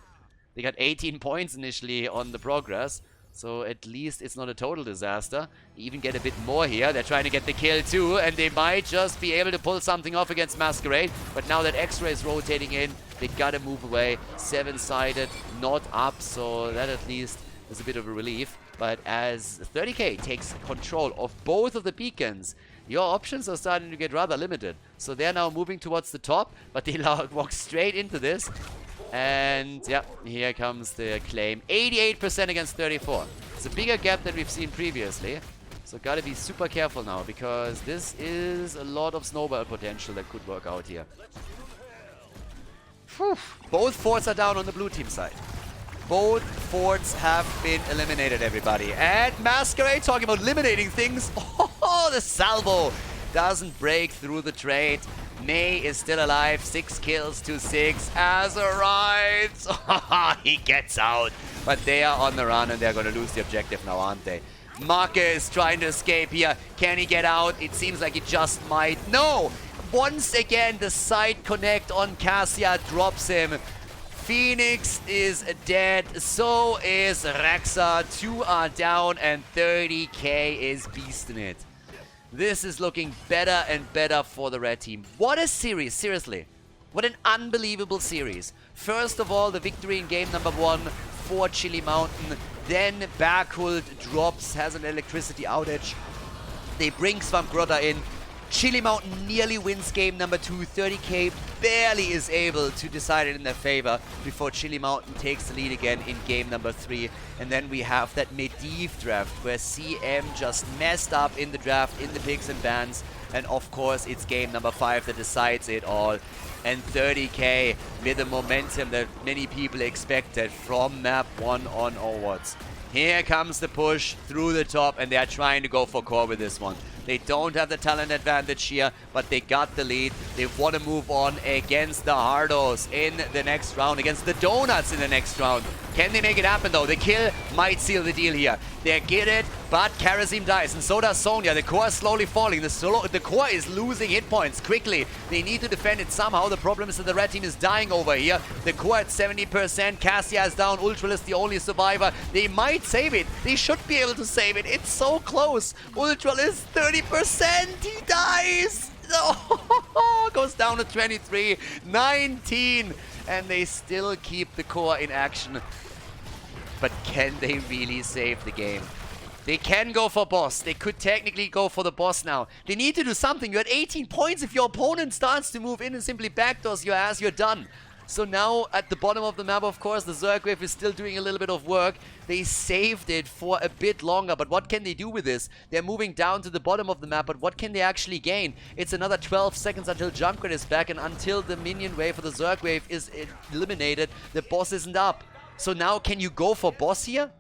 They got 18 points initially on the progress, so at least it's not a total disaster. They even get a bit more here. They're trying to get the kill too, and they might just be able to pull something off against Masquerade. But now that X-Ray is rotating in, they gotta move away. 7-sided, not up, so that at least is a bit of a relief. But as 30k takes control of both of the beacons, your options are starting to get rather limited. So they're now moving towards the top, but they walk straight into this. And yeah, here comes the claim. 88% against 34. It's a bigger gap than we've seen previously. So gotta be super careful now, because this is a lot of snowball potential that could work out here. Whew. Both forts are down on the blue team side. Both forts have been eliminated, everybody. And Masquerade talking about eliminating things. Oh, the salvo doesn't break through the trade. May is still alive. 6 kills to 6. Azerites. He gets out. But they are on the run, and they're going to lose the objective now, aren't they? Maka is trying to escape here. Can he get out? It seems like he just might. No! Once again, the side connect on Cassia drops him. Phoenix is dead. So is Rexa. 2 are down, and 30k is beasting it. This is looking better and better for the red team. What a series, seriously. What an unbelievable series. First of all, the victory in game number 1 for Chili Mountain. Then Berghult drops, has an electricity outage. They bring Svampgrotta in. Chili Mountain nearly wins game number 2. 30k barely is able to decide it in their favor before Chili Mountain takes the lead again in game number 3. And then we have that Medivh draft where CM just messed up in the draft, in the picks and bans. And of course, it's game number 5 that decides it all. And 30k with the momentum that many people expected from map 1 onwards. Here comes the push through the top, and they are trying to go for core with this one. They don't have the talent advantage here, but they got the lead. They want to move on against the Hardos in the next round, against the Donuts in the next round. Can they make it happen though? The kill might seal the deal here. They get it, but Karazim dies, and so does Sonya. The core is slowly falling. The core is losing hit points quickly. They need to defend it somehow. The problem is that the red team is dying over here. The core at 70%. Cassia is down. Ultralis the only survivor. They might save it. They should be able to save it. It's so close. Ultralis 30%. He dies. Oh, goes down to 23. 19. And they still keep the core in action. But can they really save the game? They can go for boss. They could technically go for the boss now. They need to do something. You're at 18 points. If your opponent starts to move in and simply backdoors your ass, you're done. So now at the bottom of the map, of course, the Zergwave is still doing a little bit of work. They saved it for a bit longer, but what can they do with this? They're moving down to the bottom of the map, but what can they actually gain? It's another 12 seconds until Junkrat is back, and until the minion wave for the Zergwave is eliminated, the boss isn't up. So now, can you go for boss here?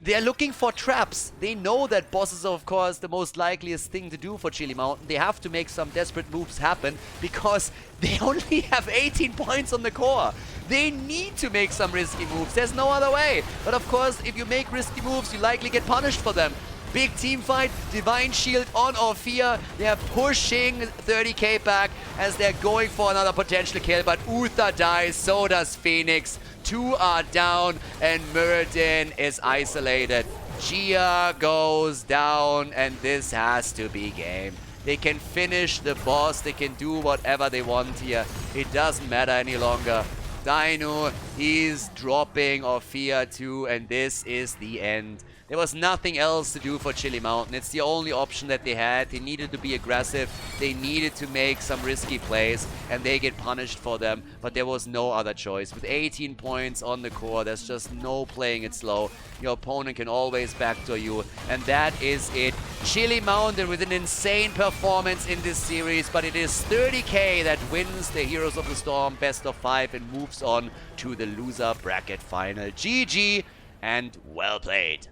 They're looking for traps. They know that boss is, of course, the most likeliest thing to do for Chili Mountain. They have to make some desperate moves happen because they only have 18 points on the core. They need to make some risky moves. There's no other way. But of course, if you make risky moves, you likely get punished for them. Big team fight, Divine Shield on Orphea. They are pushing 30k back as they're going for another potential kill. But Uther dies, so does Phoenix. 2 are down and Muradin is isolated. Gia goes down and this has to be game. They can finish the boss, they can do whatever they want here. It doesn't matter any longer. Dino, he's dropping Orphea too, and this is the end. There was nothing else to do for Chili Mountain. It's the only option that they had. They needed to be aggressive. They needed to make some risky plays, and they get punished for them. But there was no other choice. With 18 points on the core, there's just no playing it slow. Your opponent can always backdoor you, and that is it. Chili Mountain with an insane performance in this series, but it is 30k that wins the Heroes of the Storm best of 5 and moves on to the loser bracket final. GG and well played.